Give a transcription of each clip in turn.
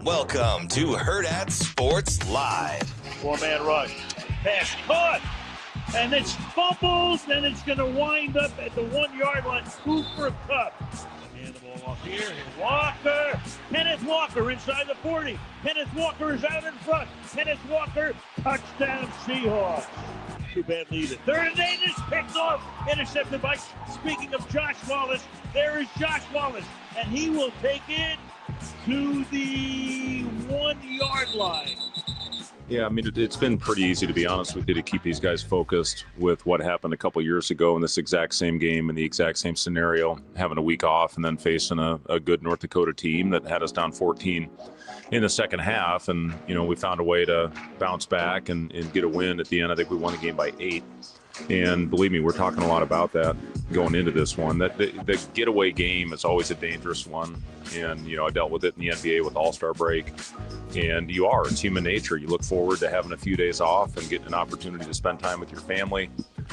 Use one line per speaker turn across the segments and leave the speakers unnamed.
Welcome to Hurrdat Sports Live.
Four-man rush. Pass caught. And it's fumbles, and it's going to wind up at the 1 yard line. Cooper Kupp. Hand the ball off here. Here's Walker. Kenneth Walker inside the 40. Kenneth Walker is out in front. Kenneth Walker, touchdown Seahawks. Too bad lead it. Third and 8 is picked off. Intercepted by, speaking of Josh Wallace, there is Josh Wallace. And he will take it to the 1 yard line.
Yeah, I mean, it's been pretty easy, to be honest with you, to keep these guys focused with what happened a couple years ago in this exact same game, in the exact same scenario, having a week off and then facing a good North Dakota team that had us down 14 in the second half. And, you know, we found a way to bounce back and get a win at the end. I think we won the game by 8. And believe me, we're talking a lot about that going into this one. That the getaway game is always a dangerous one. And, you know, I dealt with it in the NBA with All-Star break. And it's human nature. You look forward to having a few days off and getting an opportunity to spend time with your family.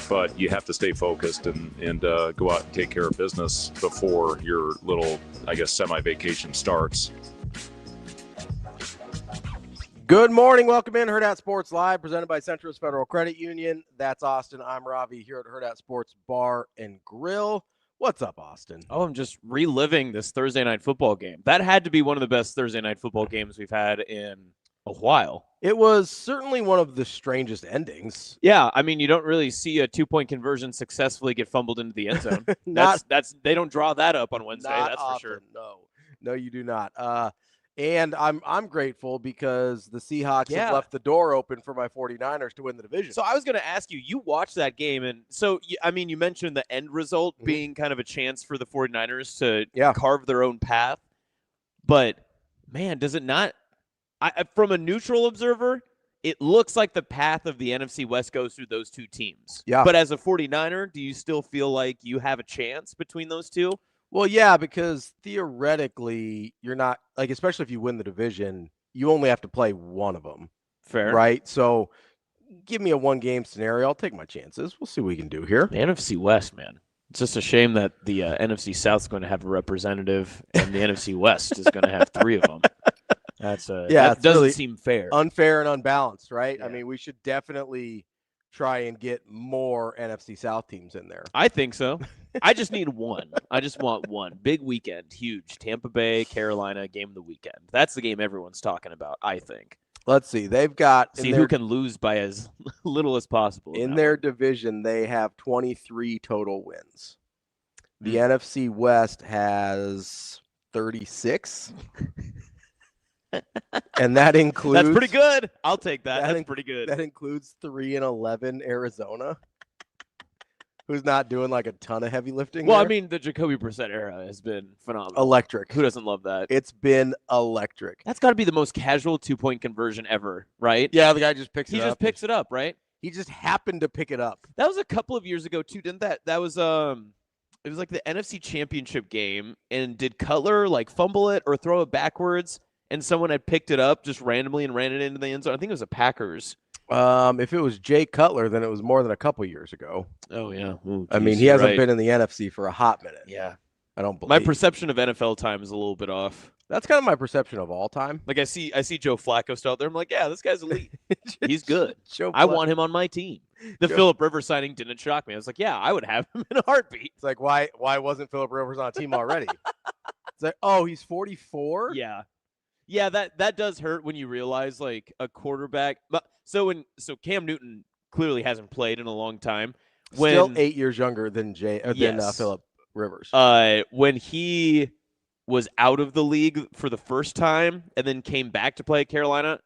But you have to stay focused and go out and take care of business before your little, I guess, semi-vacation starts.
Good morning. Welcome in Hurrdat Sports Live, presented by Centris Federal Credit Union. That's Austin. I'm Ravi here at Hurrdat Sports Bar and Grill. What's up, Austin?
Oh, I'm just reliving this Thursday night football game. That had to be one of the best Thursday night football games we've had in a while.
It was certainly one of the strangest endings.
Yeah, I mean, you don't really see a 2-point conversion successfully get fumbled into the end zone. They don't draw that up on Wednesday, that's
often,
for sure.
No, you do not. And I'm grateful because the Seahawks have left the door open for my 49ers to win the division.
So I was going to ask you, you watched that game, and so, I mean, you mentioned the end result being kind of a chance for the 49ers to carve their own path. But, man, does it not – from a neutral observer, it looks like the path of the NFC West goes through those two teams.
Yeah.
But as a 49er, do you still feel like you have a chance between those two?
Well, yeah, because theoretically, you're not – like, especially if you win the division, you only have to play one of them.
Fair.
Right? So give me a one-game scenario. I'll take my chances. We'll see what we can do here.
The NFC West, man. It's just a shame that the NFC South is going to have a representative and the NFC West is going to have 3 of them. That doesn't really seem fair.
Unfair and unbalanced, right?
Yeah.
I mean, we should definitely try and get more NFC South teams in there.
I think so. I just need one. I just want one. Big weekend. Huge. Tampa Bay, Carolina, game of the weekend. That's the game everyone's talking about, I think.
Let's see. They've got...
who can lose by as little as possible.
In their division, they have 23 total wins. The NFC West has 36. And that includes...
That's pretty good. I'll take that. That's pretty good.
That includes 3-11 Arizona, who's not doing like a ton of heavy lifting.
Well,
there.
I mean, the Jacoby Brissett era has been phenomenal.
Electric.
Who doesn't love that?
It's been electric.
That's got to be the most casual 2-point conversion ever, right?
Yeah, the guy just picks it up.
He just picks it up, right?
He just happened to pick it up.
That was a couple of years ago, too, didn't that? That was it was like the NFC Championship game, and did Cutler like fumble it or throw it backwards, and someone had picked it up just randomly and ran it into the end zone? I think it was the Packers.
If it was Jay Cutler, then it was more than a couple years ago.
Oh, yeah. Ooh,
I mean, he hasn't been in the NFC for a hot minute.
Yeah.
I don't believe.
My perception of NFL time is a little bit off.
That's kind of my perception of all time.
Like I see Joe Flacco still out there. I'm like, yeah, this guy's elite. He's good. I want him on my team. The Phillip Rivers signing didn't shock me. I was like, yeah, I would have him in a heartbeat.
It's like, why wasn't Phillip Rivers on a team already? It's like, oh, he's 44?
Yeah. Yeah, that does hurt when you realize like a quarterback. But so Cam Newton clearly hasn't played in a long time.
Still 8 years younger than Phillip Rivers.
When he was out of the league for the first time and then came back to play at Carolina,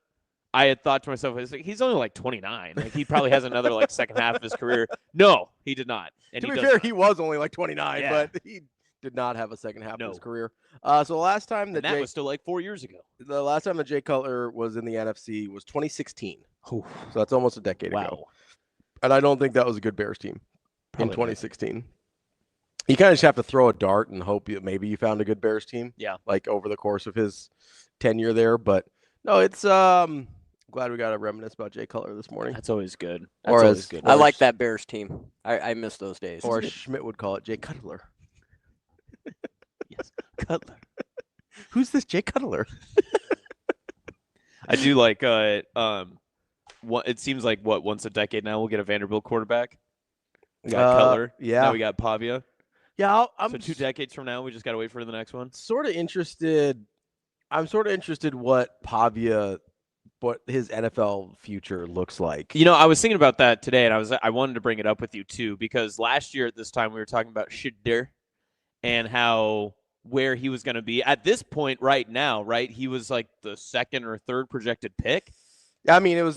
I had thought to myself, he's only like 29. Like he probably has another like second half of his career. No, he did not. And
to be fair, he was only like 29, but he did not have a second half of his career. So the last time that
was still like 4 years ago.
The last time that Jay Cutler was in the NFC was 2016. So that's almost a decade ago. And I don't think that was a good Bears team in 2016. Not. You kind of just have to throw a dart and hope maybe you found a good Bears team.
Yeah.
Like over the course of his tenure there. But no, it's glad we got to reminisce about Jay Cutler this morning.
That's always good.
I like that Bears team. I miss those days.
Or Schmidt would call it Jay Cutler.
Yes, Cutler.
Who's this Jay Cutler?
I do like it seems like once a decade now we'll get a Vanderbilt quarterback. We got Cutler.
Yeah.
Now we got Pavia.
Yeah,
so 2 decades from now we just got to wait for the next one.
I'm sort of interested what his NFL future looks like.
I was thinking about that today, and I wanted to bring it up with you too, because last year at this time we were talking about Shedeur and where he was going to be at this point right now, right? He was like the 2nd or 3rd projected pick.
I mean, it was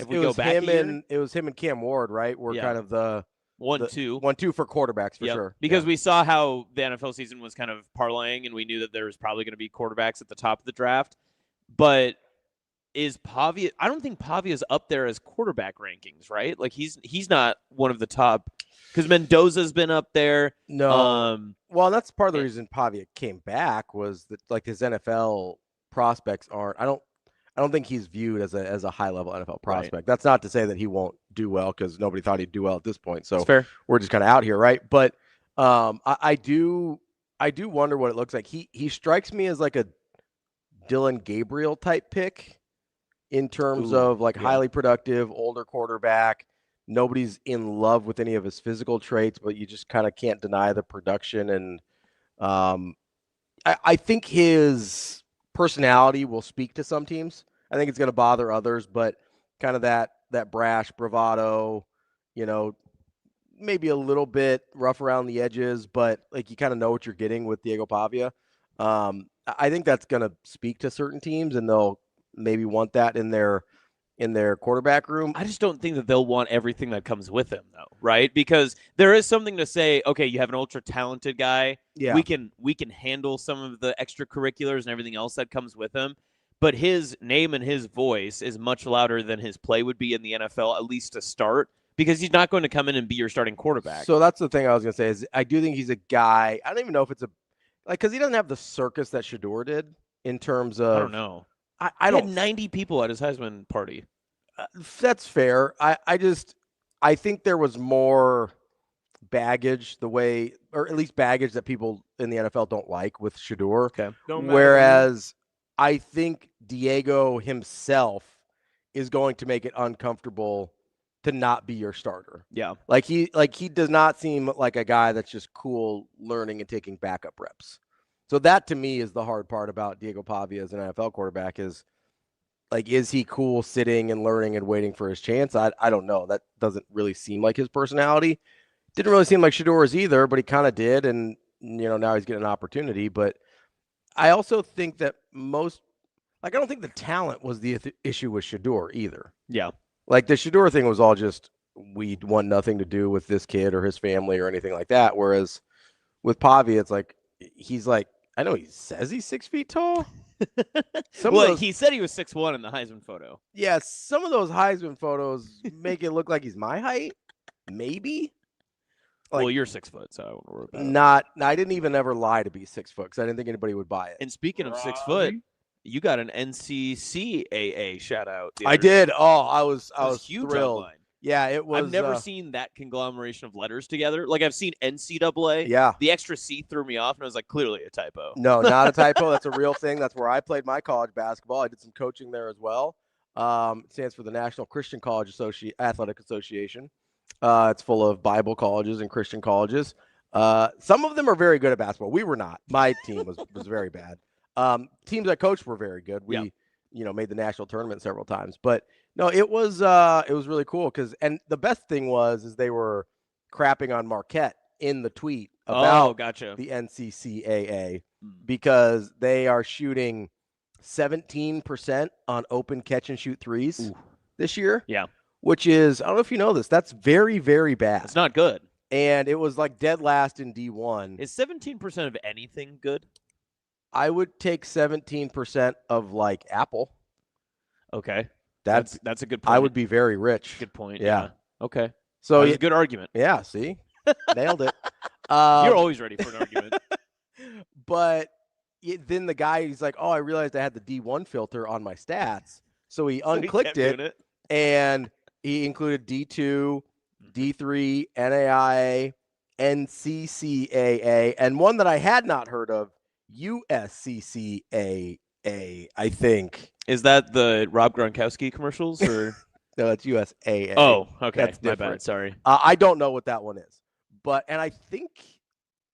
him and Cam Ward, right? We're kind of the 1-2 for quarterbacks for sure.
Because we saw how the NFL season was kind of parlaying, and we knew that there was probably going to be quarterbacks at the top of the draft. But is Pavia? I don't think Pavia's up there as quarterback rankings, right? Like he's not one of the top, because Mendoza's been up there.
No. Well, that's part of the reason Pavia came back, was that like his NFL prospects aren't. I don't think he's viewed as a high level NFL prospect. Right. That's not to say that he won't do well, because nobody thought he'd do well at this point. So we're just kind of out here, right? But I do wonder what it looks like. He strikes me as like a Dylan Gabriel type pick in terms of like highly productive, older quarterback. Nobody's in love with any of his physical traits, but you just kind of can't deny the production. And I think his personality will speak to some teams. I think it's going to bother others, but kind of that brash bravado, maybe a little bit rough around the edges, but like you kind of know what you're getting with Diego Pavia. I think that's going to speak to certain teams, and they'll maybe want that in their quarterback room.
I just don't think that they'll want everything that comes with him, though, right? Because there is something to say, okay, you have an ultra talented guy. Yeah. We can handle some of the extracurriculars and everything else that comes with him. But his name and his voice is much louder than his play would be in the NFL, at least to start, because he's not going to come in and be your starting quarterback.
So that's the thing I was going to say, is I do think he's a guy. I don't even know if it's because he doesn't have the circus that Shedeur did in terms of.
I don't know. He had 90 people at his Heisman party.
That's fair. I think there was more baggage or at least baggage that people in the NFL don't like with Shedeur.
Okay.
Whereas I think Diego himself is going to make it uncomfortable to not be your starter.
Yeah.
Like he does not seem like a guy that's just cool learning and taking backup reps. So that to me is the hard part about Diego Pavia as an NFL quarterback, is like, is he cool sitting and learning and waiting for his chance? I don't know. That doesn't really seem like his personality. Didn't really seem like Shedeur's either, but he kind of did. And, now he's getting an opportunity. But I also think that I don't think the talent was the issue with Shedeur either.
Yeah.
Like the Shedeur thing was all just, we want nothing to do with this kid or his family or anything like that. Whereas with Pavia, it's like, he's like, I know he says he's 6 feet tall.
He said he was 6'1" in the Heisman photo.
Yeah, some of those Heisman photos make it look like he's my height. Maybe.
Well, you're 6 foot, so I don't worry about it.
I didn't even ever lie to be 6 foot, because I didn't think anybody would buy it.
And speaking of 6 foot, you got an NCCAA shout out.
I did. Oh, I was
huge
thrilled.
Online.
Yeah, it was.
I've never seen that conglomeration of letters together. Like, I've seen NCAA.
Yeah.
The extra C threw me off, and I was like, clearly a typo.
No, not a typo. That's a real thing. That's where I played my college basketball. I did some coaching there as well. It stands for the National Christian College Athletic Association. It's full of Bible colleges and Christian colleges. Some of them are very good at basketball. We were not. My team was very bad. Teams I coached were very good. We, made the national tournament several times. But no, it was really cool, and the best thing is they were crapping on Marquette in the tweet about the NCCAA, because they are shooting 17% on open catch and shoot threes this year.
Yeah.
Which is, I don't know if you know this, that's very, very bad.
It's not good.
And it was like dead last in D1.
Is 17% of anything good?
I would take 17% of like Apple.
Okay. That's a good point.
I would be very rich.
Good point.
Yeah.
Okay.
So
it's a good argument.
Yeah. See, nailed it.
You're always ready for an argument.
But then the guy, he's like, "Oh, I realized I had the D1 filter on my stats." So he unclicked it, and he included D2, D3, NAIA, NCCAA, and one that I had not heard of, USCCAA, I think.
Is that the Rob Gronkowski commercials or?
No, that's USAA.
Oh, okay.
That's
My
different.
bad. Sorry.
I don't know what that one is, and I think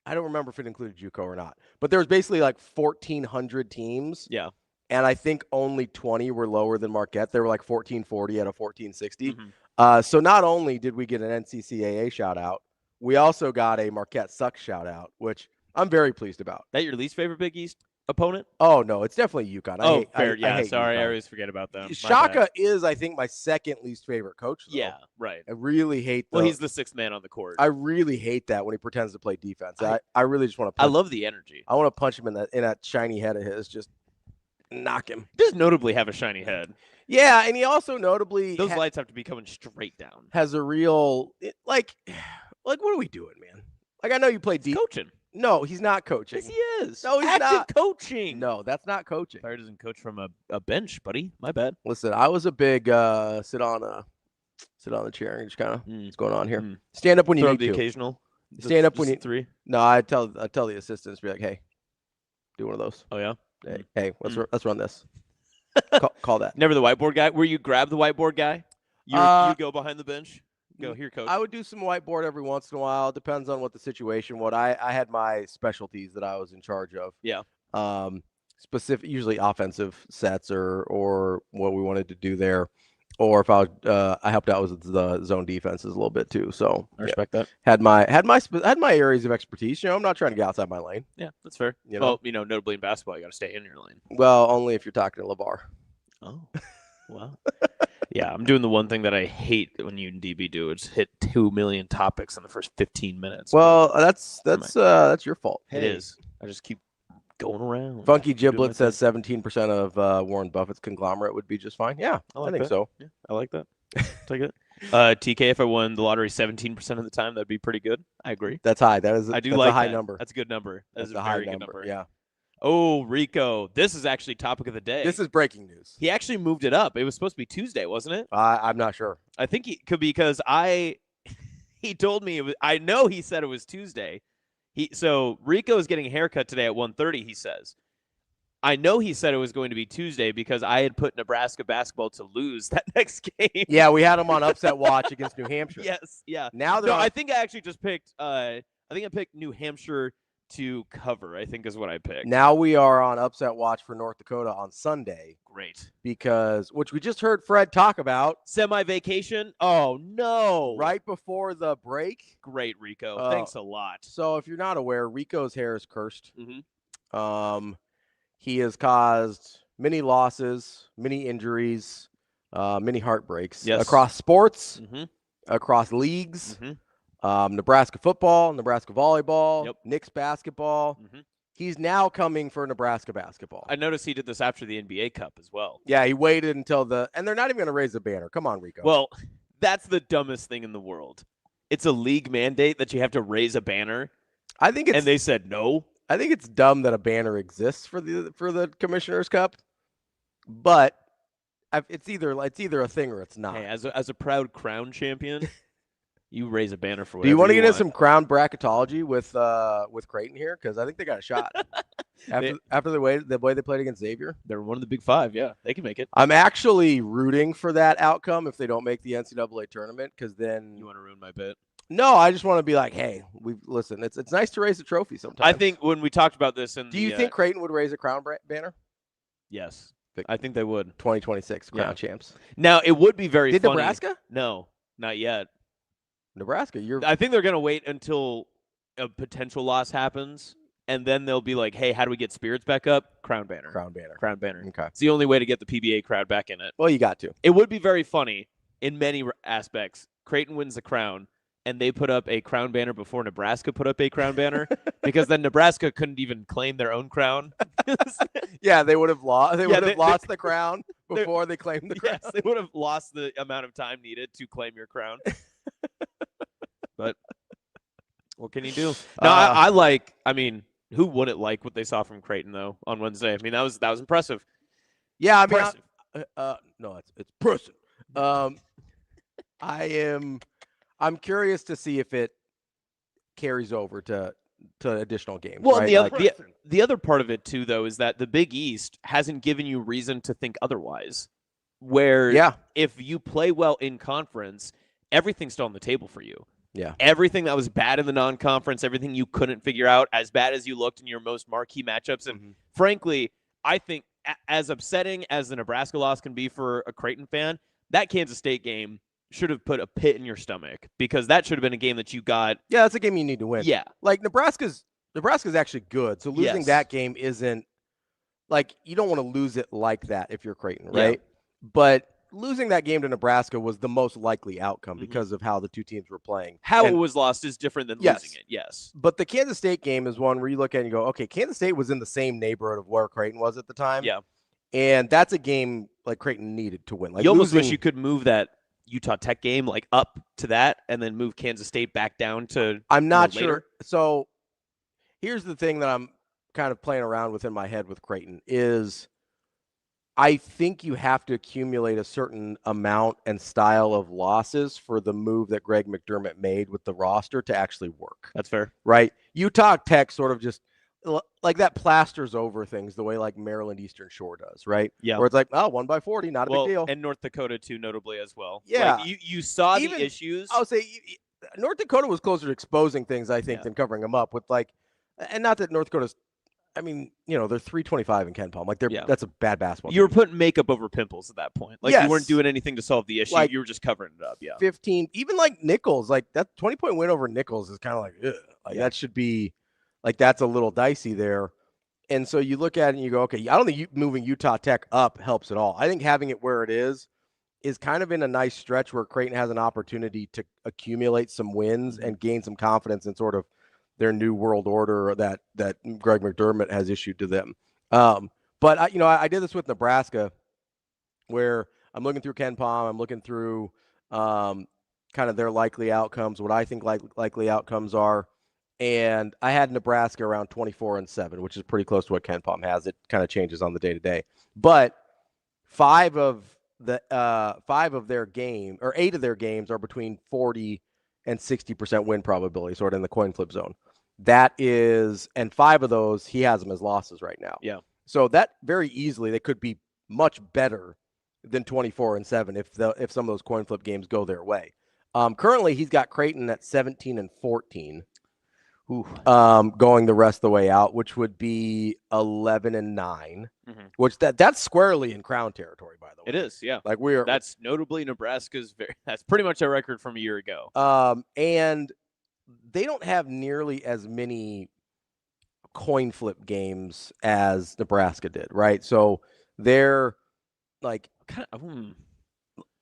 I don't remember if it included JUCO or not. But there was basically like 1,400 teams.
Yeah.
And I think only 20 were lower than Marquette. They were like 1,440 out of 1,460.
Mm-hmm.
So not only did we get an NCCAA shout out, we also got a Marquette Sucks shout out, which I'm very pleased about.
That your least favorite Big East opponent?
Oh, no, it's definitely UConn.
Fair.
I hate
sorry.
UConn.
I always forget about them.
Shaka is, I think, my second least favorite coach, though.
Yeah, right.
I really hate
Well, he's the sixth man on the court.
I really hate that when he pretends to play defense. I really just want to
I love the energy.
I want to punch him in that shiny head of his, just knock him.
He does notably have a shiny head.
Yeah, and he also notably
those lights have to be coming straight down.
Has a real like what are we doing, man? Like I know you play deep
coaching.
No, he's not coaching.
Yes, he is.
No, he's
active
not
coaching.
No, that's not coaching.
Fire doesn't coach from a bench, buddy. My bad.
Listen, I was a big sit on the chair and just kind of what's going on here. Stand up when you need
the
to.
Occasional.
Stand up when you
three.
No, I tell the assistants, be like, hey, do one of those.
Oh yeah.
Hey, let's run this. Call that.
Never the whiteboard guy. Where you grab the whiteboard guy? You go behind the bench. Go here, coach.
I would do some whiteboard every once in a while. It depends on what the situation. What I had my specialties that I was in charge of.
Yeah.
Specific, usually offensive sets or what we wanted to do there, or if I helped out with the zone defenses a little bit too. So
I respect that.
Had my areas of expertise. I'm not trying to get outside my lane.
Yeah, that's fair. Well, notably in basketball, you got to stay in your lane.
Well, only if you're talking to LeVar.
Oh, wow. Yeah, I'm doing the one thing that I hate when you and DB do. It's hit 2 million topics in the first 15 minutes.
Well, that's your fault.
It is. I just keep going around.
Funky Giblet says 17% of Warren Buffett's conglomerate would be just fine. Yeah, I think so.
Yeah, I like that. Take it. TK, if I won the lottery 17% of the time, that'd be pretty good. I agree.
That's high. That's a high
that.
number.
That's a good number. That's a
high
very good number.
Yeah.
Oh, Rico. This is actually topic of the day.
This is breaking news.
He actually moved it up. It was supposed to be Tuesday, wasn't it?
I'm not sure.
I think he could because he told me it was. I know he said it was Tuesday. So Rico is getting a haircut today at 1:30. He says. I know he said it was going to be Tuesday because I had put Nebraska basketball to lose that next game.
Yeah, we had him on upset watch against New Hampshire.
Yes, yeah.
Now
I think I actually just picked. I picked New Hampshire to cover. I think is what I picked.
Now we are on upset watch for North Dakota on Sunday.
Great.
Which we just heard Fred talk about.
Semi-vacation. Oh no!
Right before the break.
Great, Rico. Thanks a lot.
So if you're not aware, Rico's hair is cursed.
Mm-hmm.
He has caused many losses, many injuries, many heartbreaks across sports, across leagues, Nebraska football, Nebraska volleyball, Knicks basketball. He's now coming for Nebraska basketball.
I noticed he did this after the NBA Cup as well.
Yeah, he waited until and they're not even going to raise the banner. Come on, Rico.
Well, that's the dumbest thing in the world. It's a league mandate that you have to raise a banner. And they said no.
I think it's dumb that a banner exists for the Commissioner's Cup, but it's either a thing or it's not.
Hey, as a proud Crown champion, you raise a banner for whatever
Do you want to get
into
some Crown bracketology with Creighton here? Because I think they got a shot after the way they played against Xavier.
They're one of the Big Five. Yeah, they can make it.
I'm actually rooting for that outcome if they don't make the NCAA tournament, because then
you want to ruin my bit.
No, I just want to be like, hey, listen. It's nice to raise a trophy sometimes.
I think when we talked about this,
do you think Creighton would raise a Crown banner?
Yes, I think they would.
2026 Crown champs.
Now it would be very.
Did
funny.
Nebraska?
No, not yet.
Nebraska,
I think they're gonna wait until a potential loss happens, and then they'll be like, hey, how do we get spirits back up? Crown banner.
Okay.
It's the only way to get the PBA crowd back in it.
Well, you got to.
It would be very funny in many aspects. Creighton wins the crown. And they put up a crown banner before Nebraska put up a crown banner because then Nebraska couldn't even claim their own crown.
Yeah, they would have lost. They would have lost the crown before they claimed the crown.
Yes, they would have lost the amount of time needed to claim your crown. But what can you do? No, I mean, who wouldn't like what they saw from Creighton though on Wednesday? I mean, that was impressive.
Yeah, I mean, no, it's impressive. I'm curious to see if it carries over to to additional games.
Well,
right?
and the other part of it too, though, is that the Big East hasn't given you reason to think otherwise. Where if you play well in conference, everything's still on the table for you.
Yeah.
Everything that was bad in the non-conference, everything you couldn't figure out, as bad as you looked in your most marquee matchups. And frankly, I think as upsetting as the Nebraska loss can be for a Creighton fan, that Kansas State game should have put a pit in your stomach because that should have been a game that you got.
Yeah, that's a game you need to win.
Yeah.
Like Nebraska's actually good. So losing that game isn't like you don't want to lose it like that if you're Creighton, right? Yeah. But losing that game to Nebraska was the most likely outcome because of how the two teams were playing.
How it was lost is different than losing it, yes.
But the Kansas State game is one where you look at it and you go, okay, Kansas State was in the same neighborhood of where Creighton was at the time.
Yeah.
And that's a game like Creighton needed to win. Like
you almost wish you could move that Utah Tech game like up to that and then move Kansas State back down to
I'm not sure. Later. So here's the thing that I'm kind of playing around with in my head with Creighton is I think you have to accumulate a certain amount and style of losses for the move that Greg McDermott made with the roster to actually work.
That's fair.
Right? Utah Tech sort of just like that plasters over things the way like Maryland Eastern Shore does, right?
Yeah.
Where it's like, 1-40, not a big deal.
And North Dakota too, notably as well.
Yeah.
Like, you saw the issues.
I would say North Dakota was closer to exposing things, I think, than covering them up with like, and not that North Dakota's, I mean, they're 325 in Ken Palm. Like that's a bad basketball.
You were putting makeup over pimples at that point. Like you weren't doing anything to solve the issue. Like, you were just covering it up. Yeah.
15, even like Nichols, like that 20-point win over Nichols is kind of like, ugh. Like that should be like, that's a little dicey there. And so you look at it and you go, okay, I don't think moving Utah Tech up helps at all. I think having it where it is kind of in a nice stretch where Creighton has an opportunity to accumulate some wins and gain some confidence in sort of their new world order that Greg McDermott has issued to them. But I did this with Nebraska where I'm looking through Ken Palm. I'm looking through kind of their likely outcomes, what I think likely outcomes are. And I had Nebraska around 24-7, which is pretty close to what Ken Palm has. It kind of changes on the day-to-day. But 8 of their games are between 40 and 60% win probability, sort of in the coin flip zone. That is, and 5 of those, he has them as losses right now.
Yeah.
So that very easily, they could be much better than 24-7 if some of those coin flip games go their way. Currently, he's got Creighton at 17-14. Going the rest of the way out, which would be 11-9, which that's squarely in Crown territory, by the way.
It is, yeah.
Like
that's notably Nebraska's that's pretty much a record from a year ago.
And they don't have nearly as many coin flip games as Nebraska did, right? So they're like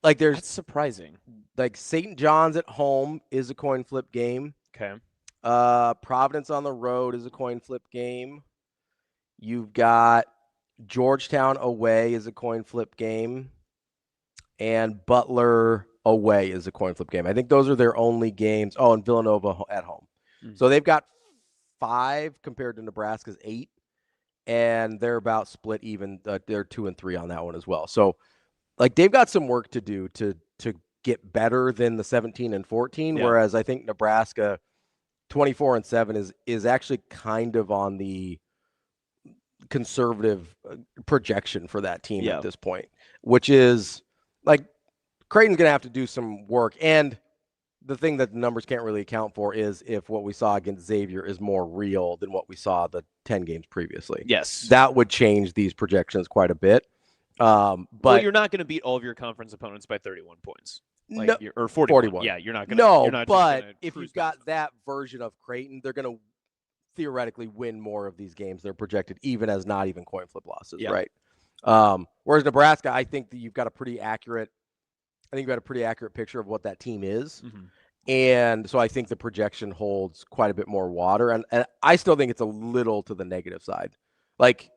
there's
that's surprising.
Like St. John's at home is a coin flip game.
Okay.
Providence on the road is a coin flip game. You've got Georgetown away is a coin flip game, and Butler away is a coin flip game. I think those are their only games. Oh, and Villanova at home. So they've got 5 compared to Nebraska's 8, and they're about split even. They're 2-3 on that one as well. So, like, they've got some work to do to get better than the 17-14. Whereas I think Nebraska 24-7 is actually kind of on the conservative projection for that team at this point, which is like Creighton's going to have to do some work. And the thing that the numbers can't really account for is if what we saw against Xavier is more real than what we saw the 10 games previously.
Yes.
That would change these projections quite a bit. But
you're not going to beat all of your conference opponents by 31 points.
Like
no, or 41. Yeah, you're not going to.
No,
you're not
but if you've got that version of Creighton, they're going to theoretically win more of these games. They're projected even as not even coin flip losses, right? Whereas Nebraska, I think that you've got a pretty accurate picture of what that team is. And so I think the projection holds quite a bit more water. And I still think it's a little to the negative side. Like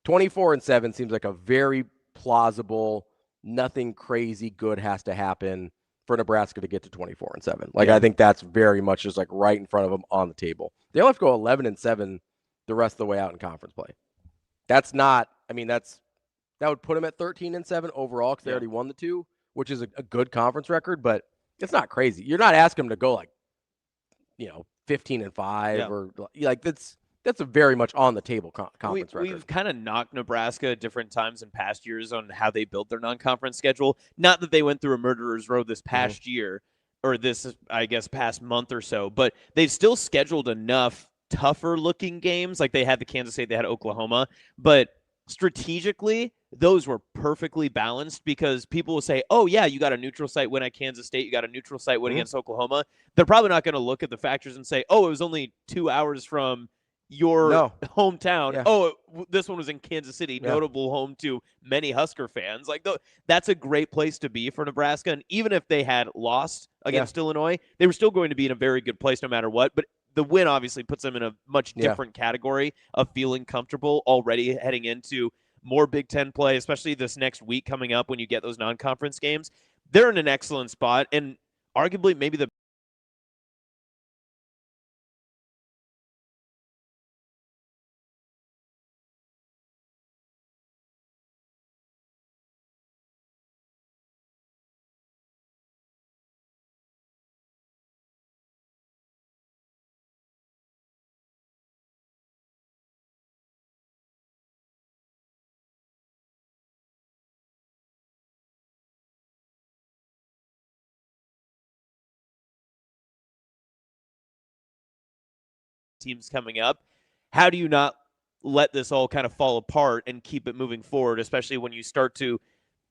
24-7 seems like a very plausible, nothing crazy good has to happen for Nebraska to get to 24-7. Like, I think that's very much just like right in front of them on the table. They'll have to go 11-7 the rest of the way out in conference play. That's not, I mean, that would put them at 13-7 overall because they already won the 2, which is a good conference record, but it's not crazy. You're not asking them to go like, 15-5 or like that's a very much on the table conference record.
We've kind of knocked Nebraska at different times in past years on how they built their non-conference schedule. Not that they went through a murderer's row this past year or this, I guess, past month or so, but they've still scheduled enough tougher-looking games. Like they had the Kansas State, they had Oklahoma, but strategically, those were perfectly balanced because people will say, oh, yeah, you got a neutral site win at Kansas State. You got a neutral site win against Oklahoma. They're probably not going to look at the factors and say, oh, it was only 2 hours from your hometown.
Yeah.
Oh, this one was in Kansas City, notable home to many Husker fans. Like, that's a great place to be for Nebraska. And even if they had lost against Illinois, they were still going to be in a very good place no matter what. But the win obviously puts them in a much different category of feeling comfortable already heading into more Big Ten play, especially this next week coming up when you get those non-conference games. They're in an excellent spot, and arguably maybe the teams coming up. How do you not let this all kind of fall apart and keep it moving forward, especially when you start to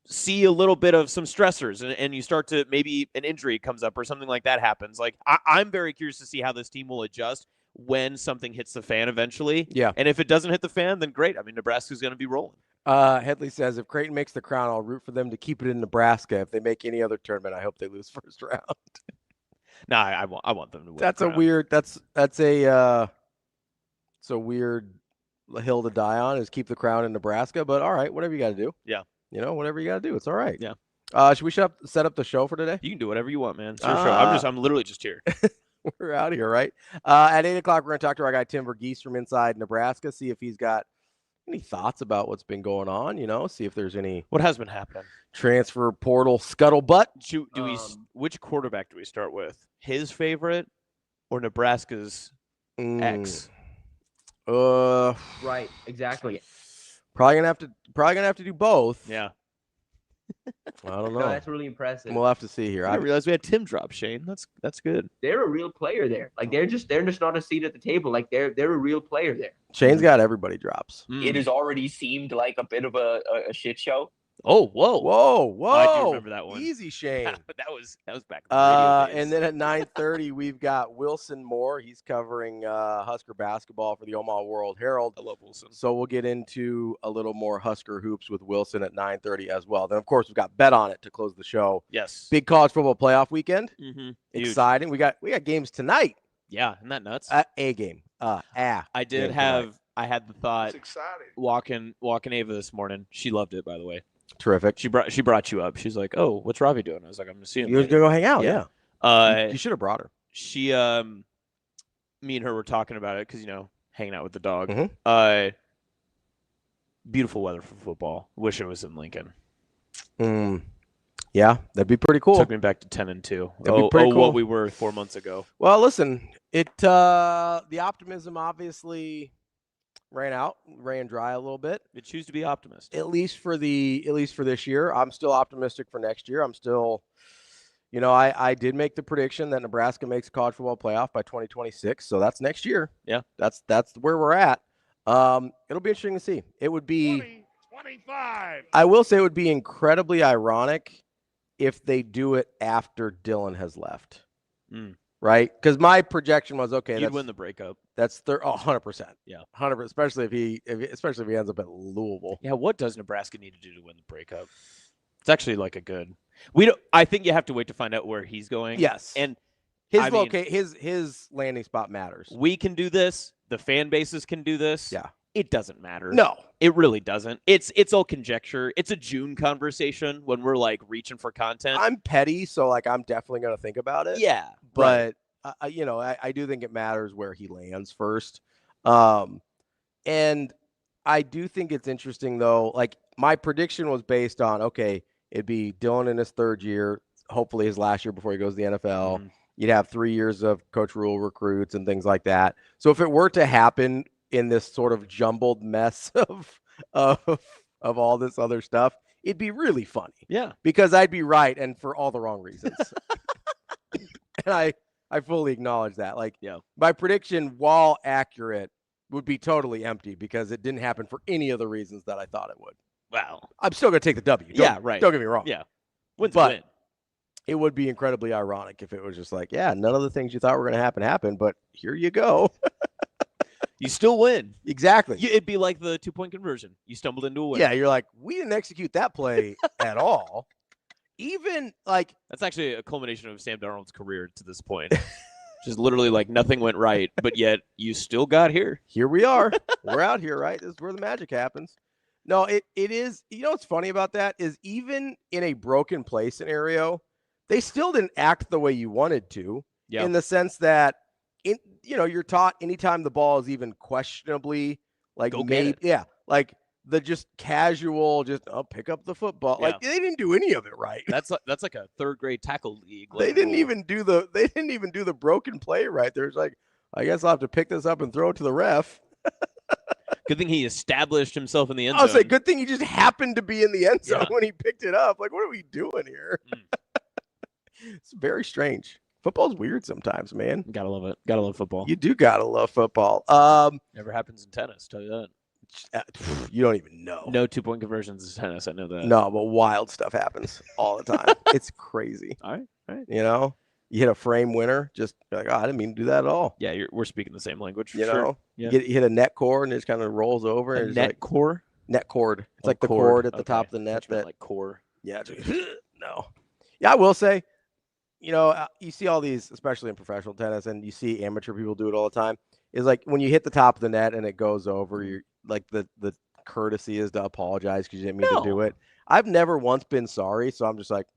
see a little bit of some stressors and you start to maybe an injury comes up or something like that happens? Like I'm very curious to see how this team will adjust when something hits the fan eventually.
Yeah.
And if it doesn't hit the fan, then great. I mean, Nebraska's going to be rolling.
Headley says, if Creighton makes the crown, I'll root for them to keep it in Nebraska. If they make any other tournament, I hope they lose first round.
No, I want them to win.
That's a weird. It's a weird hill to die on, is keep the crown in Nebraska. But all right, whatever you got to do.
Yeah.
Whatever you got to do, it's all right.
Yeah.
Should we set up the show for today?
You can do whatever you want, man. It's your show. I'm literally just here.
We're out of here, right? At 8:00, we're going to talk to our guy Tim VERGHESE from inside Nebraska. See if he's got any thoughts about what's been going on. See if there's any
what has been happening.
Transfer portal scuttlebutt.
Which quarterback do we start with? His favorite or Nebraska's ex?
Right, exactly.
Probably gonna have to do both.
Yeah.
I don't know.
No, that's really impressive.
We'll have to see here.
I didn't realize we had Tim drop, Shane. That's good.
They're a real player there. Like they're just not a seat at the table. Like they're a real player there.
Shane's got everybody drops.
It has already seemed like a bit of a shit show.
Oh, whoa.
I
do remember that one.
Easy, Shane.
that was back in the radio days.
And then at 9:30, we've got Wilson Moore. He's covering Husker basketball for the Omaha World Herald.
I love Wilson.
So we'll get into a little more Husker hoops with Wilson at 9:30 as well. Then, of course, we've got Bet On It to close the show.
Yes.
Big college football playoff weekend.
Mm-hmm.
Exciting. We got games tonight.
Yeah, isn't that nuts?
A game. I
had the thought walking Ava this morning. She loved it, by the way.
Terrific.
She brought you up. She's like, "Oh, what's Ravi doing?" I was like, "I'm gonna see him."
You were gonna go hang out,
yeah.
You should have brought her.
She, me and her were talking about it because hanging out with the dog.
Mm-hmm.
Beautiful weather for football. Wish it was in Lincoln.
Yeah, that'd be pretty cool.
Took me back to 10-2.
That'd be pretty cool.
What we were 4 months ago.
Well, listen, the optimism obviously ran dry a little bit.
You choose to be optimist.
At least for this year. I'm still optimistic for next year. I'm still, I did make the prediction that Nebraska makes a college football playoff by 2026. So that's next year.
Yeah.
That's where we're at. It'll be interesting to see. It would be
25.
I will say it would be incredibly ironic if they do it after Dylan has left. Right? Because my projection was, okay,
you'd win the breakup.
That's 100%.
Yeah,
100%. Especially if he ends up at Louisville.
Yeah, what does Nebraska need to do to win the breakup? It's actually like a good. I think you have to wait to find out where he's going.
Yes,
and
his landing spot matters.
We can do this. The fan bases can do this.
Yeah,
it doesn't matter.
No,
it really doesn't. It's all conjecture. It's a June conversation when we're like reaching for content.
I'm petty, so I'm definitely gonna think about it.
Yeah,
but I do think it matters where he lands first. And I do think it's interesting though. My prediction was based on, okay, it'd be Dylan in his third year, hopefully his last year before he goes to the NFL. You'd have 3 years of Coach Rhule recruits and things like that. So if it were to happen in this sort of jumbled mess of all this other stuff, it'd be really funny.
Yeah.
Because I'd be right, and for all the wrong reasons. And I fully acknowledge that. Like, my prediction, while accurate, would be totally empty because it didn't happen for any of the reasons that I thought it would.
Wow.
I'm still going to take the W.
Right.
Don't get me wrong.
Yeah. Win's
but
win.
It would be incredibly ironic if it was just like, yeah, none of the things you thought were going to happen, but here you go.
You still win.
Exactly.
It'd be like the 2-point conversion. You stumbled into a win.
Yeah, you're like, we didn't execute that play at all. Even like
that's actually a culmination of Sam Darnold's career to this point. Just literally like nothing went right, but yet you still got here.
Here we are. We're out here, right? This is where the magic happens. No, it is. You know what's funny about that is even in a broken play scenario, they still didn't act the way you wanted to.
Yeah.
In the sense that, you're taught anytime the ball is even questionably like like the just casual, pick up the football.
Yeah.
Like they didn't do any of it right.
That's like a third grade tackle league.
They didn't even do the broken play right. There's like, I guess I'll have to pick this up and throw it to the ref.
Good thing he established himself in the end zone.
I'll say good thing he just happened to be in the end zone when he picked it up. Like, what are we doing here? It's very strange. Football's weird sometimes, man.
Gotta love it. Gotta love football.
You do gotta love football.
Never happens in tennis, tell you that.
You don't even know.
No 2-point conversions in tennis, I know that.
No, but wild stuff happens all the time. It's crazy.
All right.
You hit a frame winner, just like, I didn't mean to do that at all.
Yeah, we're speaking the same language.
You know, you hit a net cord and it just kind of rolls over.
A net cord?
Net cord. It's like the cord at the top of the net.
That like core.
Yeah. No. Yeah, I will say, you see all these, especially in professional tennis, and you see amateur people do it all the time. Is like when you hit the top of the net and it goes over, you're like the courtesy is to apologize because you didn't mean to do it. I've never once been sorry, so I'm just like,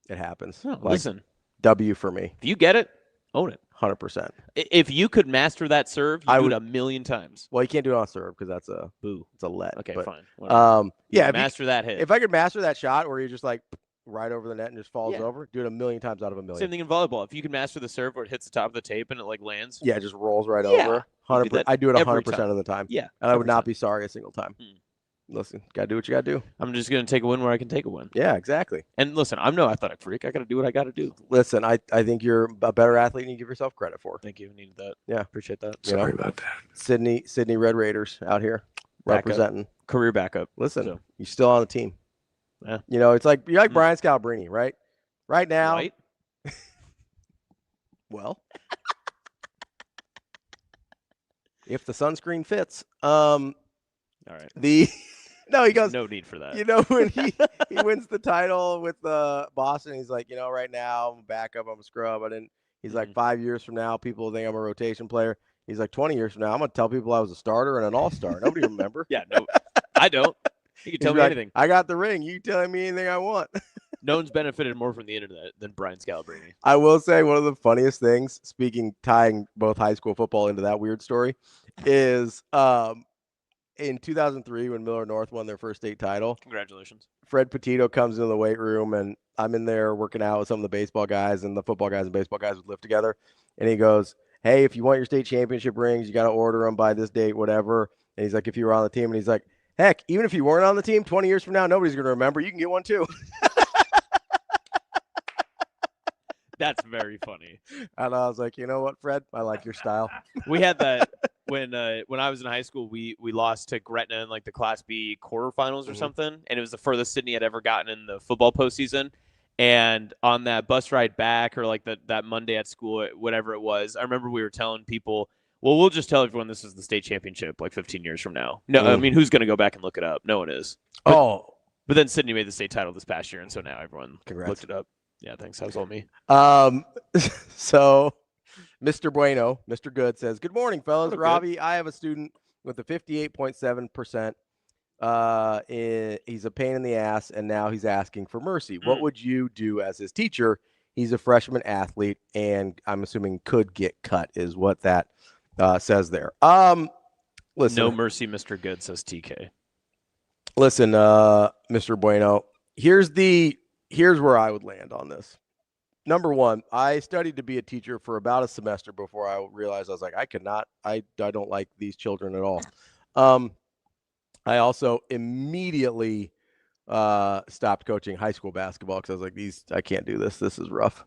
it happens.
No, listen,
W for me.
If you get it, own it.
100%.
If you could master that serve, you do it a million times.
Well, you can't do it on serve because that's a
boo.
It's a let.
Okay,
but,
fine.
Master
that hit.
If I could master that shot where you're just like right over the net and just falls over, do it a million times out of a million.
Same thing in volleyball. If you can master the serve where it hits the top of the tape and it like lands.
Yeah, it just rolls right over. 100%. I do it 100% of the time.
Yeah.
And I would not be sorry a single time. Listen, got to do what you got to do.
I'm just going to take a win where I can take a win.
Yeah, exactly.
And listen, I'm no athletic freak. I got to do what I got to do.
Listen, I think you're a better athlete than you give yourself credit for.
Thank you. I needed that.
Yeah.
Appreciate that.
Sorry about that.
Sydney Red Raiders out here representing.
Career backup.
Listen, you're still on the team.
Yeah.
It's like you're like Brian Scalabrine, right? Right now.
Right?
Well, if the sunscreen fits. All
right.
He goes.
No need for that.
When he wins the title with Boston, he's like, right now I'm a backup, I'm a scrub. He's like 5 years from now, people will think I'm a rotation player. He's like 20 years from now, I'm gonna tell people I was a starter and an all-star. Nobody remember.
Yeah, no, I don't. You can tell me anything.
I got the ring. You telling me anything I want.
No one's benefited more from the internet than Brian Scalabrine.
I will say one of the funniest things, tying both high school football into that weird story, is in 2003 when Miller North won their first state title.
Congratulations.
Fred Petito comes into the weight room, and I'm in there working out with some of the baseball guys, and the football guys and baseball guys would lift together. And he goes, hey, if you want your state championship rings, you got to order them by this date, whatever. And he's like, if you were on the team, and he's like, heck, even if you weren't on the team, 20 years from now, nobody's going to remember. You can get one too.
That's very funny.
And I was like, you know what, Fred? I like your style.
We had that when I was in high school. We lost to Gretna in like the Class B quarterfinals or something, and it was the furthest Sydney had ever gotten in the football postseason. And on that bus ride back, or like that Monday at school, whatever it was, I remember we were telling people, well, we'll just tell everyone this is the state championship like 15 years from now. No, I mean, who's going to go back and look it up? No one is. But then Sydney made the state title this past year, and so now everyone looked it up. Yeah, thanks. That was all me.
So Mr. Bueno, Mr. Good says, good morning, fellas. Ravi, I have a student with a 58.7%. He's a pain in the ass, and now he's asking for mercy. What would you do as his teacher? He's a freshman athlete, and I'm assuming could get cut is what that says there. Listen.
No mercy, Mr. Good, says TK.
Listen, Mr. Bueno, here's where I would land on this. number one, I studied to be a teacher for about a semester before I realized I was like, I don't like these children at all. I also immediately stopped coaching high school basketball because I was like, I can't do this. This is rough.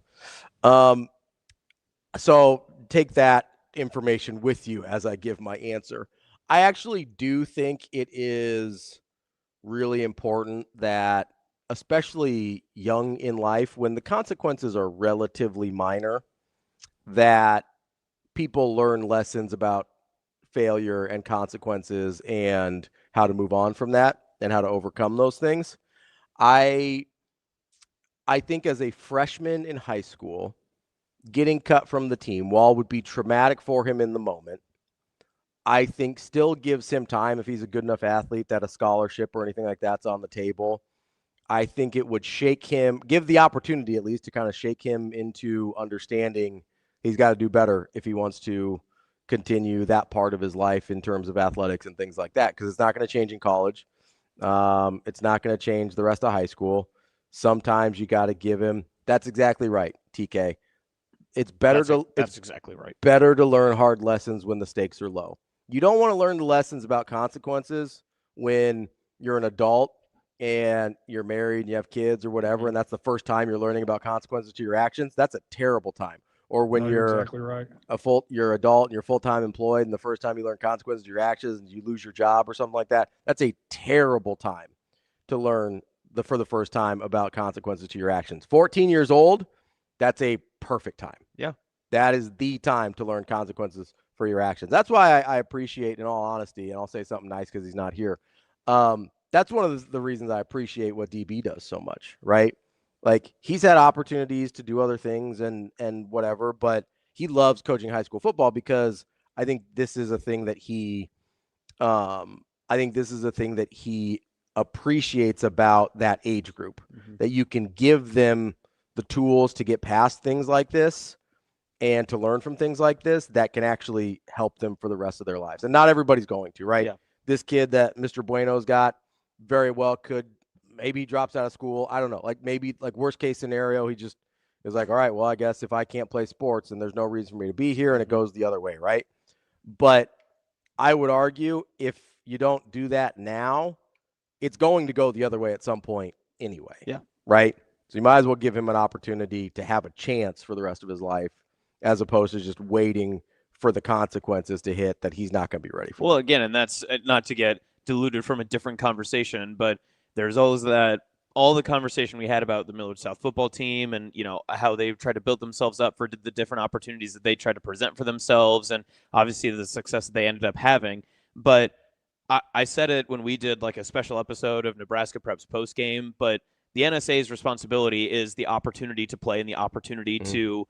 So take that information with you as I give my answer. I actually do think it is really important that, especially young in life, when the consequences are relatively minor, that people learn lessons about failure and consequences and how to move on from that and how to overcome those things. I think as a freshman in high school, getting cut from the team, while would be traumatic for him in the moment, I think still gives him time, if he's a good enough athlete, that a scholarship or anything like that's on the table. I think it would shake him, give the opportunity at least to kind of shake him into understanding he's got to do better if he wants to continue that part of his life in terms of athletics and things like that, because it's not going to change in college. It's not going to change the rest of high school. Sometimes you got to give him. That's exactly right, TK. It's better
that's exactly right.
Better to learn hard lessons when the stakes are low. You don't want to learn the lessons about consequences when you're an adult and you're married and you have kids or whatever, and that's the first time you're learning about consequences to your actions. That's a terrible time. Or when you're
exactly right.
you're adult and you're full-time employed, and the first time you learn consequences to your actions and you lose your job or something like that, that's a terrible time to learn for the first time about consequences to your actions. 14 years old, that's a perfect time.
Yeah.
That is the time to learn consequences for your actions. That's why I appreciate, in all honesty, and I'll say something nice because he's not here. That's one of the reasons I appreciate what DB does so much, right? Like, he's had opportunities to do other things and whatever, but he loves coaching high school football because I think this is a thing that he appreciates about that age group, that you can give them the tools to get past things like this and to learn from things like this that can actually help them for the rest of their lives. And not everybody's going to, right?
Yeah.
This kid that Mr. Bueno's got very well could, maybe he drops out of school. I don't know. Like, maybe, like, worst case scenario, he just is like, all right, well, I guess if I can't play sports, then there's no reason for me to be here, and it goes the other way, right? But I would argue if you don't do that now, it's going to go the other way at some point anyway.
Yeah.
Right? So you might as well give him an opportunity to have a chance for the rest of his life, as opposed to just waiting for the consequences to hit that he's not going to be ready for.
Well, again, and that's not to get diluted from a different conversation, but there's always all the conversation we had about the Millard South football team and, you know, how they've tried to build themselves up for the different opportunities that they tried to present for themselves, and obviously the success that they ended up having. But I said it when we did like a special episode of Nebraska Preps post game, but the NSA's responsibility is the opportunity to play and the opportunity to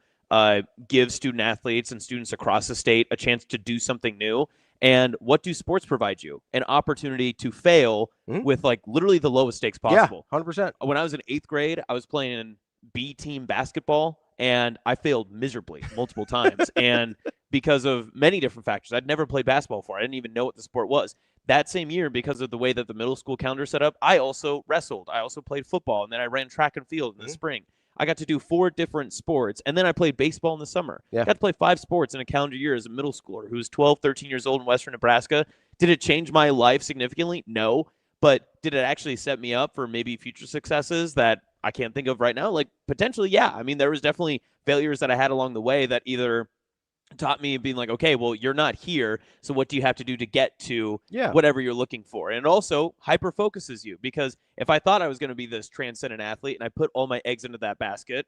give student athletes and students across the state a chance to do something new. And what do sports provide you? An opportunity to fail with like literally the lowest stakes possible.
Yeah, 100%.
When I was in 8th grade, I was playing B team basketball, and I failed miserably multiple times. And because of many different factors, I'd never played basketball before. I didn't even know what the sport was. That same year, because of the way that the middle school calendar set up, I also wrestled. I also played football, and then I ran track and field in the spring. I got to do 4 different sports, and then I played baseball in the summer.
Yeah.
I got to play 5 sports in a calendar year as a middle schooler who was 12, 13 years old in western Nebraska. Did it change my life significantly? No. But did it actually set me up for maybe future successes that I can't think of right now? Like, potentially, yeah. I mean, there was definitely failures that I had along the way that either taught me being like, okay, well, you're not here, so what do you have to do to get to whatever you're looking for? And it also hyper focuses you, because if I thought I was going to be this transcendent athlete and I put all my eggs into that basket,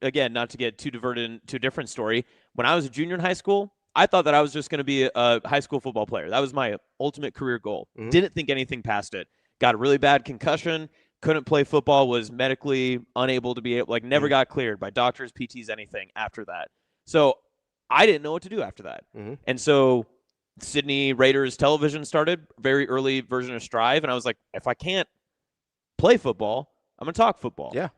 again, not to get too diverted to a different story, when I was a junior in high school, I thought that I was just going to be a high school football player. That was my ultimate career goal. Didn't think anything past it. Got a really bad concussion, couldn't play football, was medically unable to be able, like, never got cleared by doctors, PTs, anything after that. So I didn't know what to do after that. And so Sydney Raiders television started, very early version of Strive, and I was like, if I can't play football, I'm going to talk football.
Yeah.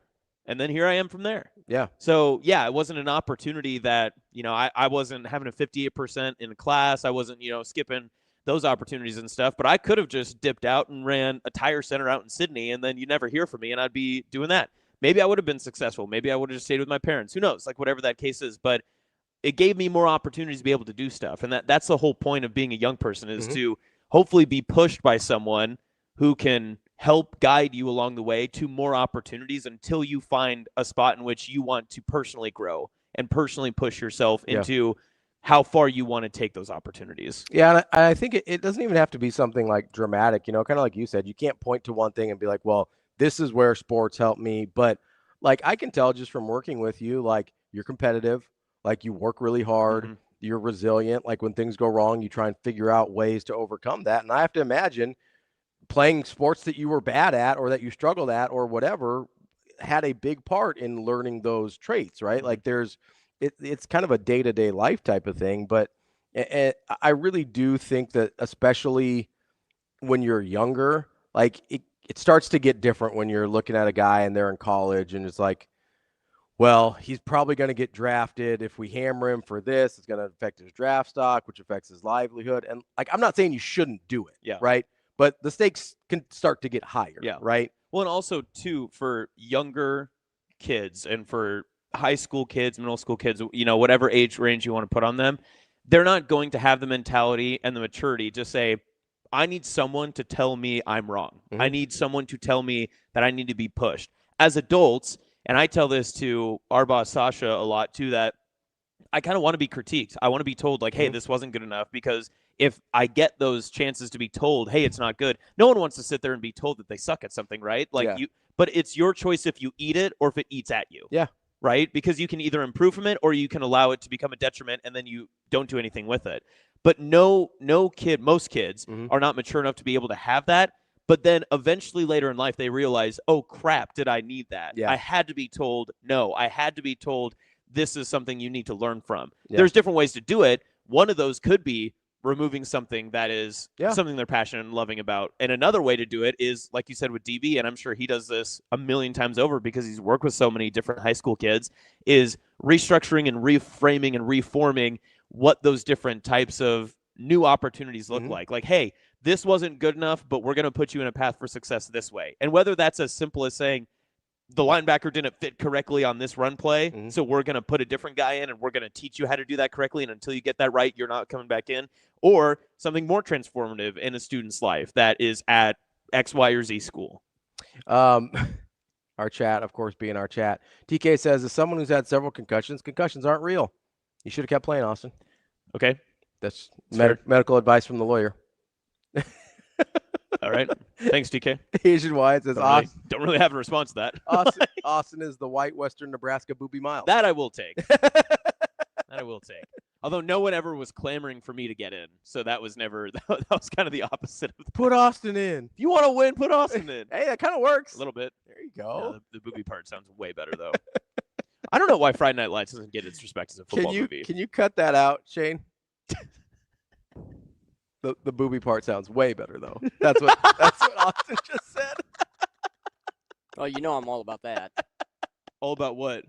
And then here I am from there.
Yeah.
So, yeah, it wasn't an opportunity that, you know, I wasn't having a 58% in class. I wasn't, you know, skipping those opportunities and stuff. But I could have just dipped out and ran a tire center out in Sydney, and then you never hear from me, and I'd be doing that. maybe I would have been successful. Maybe I would have just stayed with my parents. Who knows? Like whatever that case is. But it gave me more opportunities to be able to do stuff. And that's the whole point of being a young person is to hopefully be pushed by someone who can help guide you along the way to more opportunities until you find a spot in which you want to personally grow and personally push yourself into how far you want to take those opportunities.
Yeah, and I think it doesn't even have to be something like dramatic, kind of like you said. You can't point to one thing and be like, well, this is where sports helped me. But like I can tell just from working with you, like you're competitive, like you work really hard, you're resilient. Like when things go wrong, you try and figure out ways to overcome that. And I have to imagine playing sports that you were bad at or that you struggled at or whatever had a big part in learning those traits, right? Like it's kind of a day-to-day life type of thing, but I really do think that especially when you're younger, like it starts to get different when you're looking at a guy and they're in college and it's like, well, he's probably going to get drafted. If we hammer him for this, it's going to affect his draft stock, which affects his livelihood. And like, I'm not saying you shouldn't do it, right? But the stakes can start to get higher, right?
Well, and also, too, for younger kids and for high school kids, middle school kids, whatever age range you want to put on them, they're not going to have the mentality and the maturity to say, I need someone to tell me I'm wrong. I need someone to tell me that I need to be pushed. As adults, and I tell this to our boss, Sasha, a lot, too, that I kind of want to be critiqued. I want to be told, like, hey, this wasn't good enough, because if I get those chances to be told, hey, it's not good, no one wants to sit there and be told that they suck at something, right? Like but it's your choice if you eat it or if it eats at you.
Yeah.
Right? Because you can either improve from it or you can allow it to become a detriment and then you don't do anything with it. But most kids are not mature enough to be able to have that. But then eventually later in life, they realize, oh, crap, did I need that?
Yeah.
I had to be told no. I had to be told this is something you need to learn from. There's different ways to do it. One of those could be removing something that is something they're passionate and loving about. And another way to do it is, like you said, with DB, and I'm sure he does this a million times over because he's worked with so many different high school kids, is restructuring and reframing and reforming what those different types of new opportunities look like. Like, hey, this wasn't good enough, but we're going to put you in a path for success this way. And whether that's as simple as saying, the linebacker didn't fit correctly on this run play, so we're going to put a different guy in and we're going to teach you how to do that correctly, and until you get that right, you're not coming back in. Or something more transformative in a student's life that is at X, Y, or Z school.
Our chat, of course, being our chat. TK says, as someone who's had several concussions aren't real. You should have kept playing, Austin.
Okay.
That's medical advice from the lawyer.
All right. Thanks, TK.
Asian White says,
don't really have a response to that.
Austin is the white Western Nebraska Booby Miles.
That I will take. That I will take. Although no one ever was clamoring for me to get in. So that was never, that was kind of the opposite of
Put Austin in.
If you want to win, put Austin in.
Hey, that kind of works.
A little bit.
There you go.
Yeah, the booby part sounds way better, though. I don't know why Friday Night Lights doesn't get its respect as a football movie.
Can you cut that out, Shane? The booby part sounds way better, though. That's what Austin just said.
Oh, I'm all about that.
All about what?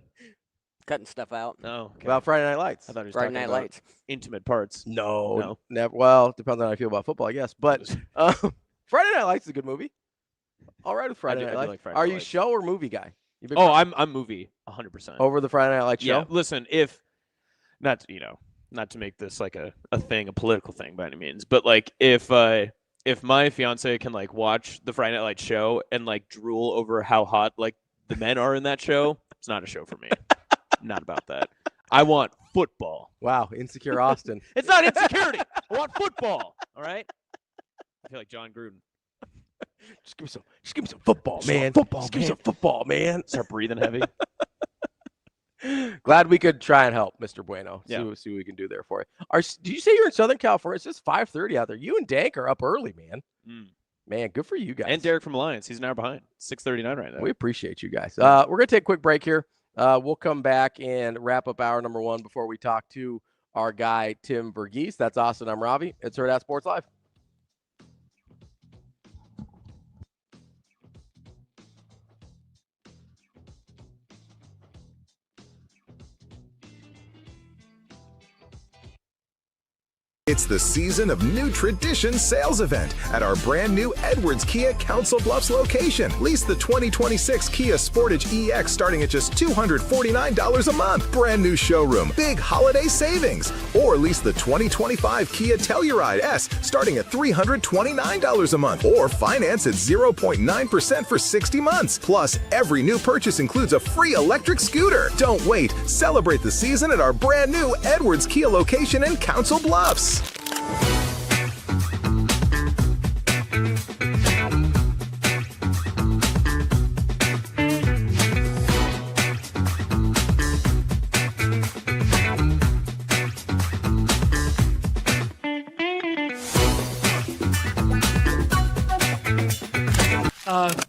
Cutting stuff out.
No. Okay.
About Friday Night Lights.
I thought he was
Friday
talking
Night
about
Lights.
Intimate parts.
No. Never. Well, it depends on how I feel about football, I guess. But Friday Night Lights is a good movie. All right with Friday Night Lights.
Like Friday
Are
Night
you
Lights.
show or movie guy?
I'm movie 100%.
Over the Friday Night Lights show?
Yeah, listen, if not to make this like a political thing by any means, but like if my fiance can like watch the Friday Night Lights show and like drool over how hot like the men are in that show, it's not a show for me. Not about that. I want football.
Wow, insecure Austin.
It's not insecurity. I want football. All right. I feel like John Gruden.
Just give me some football, man. Give me some football, man.
Start breathing heavy.
Glad we could try and help, Mr. Bueno.
Yeah.
See what we can do there for you. Did you say you're in Southern California? It's just 5:30 out there. You and Dank are up early, man. Man, good for you guys.
And Derek from Alliance. He's an hour behind. 6:39 right now.
We appreciate you guys. We're going to take a quick break here. We'll come back and wrap up hour number 1 before we talk to our guy, Tim VERGHESE. That's Austin. I'm Ravi. It's Hurrdat Sports Live.
It's the season of New Tradition sales event at our brand new Edwards Kia Council Bluffs location. Lease the 2026 Kia Sportage EX starting at just $249 a month. Brand new showroom, big holiday savings. Or lease the 2025 Kia Telluride S starting at $329 a month. Or finance at 0.9% for 60 months. Plus, every new purchase includes a free electric scooter. Don't wait. Celebrate the season at our brand new Edwards Kia location in Council Bluffs.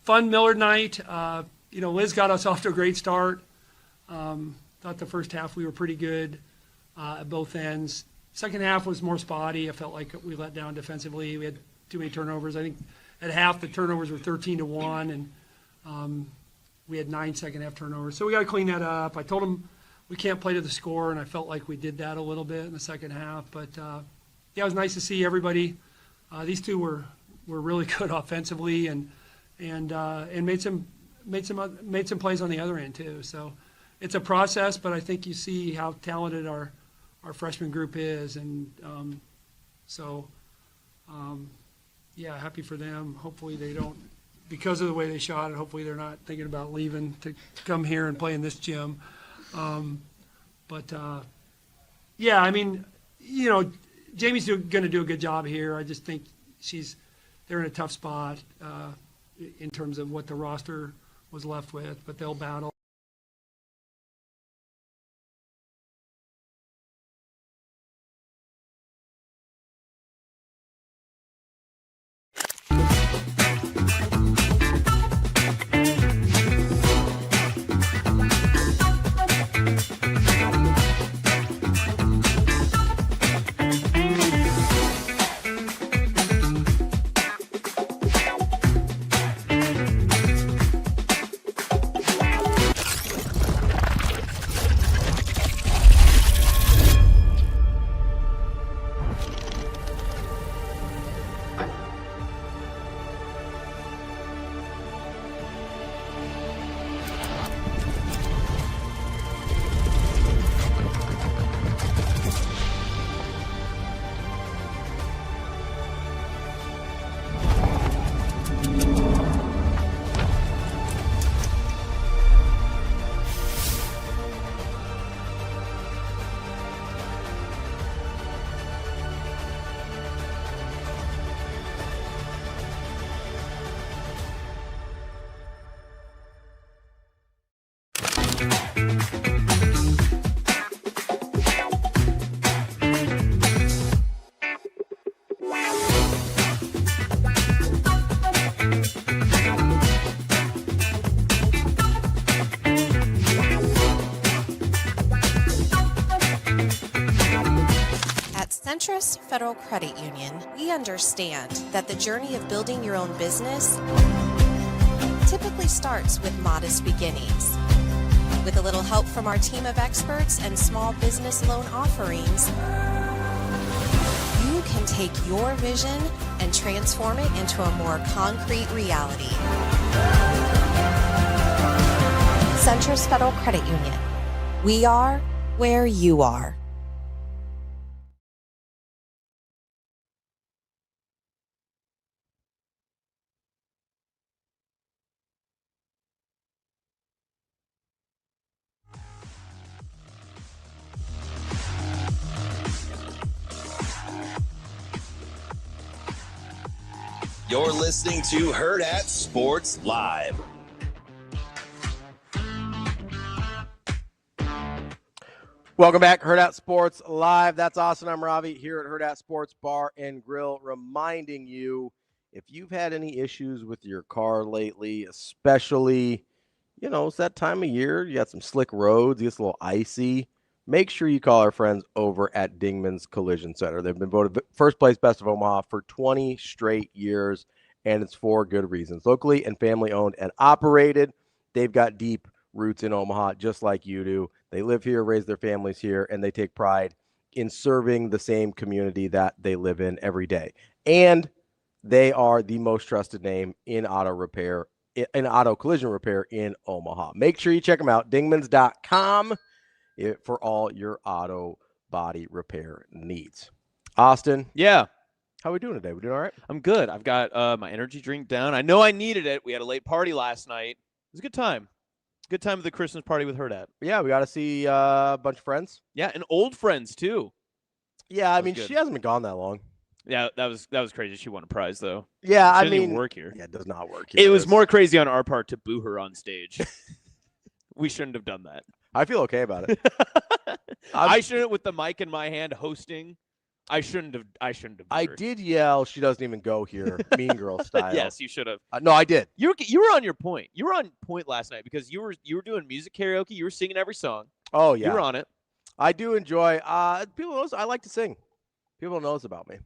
Fun Millard night. Liz got us off to a great start. Thought the first half we were pretty good at both ends. Second half was more spotty. I felt like we let down defensively. We had too many turnovers. I think at half the turnovers were 13-1, and we had 9 second half turnovers. So we got to clean that up. I told them we can't play to the score, and I felt like we did that a little bit in the second half. But it was nice to see everybody. These two were really good offensively, and made some plays on the other end too. So it's a process, but I think you see how talented our freshman group is, and happy for them. Hopefully they don't, because of the way they shot it, hopefully they're not thinking about leaving to come here and play in this gym. Jamie's going to do a good job here. I just think they're in a tough spot in terms of what the roster was left with, but they'll battle.
Centris Federal Credit Union, we understand that the journey of building your own business typically starts with modest beginnings. With a little help from our team of experts and small business loan offerings, you can take your vision and transform it into a more concrete reality. Centris Federal Credit Union. We are where you are.
You're listening to Hurrdat Sports Live.
Welcome back, Hurrdat Sports Live. That's awesome. I'm Ravi here at Hurrdat Sports Bar and Grill, reminding you, if you've had any issues with your car lately, especially, it's that time of year, you got some slick roads, it gets a little icy, make sure you call our friends over at Dingman's Collision Center. They've been voted first place best of Omaha for 20 straight years, and it's for good reasons. Locally and family owned and operated. They've got deep roots in Omaha, just like you do. They live here, raise their families here, and they take pride in serving the same community that they live in every day. And they are the most trusted name in auto repair, in auto collision repair in Omaha. Make sure you check them out, dingmans.com, for all your auto body repair needs. Austin.
Yeah.
How are we doing today? We doing all right?
I'm good. I've got my energy drink down. I know I needed it. We had a late party last night. It was a good time. Good time at the Christmas party with Hurrdat.
Yeah, we got to see a bunch of friends.
Yeah, and old friends too.
Yeah, I mean, she hasn't been gone that long.
Yeah, that was crazy. She won a prize though.
Yeah,
she
I
didn't
mean,
even work here.
Yeah, it does not work here.
It was more crazy on our part to boo her on stage. We shouldn't have done that.
I feel okay about it.
I shouldn't, with the mic in my hand, hosting. I shouldn't have.
I did yell, "She doesn't even go here," Mean Girl style.
Yes, you should have.
No, I did.
You were on your point. You were on point last night because you were doing music karaoke. You were singing every song.
Oh yeah,
you were on it.
I do enjoy. People knows I like to sing. People knows about me.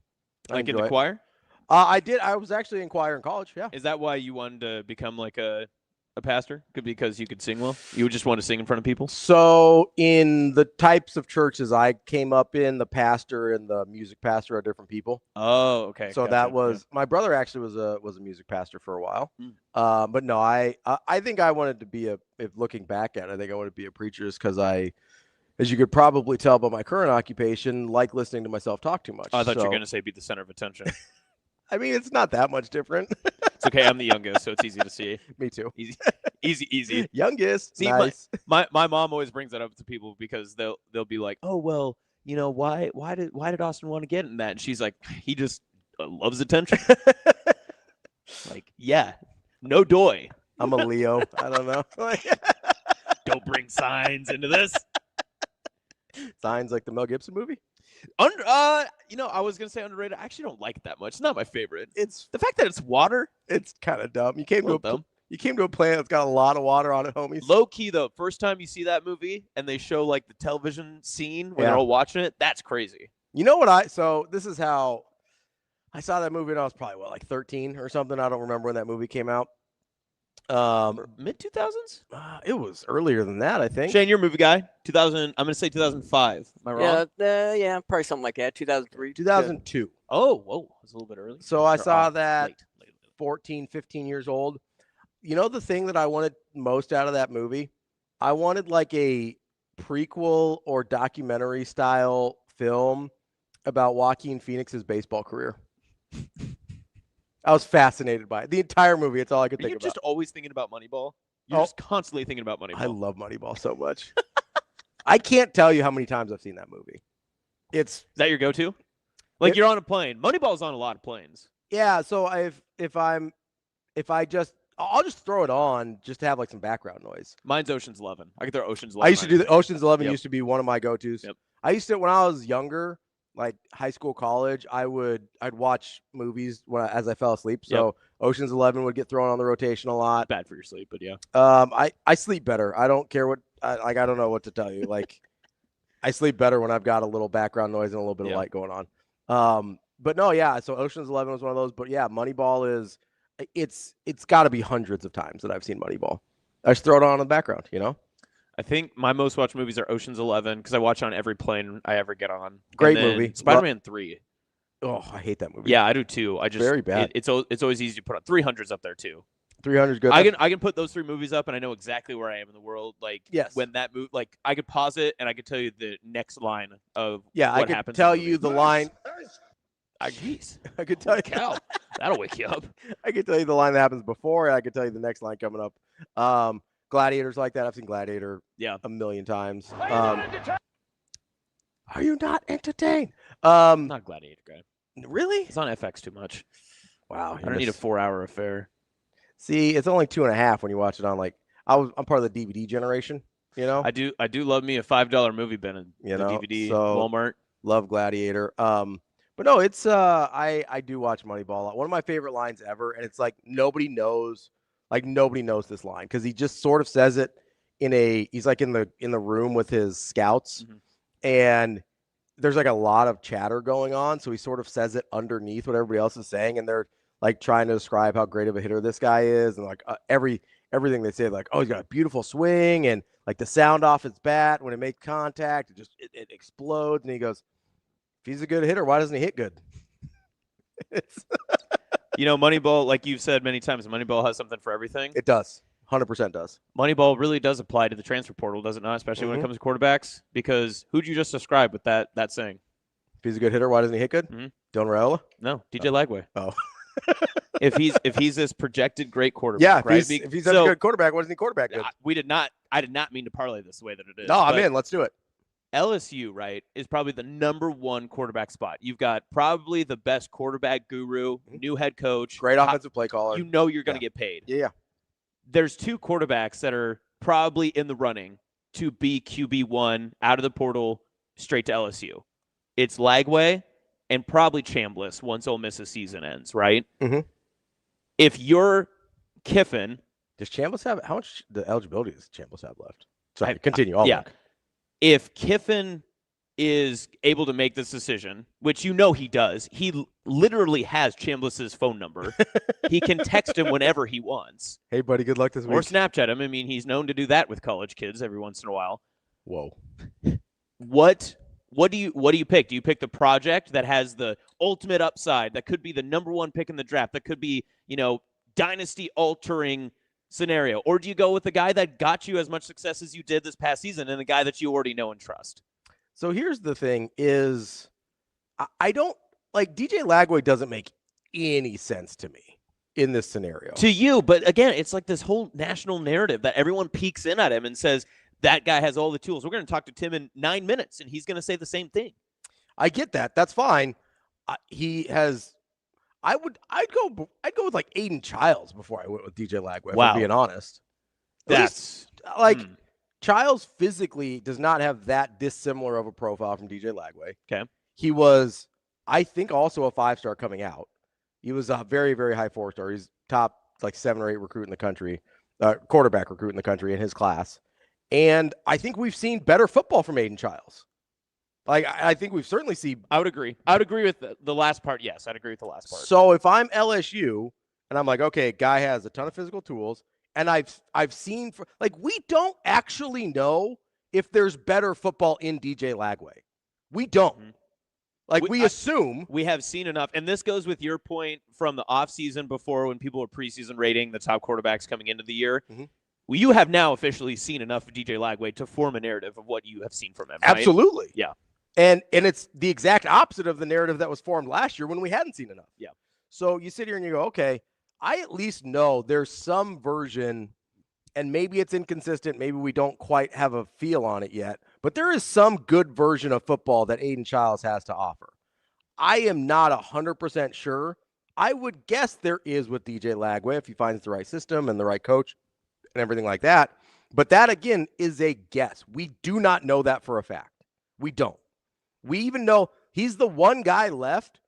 Like in the choir.
I did. I was actually in choir in college. Yeah.
Is that why you wanted to become like a pastor? Because you could sing well? You would just want to sing in front of people?
So in the types of churches I came up in, the pastor and the music pastor are different people.
Oh, okay.
So that was my brother actually was a music pastor for a while. But no, I think I wanted to be if looking back at it, I think I wanted to be a preacher just because I, as you could probably tell by my current occupation, like listening to myself talk too much.
I thought you were going to say be the center of attention.
I mean, it's not that much different.
It's okay. I'm the youngest, so it's easy to see.
Me too.
Easy.
Youngest.
See,
nice.
my mom always brings that up to people because they'll be like, oh well, you know why did Austin want to get in that? And she's like, he just loves attention. Like, yeah, no doy.
I'm a Leo. I don't know.
Don't bring signs into this.
Signs like the Mel Gibson movie.
I was gonna say underrated. I actually don't like it that much. It's not my favorite.
It's
the fact that it's water.
It's kind of dumb. You came to a planet that's got a lot of water on it, homies.
Low key though, first time you see that movie and they show like the television scene when they're all watching it, that's crazy.
You know what so this is how I saw that movie when I was probably like 13 or something. I don't remember when that movie came out.
Mid 2000s?
It was earlier than that, I think.
Shane, you're a movie guy. 2000. I'm gonna say 2005. Am I wrong?
Yeah, probably something like that. 2003,
2002.
Yeah.
Oh, whoa, it's a little bit early.
So I saw that late. 14, 15 years old. You know the thing that I wanted most out of that movie? I wanted like a prequel or documentary style film about Joaquin Phoenix's baseball career. I was fascinated by it. The entire movie, it's all I could think about.
You're just always thinking about Moneyball? You're just constantly thinking about Moneyball.
I love Moneyball so much. I can't tell you how many times I've seen that movie. Is
that your go-to? Like you're on a plane. Moneyball's on a lot of planes.
Yeah, so I'll just throw it on just to have like some background noise.
Mine's Ocean's 11. I could throw Ocean's 11.
I used to do the Ocean's 11 used to be one of my go-tos.
Yep.
I used to, when I was younger, like high school, college, I'd watch movies as I fell asleep. So Ocean's 11 would get thrown on the rotation a lot.
Bad for your sleep, but yeah.
I sleep better. I don't care what I don't know what to tell you. Like I sleep better when I've got a little background noise and a little bit of light going on. But no, yeah. So Ocean's 11 was one of those. But yeah, Moneyball it's got to be hundreds of times that I've seen Moneyball. I just throw it on in the background, you know.
I think my most watched movies are Ocean's 11 because I watch it on every plane I ever get on.
Great movie.
Spider-Man 3.
Oh, I hate that movie.
Yeah, I do too.
Very bad.
It's always easy to put on. 300's up there too.
300's good.
I can put those three movies up and I know exactly where I am in the world. Like when that movie, like I could pause it and I could tell you the next line of what happens.
I could tell you the line.
Jeez,
I could tell you.
Cow, that'll wake you up.
I could tell you the line that happens before, and I could tell you the next line coming up. Gladiators like that. I've seen Gladiator a million times. Are you not entertained?
I'm not a Gladiator guy.
Really?
It's on FX too much.
Wow.
I don't need a 4-hour affair.
See, it's only 2.5 when you watch it on I'm part of the DVD generation. You know.
I do love me a $5 movie bin in the DVD Walmart.
Love Gladiator. But no, it's I do watch Moneyball. One of my favorite lines ever, and it's like nobody knows this line because he just sort of says it he's like in the room with his scouts, and there's like a lot of chatter going on, so he sort of says it underneath what everybody else is saying, and they're like trying to describe how great of a hitter this guy is, and like everything they say, like, oh, he's got a beautiful swing, and like the sound off his bat when it makes contact, it explodes, and he goes, he's a good hitter, why doesn't he hit good?
Moneyball, like you've said many times, Moneyball has something for everything.
It does. 100% does.
Moneyball really does apply to the transfer portal, does it not? Especially when it comes to quarterbacks. Because who'd you just describe with that saying?
If he's a good hitter, why doesn't he hit good? Dylan Raiola?
No, DJ Lagway.
Oh.
if he's this projected great quarterback,
right? If he's a good quarterback, why isn't he quarterback good?
I did not mean to parlay this the way that it is.
No, I'm in. Let's do it.
LSU, right, is probably the number one quarterback spot. You've got probably the best quarterback guru, new head coach.
Great offensive play caller.
You know you're going to get paid.
Yeah.
There's two quarterbacks that are probably in the running to be QB1 out of the portal straight to LSU. It's Lagway and probably Chambliss once Ole Miss's season ends, right?
Mm-hmm.
If you're Kiffin.
Does Chambliss have – how much the eligibility does Chambliss have left? Sorry, continue.
Yeah. If Kiffin is able to make this decision, which he does, he literally has Chambliss's phone number. He can text him whenever he wants.
Hey, buddy, good luck this week.
Or Snapchat him. I mean, he's known to do that with college kids every once in a while.
Whoa.
What do you pick? Do you pick the project that has the ultimate upside, that could be the number one pick in the draft, that could be, dynasty-altering scenario? Or do you go with the guy that got you as much success as you did this past season and the guy that you already know and trust?
So here's the thing is I don't – like DJ Lagway doesn't make any sense to me in this scenario.
To you, but again, it's like this whole national narrative that everyone peeks in at him and says that guy has all the tools. We're going to talk to Tim in 9 minutes, and he's going to say the same thing.
I get that. That's fine. He has – I'd go with like Aiden Childs before I went with DJ Lagway. Wow. If I'm being honest.
That's
Childs physically does not have that dissimilar of a profile from DJ Lagway.
Okay.
He was, I think, also a 5-star coming out. He was a very, very high 4-star. He's top 7 or 8 recruit in the country, quarterback recruit in the country in his class. And I think we've seen better football from Aiden Childs. I think we've certainly seen.
I would agree. I would agree with the last part. Yes, I'd agree with the last part.
So if I'm LSU and I'm like, okay, guy has a ton of physical tools, and I've seen we don't actually know if there's better football in DJ Lagway. We don't. We assume.
We have seen enough. And this goes with your point from the offseason before when people were preseason rating the top quarterbacks coming into the year.
Mm-hmm.
Well, you have now officially seen enough of DJ Lagway to form a narrative of what you have seen from him. Right?
Absolutely.
Yeah.
And it's the exact opposite of the narrative that was formed last year when we hadn't seen enough.
Yeah.
So you sit here and you go, okay, I at least know there's some version, and maybe it's inconsistent. Maybe we don't quite have a feel on it yet, but there is some good version of football that Aiden Childs has to offer. I am not 100% sure. I would guess there is with DJ Lagway if he finds the right system and the right coach and everything like that. But that, again, is a guess. We do not know that for a fact. We don't. We even know he's the one guy left.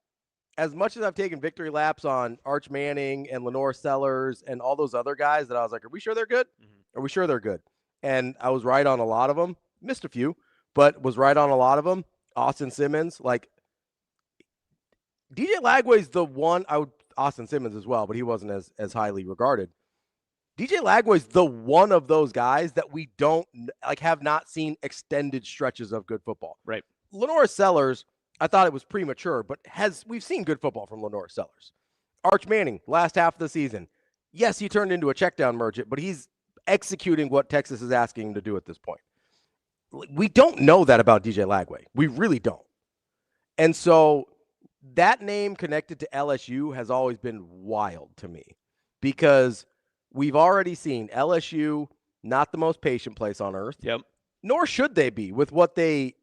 As much as I've taken victory laps on Arch Manning and Lenore Sellers and all those other guys that I was like, are we sure they're good? Mm-hmm. Are we sure they're good? And I was right on a lot of them. Missed a few, but was right on a lot of them. Austin Simmons, DJ Lagway's the one. Austin Simmons as well, but he wasn't as highly regarded. DJ Lagway's the one of those guys that we don't have not seen extended stretches of good football.
Right.
Lenore Sellers, I thought it was premature, but we've seen good football from Lenore Sellers. Arch Manning, last half of the season. Yes, he turned into a checkdown merchant, but he's executing what Texas is asking him to do at this point. We don't know that about DJ Lagway. We really don't. And so that name connected to LSU has always been wild to me because we've already seen LSU, not the most patient place on earth.
Yep.
Nor should they be with what they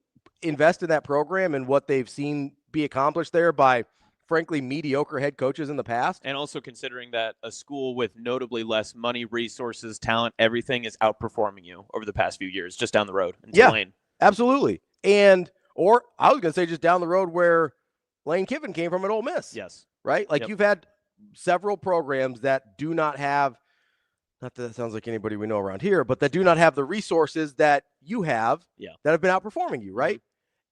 invest in that program and what they've seen be accomplished there by, frankly, mediocre head coaches in the past.
And also considering that a school with notably less money, resources, talent, everything is outperforming you over the past few years, just down the road.
Yeah, Lane. Absolutely. Or I was going to say just down the road where Lane Kiffin came from at Ole Miss.
Yes.
Right? You've had several programs that do not have, not that sounds like anybody we know around here, but that do not have the resources that you have that have been outperforming you, right?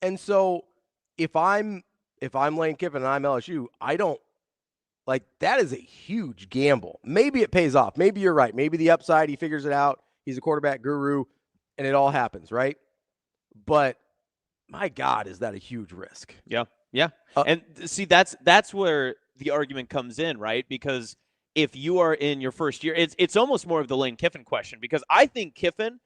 And so if I'm Lane Kiffin and I'm LSU, I don't that is a huge gamble. Maybe it pays off. Maybe you're right. Maybe the upside, he figures it out. He's a quarterback guru and it all happens, right? But my God, is that a huge risk?
Yeah. Yeah. And see, that's where the argument comes in, right? Because if you are in your first year, it's almost more of the Lane Kiffin question, because I think Kiffin,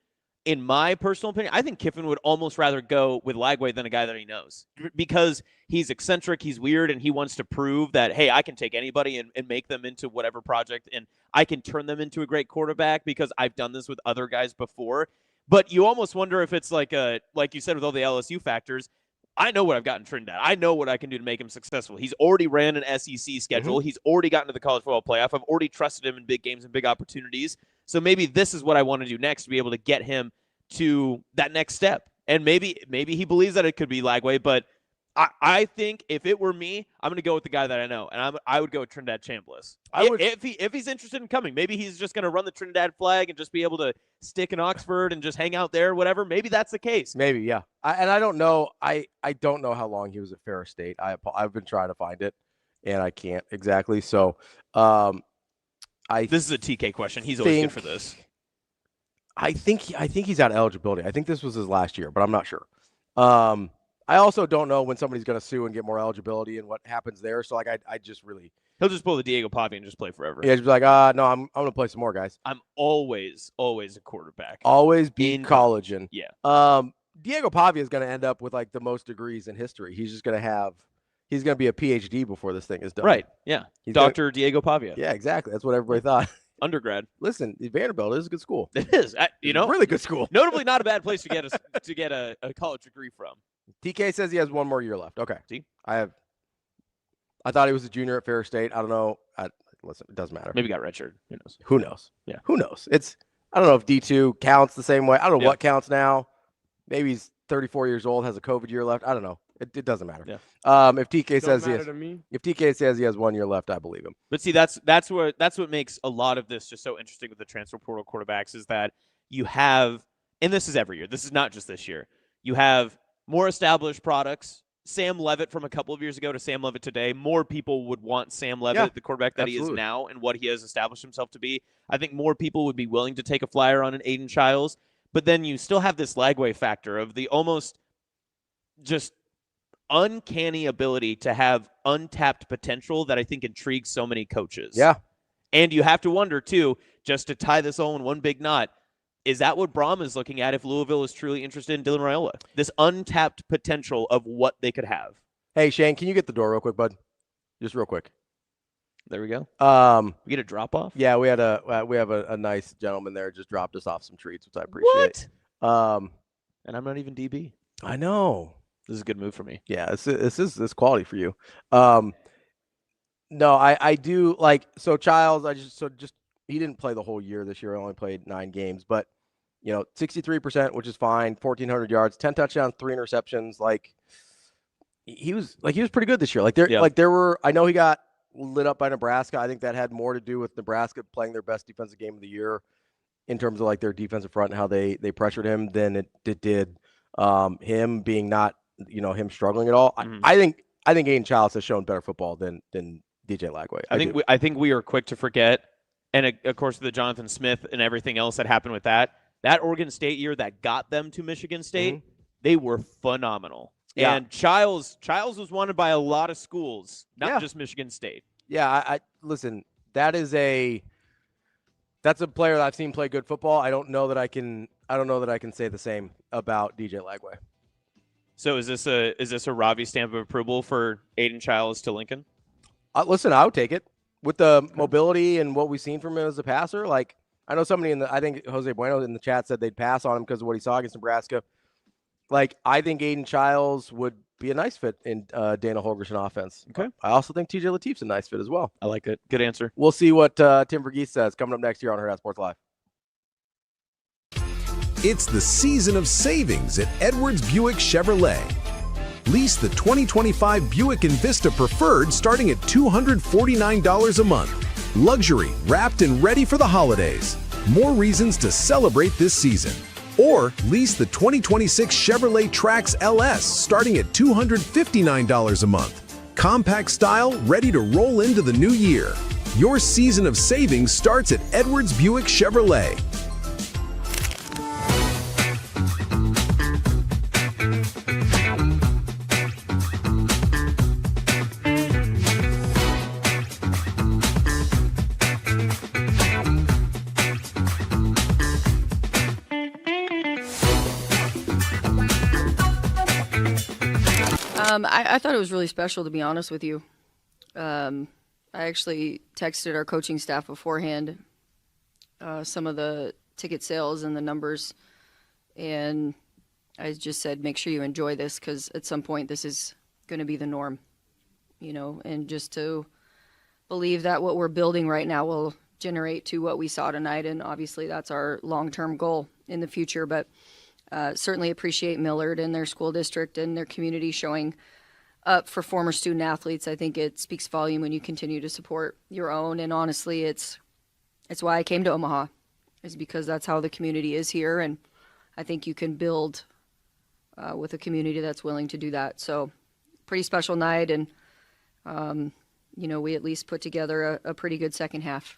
in my personal opinion, I think Kiffin would almost rather go with Lagway than a guy that he knows, because he's eccentric, he's weird, and he wants to prove that, hey, I can take anybody and make them into whatever project, and I can turn them into a great quarterback because I've done this with other guys before. But you almost wonder if it's like you said, with all the LSU factors, I know what I've got in Trinidad. I know what I can do to make him successful. He's already ran an SEC schedule. He's already gotten to the college football playoff. I've already trusted him in big games and big opportunities. So maybe this is what I want to do next, to be able to get him to that next step. And maybe he believes that it could be Lagway, but I think if it were me, I'm going to go with the guy that I know, and I would go with Trinidad Chambliss. If he's interested in coming, maybe he's just going to run the Trinidad flag and just be able to stick in Oxford and just hang out there, whatever. Maybe that's the case.
Maybe, yeah. I don't know. I don't know how long he was at Ferris State. I've been trying to find it, and I can't exactly. So,
this is a TK question. He's always good for this.
I think he's out of eligibility. I think this was his last year, but I'm not sure. I also don't know when somebody's going to sue and get more eligibility and what happens there. So, I just really...
He'll just pull the Diego Pavia and just play forever.
Yeah, just be like, no, I'm going to play some more, guys.
I'm always a quarterback.
Always beat collagen.
Yeah.
Diego Pavia is going to end up with, like, the most degrees in history. He's just going to be a PhD before this thing is done.
Right, yeah. Dr. Diego Pavia.
Yeah, exactly. That's what everybody thought.
Undergrad.
Listen, Vanderbilt is a good school.
It is.
Really good school.
Notably not a bad place to get a college degree from.
TK says he has one more year left. Okay.
See?
I thought he was a junior at Ferris State. I don't know. Listen, it doesn't matter.
Maybe got redshirted. Who knows?
Who knows?
Yeah.
Who knows? I don't know if D2 counts the same way. I don't know what counts now. Maybe he's 34 years old, has a COVID year left. I don't know. It doesn't matter.
Yeah.
If TK says he has 1 year left, I believe him.
But see, that's what makes a lot of this just so interesting with the transfer portal quarterbacks, is that you have, and this is every year, this is not just this year, you have more established products. Sam Levitt from a couple of years ago to Sam Levitt today, more people would want Sam Levitt, the quarterback that he is now, and what he has established himself to be. I think more people would be willing to take a flyer on an Aiden Childs. But then you still have this Lagway factor of the almost just uncanny ability to have untapped potential that I think intrigues so many coaches.
Yeah.
And you have to wonder, too, just to tie this all in one big knot, is that what Braum is looking at if Louisville is truly interested in Dylan Raiola? This untapped potential of what they could have.
Hey, Shane, can you get the door real quick, bud? Just real quick.
There we go. We get a drop-off?
Yeah, we have a nice gentleman there just dropped us off some treats, which I appreciate.
What? And I'm not even DB.
I know.
This is a good move for me.
Yeah, this is quality for you. No, I do like, so Childs, he didn't play the whole year this year. I only played 9 games, but 63%, which is fine. 1,400 yards, 10 touchdowns, 3 interceptions. Like he was pretty good this year. I know he got lit up by Nebraska. I think that had more to do with Nebraska playing their best defensive game of the year in terms of like their defensive front and how they pressured him than it did him being not, him struggling at all. Mm-hmm. I think Aiden Childs has shown better football than DJ Lagway.
I think we are quick to forget. And, of course, the Jonathan Smith and everything else that happened with that Oregon State year that got them to Michigan State, they were phenomenal. Yeah. And Childs was wanted by a lot of schools, not just Michigan State.
Yeah, I listen, that's a player that I've seen play good football. I don't know that I can say the same about DJ Lagway.
So is this a Ravi stamp of approval for Aiden Childs to Lincoln?
Listen, I would take it. With the mobility and what we've seen from him as a passer, like I know somebody I think Jose Bueno in the chat said they'd pass on him because of what he saw against Nebraska. Like I think Aiden Childs would be a nice fit in Dana Holgorsen offense.
Okay.
I also think TJ Latif's a nice fit as well.
I like it. Good answer.
We'll see what Tim VERGHESE says coming up next year on Hurrdat Sports Live.
It's the season of savings at Edwards Buick Chevrolet. Lease the 2025 Buick Envista Preferred starting at $249 a month. Luxury, wrapped and ready for the holidays. More reasons to celebrate this season. Or lease the 2026 Chevrolet Trax LS starting at $259 a month. Compact style, ready to roll into the new year. Your season of savings starts at Edwards Buick Chevrolet.
I thought it was really special, to be honest with you. I actually texted our coaching staff beforehand some of the ticket sales and the numbers, and I just said, make sure you enjoy this, because at some point this is going to be the norm, and just to believe that what we're building right now will generate to what we saw tonight, and obviously that's our long-term goal in the future. But certainly appreciate Millard and their school district and their community showing up for former student athletes. I think it speaks volume when you continue to support your own, and honestly, it's why I came to Omaha, is because that's how the community is here, and I think you can build with a community that's willing to do that. So pretty special night, and we at least put together a pretty good second half.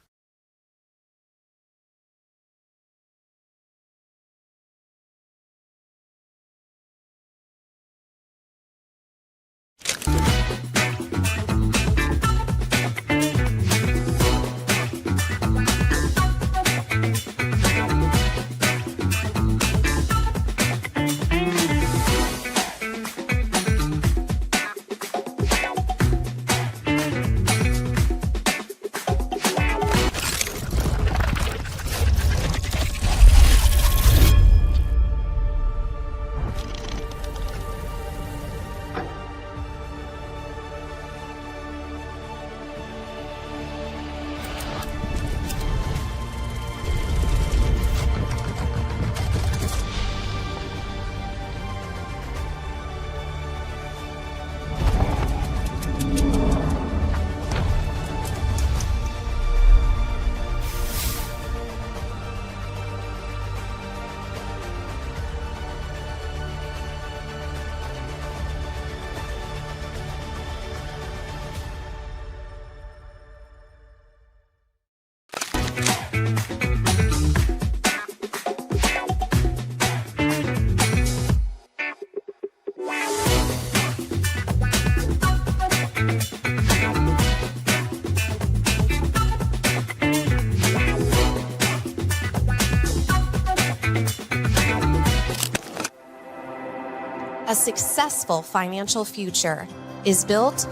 A successful financial future is built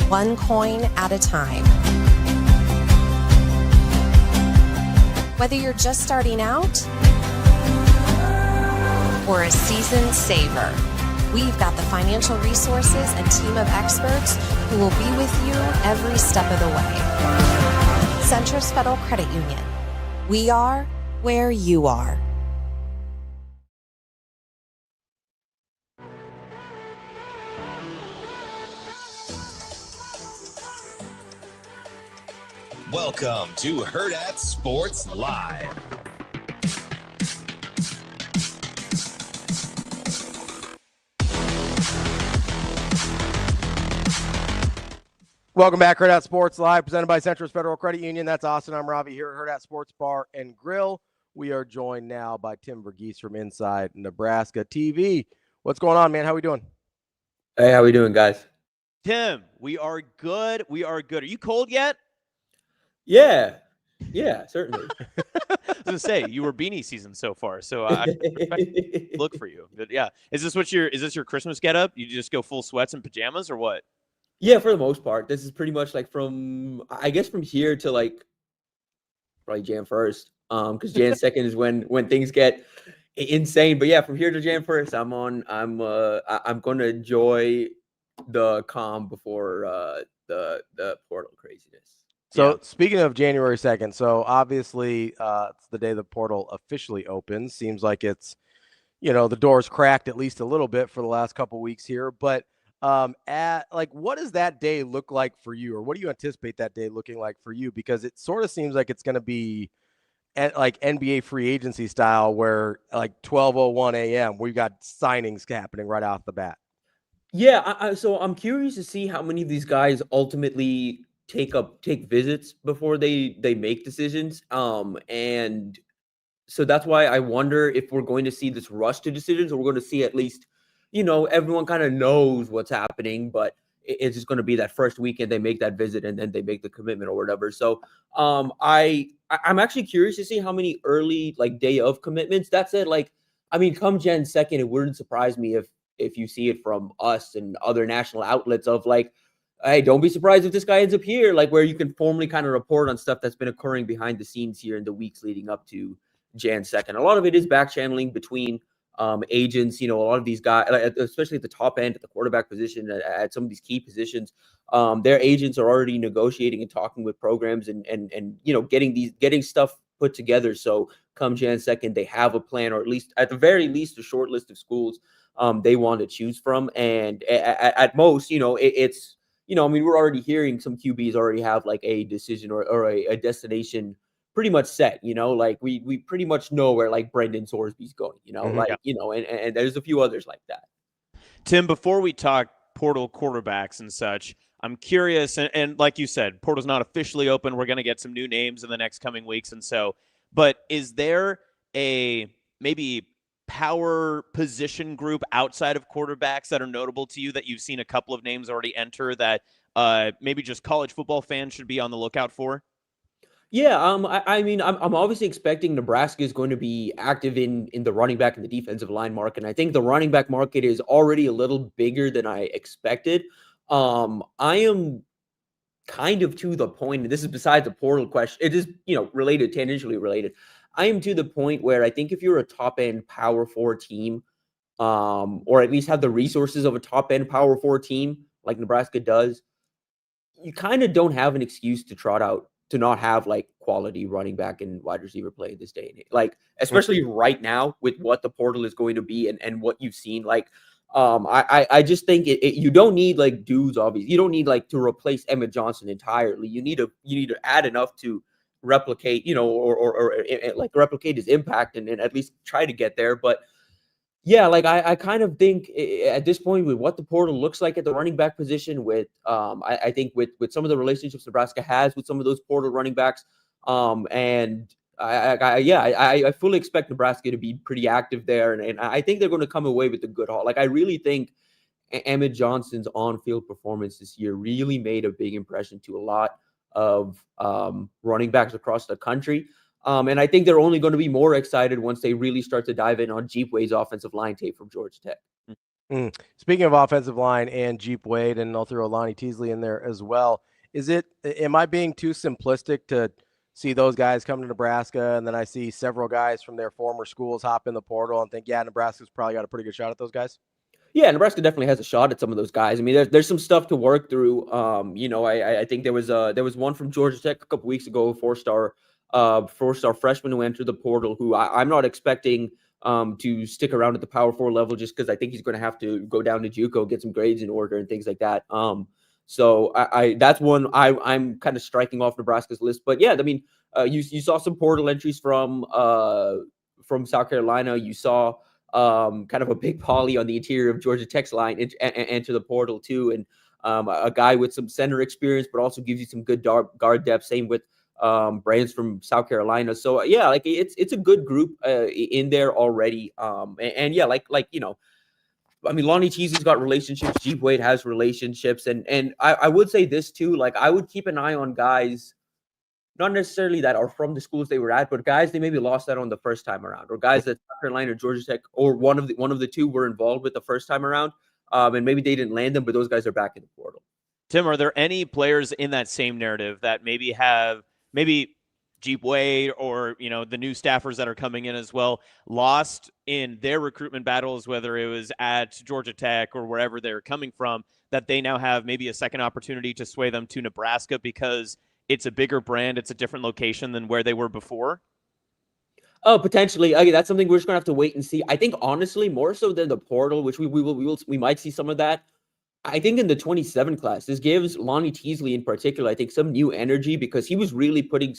one coin at a time. Whether you're just starting out or a seasoned saver, we've got the financial resources and team of experts who will be with you every step of the way. Centris Federal Credit Union. We are where you are.
Welcome to Hurrdat Sports Live.
Welcome back, Hurrdat Sports Live, presented by Centris Federal Credit Union. That's Austin. I'm Ravi here at Hurrdat Sports Bar and Grill. We are joined now by Tim VERGHESE from Inside Nebraska TV. What's going on, man? How we doing?
Hey, how we doing, guys?
Tim, we are good. We are good. Are you cold yet?
Yeah, certainly.
I was gonna say you were beanie season so far, so I look for you. But yeah, is this your Christmas getup? You just go full sweats and pajamas, or what?
Yeah, for the most part. This is pretty much like from here to like probably Jan 1st. Because Jan 2nd is when things get insane. But yeah, from here to Jan 1st, I'm gonna enjoy the calm before the portal craziness.
So speaking of January 2nd, so obviously it's the day the portal officially opens. Seems like it's, the door's cracked at least a little bit for the last couple weeks here. But what does that day look like for you, or what do you anticipate that day looking like for you? Because it sort of seems like it's going to be like NBA free agency style, where like 12:01 a.m. we've got signings happening right off the bat.
Yeah, so I'm curious to see how many of these guys ultimately take visits before they make decisions. And so that's why I wonder if we're going to see this rush to decisions, or we're going to see at least, everyone kind of knows what's happening, but it's just going to be that first weekend they make that visit and then they make the commitment or whatever. So I'm actually curious to see how many early day of commitments. That said, come Jan 2nd, it wouldn't surprise me if if you see it from us and other national outlets of like, hey, don't be surprised if this guy ends up here, like where you can formally kind of report on stuff that's been occurring behind the scenes here in the weeks leading up to Jan 2nd. A lot of it is back channeling between agents, a lot of these guys, especially at the top end, at the quarterback position, at some of these key positions, their agents are already negotiating and talking with programs and getting stuff put together. So come Jan 2nd, they have a plan, or at the very least, a short list of schools they want to choose from. And at most, it's, we're already hearing some QBs already have like a decision or a destination pretty much set, like we pretty much know where like Brendan Sorsby's going, and there's a few others like that.
Tim, before we talk portal quarterbacks and such, I'm curious, and like you said, portal's not officially open. We're going to get some new names in the next coming weeks. But is there a maybe power position group outside of quarterbacks that are notable to you that you've seen a couple of names already enter that maybe just college football fans should be on the lookout for?
Yeah, I'm obviously expecting Nebraska is going to be active in the running back and the defensive line market. And I think the running back market is already a little bigger than I expected. I am kind of to the point, and this is besides the portal question. It is, related, tangentially related. I am to the point where I think if you're a top end Power 4 team, or at least have the resources of a top end Power 4 team like Nebraska does, you kind of don't have an excuse to not have like quality running back and wide receiver play this day and age. Like, especially right now with what the portal is going to be and what you've seen. Like, I just think you don't need like dudes, obviously. You don't need like to replace Emmett Johnson entirely. You need to add enough to replicate, or like replicate his impact and at least try to get there. But yeah, like I kind of think at this point with what the portal looks like at the running back position, with I think with some of the relationships Nebraska has with some of those portal running backs, and I fully expect Nebraska to be pretty active there, and I think they're going to come away with a good haul. Like I really think Emmett Johnson's on-field performance this year really made a big impression to a lot of running backs across the country. And I think they're only going to be more excited once they really start to dive in on Jeep Wade's offensive line tape from Georgia Tech.
Speaking of offensive line and Jeep Wade, and I'll throw Lonnie Teasley in there as well. Am I being too simplistic to see those guys come to Nebraska, and then I see several guys from their former schools hop in the portal and think, yeah, Nebraska's probably got a pretty good shot at those guys?
Yeah, Nebraska definitely has a shot at some of those guys. I mean, there's some stuff to work through. I think there was one from Georgia Tech a couple weeks ago, four-star freshman who entered the portal, who I'm not expecting to stick around at the Power 4 level, just because I think he's going to have to go down to JUCO, get some grades in order and things like that. So that's one I'm kind of striking off Nebraska's list. But yeah, I mean, you saw some portal entries from South Carolina. You saw kind of a big Polly on the interior of Georgia Tech's line enter the portal too, and a guy with some center experience, but also gives you some good guard depth. Same with brands from South Carolina. So yeah, like it's a good group in there already. And yeah, I mean, Lonnie Teasley's got relationships. Jeep Wade has relationships, and I would say this too. Like I would keep an eye on guys, not necessarily that are from the schools they were at, but guys they maybe lost out on the first time around, or guys that South Carolina or Georgia Tech or one of the two were involved with the first time around, and maybe they didn't land them, but those guys are back in the portal.
Tim, are there any players in that same narrative that maybe have Jeep Wade or, the new staffers that are coming in as well, lost in their recruitment battles, whether it was at Georgia Tech or wherever they're coming from, that they now have maybe a second opportunity to sway them to Nebraska because it's a bigger brand, it's a different location than where they were before?
Oh, potentially. Okay, that's something we're just gonna have to wait and see. I think honestly, more so than the portal, which we might see some of that. I think in the 27 class, this gives Lonnie Teasley in particular, I think, some new energy because he was really putting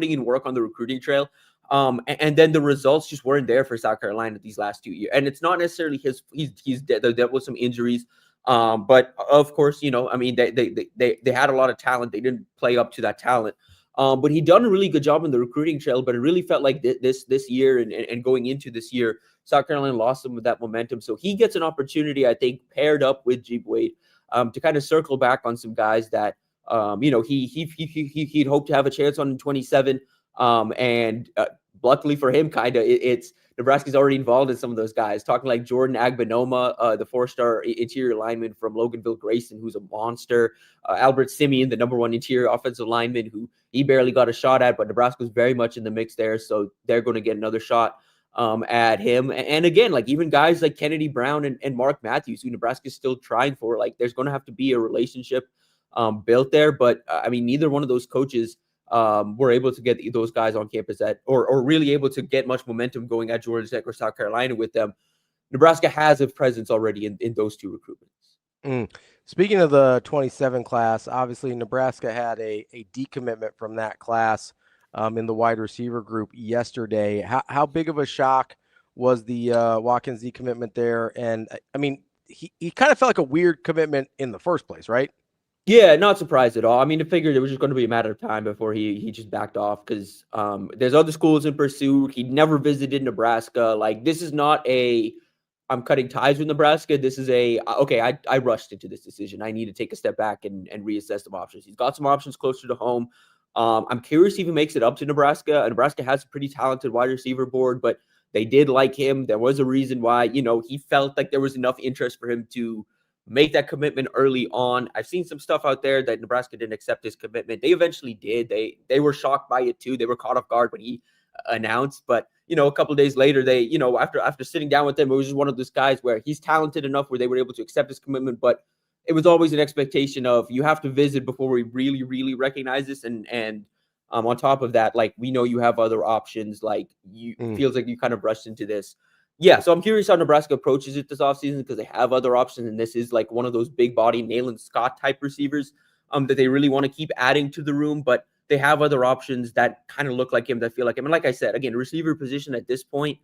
in work on the recruiting trail. And then the results just weren't there for South Carolina these last 2 years. And it's not necessarily he's dealt with some injuries. But of course, I mean, they had a lot of talent. They didn't play up to that talent. But he done a really good job on the recruiting trail. But it really felt like this year and going into this year, South Carolina lost some of that momentum. So he gets an opportunity, I think, paired up with Jeep Wade, to kind of circle back on some guys that he'd hoped to have a chance on in 27. And luckily for him, it's Nebraska's already involved in some of those guys. Talking like Jordan Agbanoma, the 4-star interior lineman from Loganville Grayson, who's a monster. Albert Simeon, the number 1 interior offensive lineman, who he barely got a shot at, but Nebraska was very much in the mix there, so they're going to get another shot at him. And again, like even guys like Kennedy Brown and Mark Matthews, who Nebraska's still trying for, like there's going to have to be a relationship built there. But I mean, neither one of those coaches were able to get those guys on campus or really able to get much momentum going at Georgia Tech or South Carolina with them. Nebraska has a presence already in those 2 recruitments.
Speaking of the 27 class, obviously Nebraska had a decommitment from that class in the wide receiver group yesterday. How big of a shock was the Watkins decommitment there? And I mean, he kind of felt like a weird commitment in the first place, right?
Yeah, not surprised at all. I mean, I figured it was just going to be a matter of time before he just backed off because there's other schools in pursuit. He never visited Nebraska. Like, this is not I'm cutting ties with Nebraska. This is okay, I rushed into this decision. I need to take a step back and reassess some options. He's got some options closer to home. I'm curious if he makes it up to Nebraska. Nebraska has a pretty talented wide receiver board, but they did like him. There was a reason why, he felt like there was enough interest for him to make that commitment early on. I've seen some stuff out there that Nebraska didn't accept his commitment. They eventually did. They were shocked by it too. They were caught off guard when he announced, but a couple of days later, they, after sitting down with him, it was just one of those guys where he's talented enough where they were able to accept his commitment, but it was always an expectation of you have to visit before we really, really recognize this. And on top of that, like, we know you have other options. Like, feels like you kind of rushed into this. Yeah, so I'm curious how Nebraska approaches it this offseason because they have other options, and this is like one of those big body Nayland Scott type receivers that they really want to keep adding to the room, but they have other options that kind of look like him, that feel like him. And like I said, again, receiver position at this point,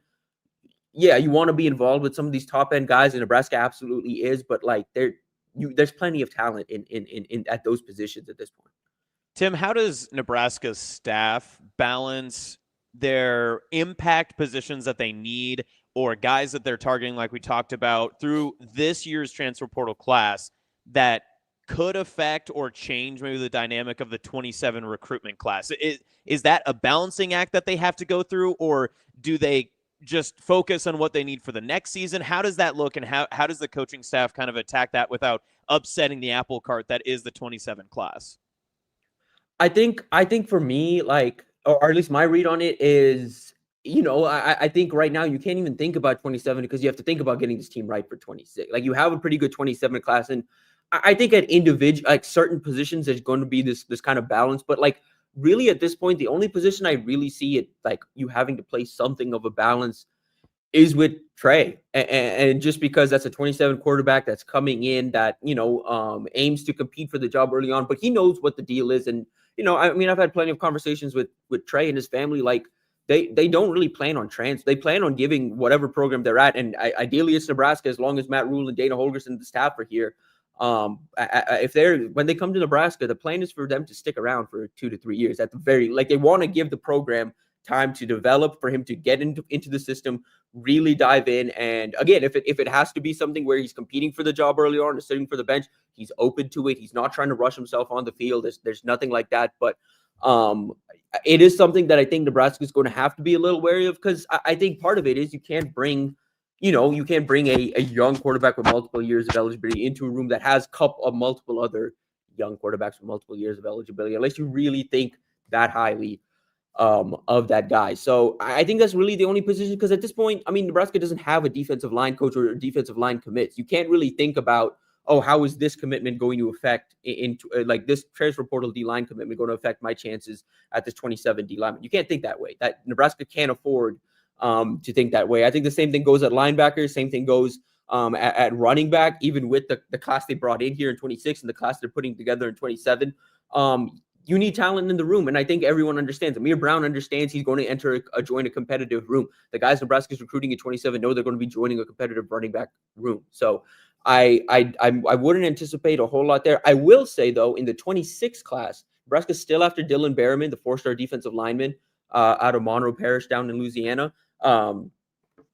yeah, you want to be involved with some of these top end guys, and Nebraska absolutely is, but like there's plenty of talent in at those positions at this point.
Tim, how does Nebraska's staff balance their impact positions that they need or guys that they're targeting, like we talked about, through this year's transfer portal class that could affect or change maybe the dynamic of the 27 recruitment class? Is that a balancing act that they have to go through, or do they just focus on what they need for the next season? How does that look, and how does the coaching staff kind of attack that without upsetting the apple cart that is the 27 class?
I think for me, like, or at least my read on it is, I think right now you can't even think about 27 because you have to think about getting this team right for 26. Like, you have a pretty good 27 class, and I think at individual, like certain positions, there's going to be this kind of balance. But like, really at this point, the only position I really see it like you having to play something of a balance is with Trey, and just because that's a 27 quarterback that's coming in that aims to compete for the job early on, but he knows what the deal is. And I mean, I've had plenty of conversations with Trey and his family. Like, they don't really plan on they plan on giving whatever program they're at, and ideally it's Nebraska, as long as Matt Rhule and Dana Holgorsen and the staff are here. When they come to Nebraska, the plan is for them to stick around for 2 to 3 years at the very, like, they want to give the program time to develop, for him to get into the system, really dive in. And again, if it has to be something where he's competing for the job early on or sitting for the bench, he's open to it. He's not trying to rush himself on the field. There's nothing like that. But it is something that I think Nebraska is going to have to be a little wary of, because I think part of it is you can't bring a young quarterback with multiple years of eligibility into a room that has multiple other young quarterbacks with multiple years of eligibility, unless you really think that highly of that guy. So I think that's really the only position, because at this point, I mean, Nebraska doesn't have a defensive line coach or defensive line commits. You can't really think about, how is this commitment going to affect like this transfer portal D-line commitment going to affect my chances at this 27 D-lineman? You can't think that way. That Nebraska can't afford to think that way. I think the same thing goes at linebacker. Same thing goes at running back, even with the class they brought in here in 26 and the class they're putting together in 27. You need talent in the room, and I think everyone understands. Amir Brown understands he's going to join a competitive room. The guys Nebraska's recruiting at 27 know they're going to be joining a competitive running back room. So I wouldn't anticipate a whole lot there. I will say, though, in the 26 class, Nebraska's still after Dylan Behrman, the 4-star defensive lineman out of Monroe Parish down in Louisiana.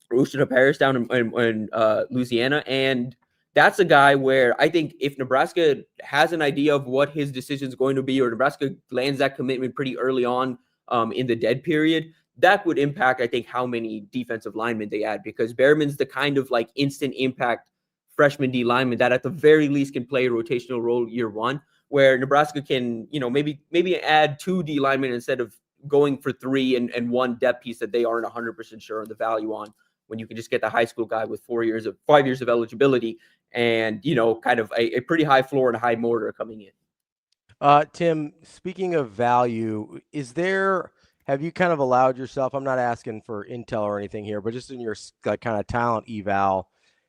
Rooster Parish down in Louisiana, and that's a guy where I think if Nebraska has an idea of what his decision is going to be, or Nebraska lands that commitment pretty early on in the dead period, that would impact, I think, how many defensive linemen they add, because Behrman's the kind of like instant impact freshman D lineman that at the very least can play a rotational role year one, where Nebraska can, maybe add 2 D linemen instead of going for 3 and 1 depth piece that they aren't 100% sure on the value on, when you can just get the high school guy with 5 years of eligibility and, kind of a pretty high floor and a high mortar coming in.
Tim, speaking of value, have you kind of allowed yourself, I'm not asking for intel or anything here, but just in your kind of talent eval,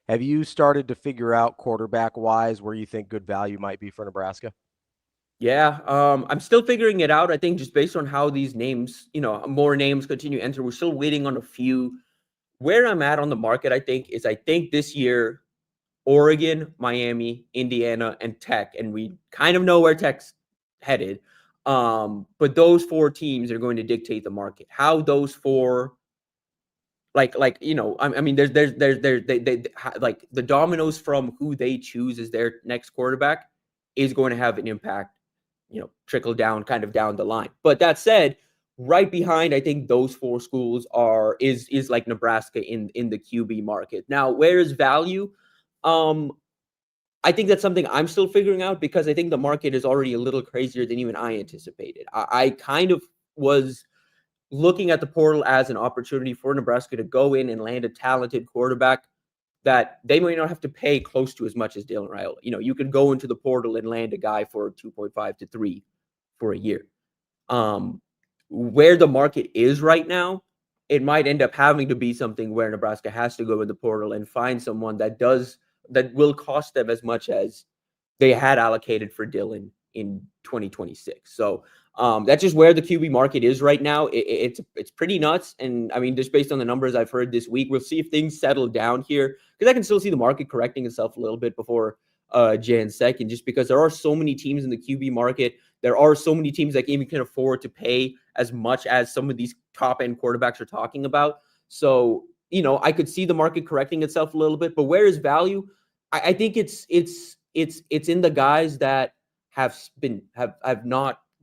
have you started to figure out quarterback wise where you think good value might be for Nebraska?
Yeah, I'm still figuring it out. I think just based on how these names, more names continue to enter, we're still waiting on a few. Where I'm at on the market, I think this year, Oregon, Miami, Indiana, and Tech, and we kind of know where Tech's headed. But those 4 teams are going to dictate the market. How those 4, there's like the dominoes from who they choose as their next quarterback is going to have an impact, trickle down kind of down the line. But that said, right behind, I think those 4 schools is like Nebraska in the QB market. Now, where is value? I think that's something I'm still figuring out, because I think the market is already a little crazier than even I anticipated. I kind of was looking at the portal as an opportunity for Nebraska to go in and land a talented quarterback that they may not have to pay close to as much as Dylan Raiola. You could go into the portal and land a guy for 2.5 to 3 for a year. Where the market is right now, it might end up having to be something where Nebraska has to go in the portal and find someone that will cost them as much as they had allocated for Dylan in 2026. So that's just where the QB market is right now. It's pretty nuts. And I mean, just based on the numbers I've heard this week, we'll see if things settle down here, because I can still see the market correcting itself a little bit before Jan 2nd, just because there are so many teams in the QB market. There are so many teams that even can afford to pay as much as some of these top end quarterbacks are talking about. So, I could see the market correcting itself a little bit, but where is value? I think it's in the guys that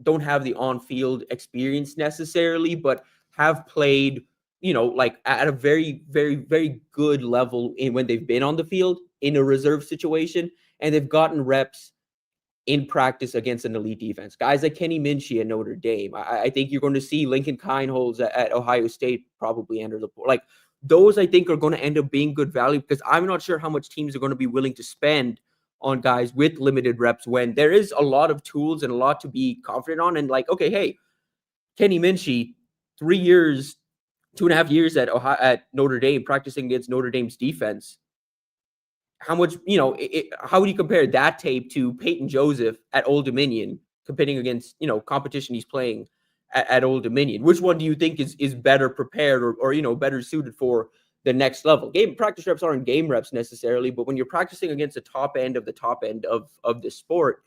don't have the on-field experience necessarily, but have played, like at a very, very, very good level when they've been on the field in a reserve situation, and they've gotten reps in practice against an elite defense. Guys like Kenny Minchie at Notre Dame. I think you're going to see Lincoln Kienholz at Ohio State probably enter the portal. Like, those I think are going to end up being good value, because I'm not sure how much teams are going to be willing to spend on guys with limited reps when there is a lot of tools and a lot to be confident on. And like, okay, hey, Kenny Minchie, 3 years, 2.5 years at Notre Dame, practicing against Notre Dame's defense. How much, how would you compare that tape to Peyton Joseph at Old Dominion, competing against, competition he's playing at Old Dominion? Which one do you think is better prepared or better suited for the next level? Game practice reps aren't game reps necessarily, but when you're practicing against the top end of the sport,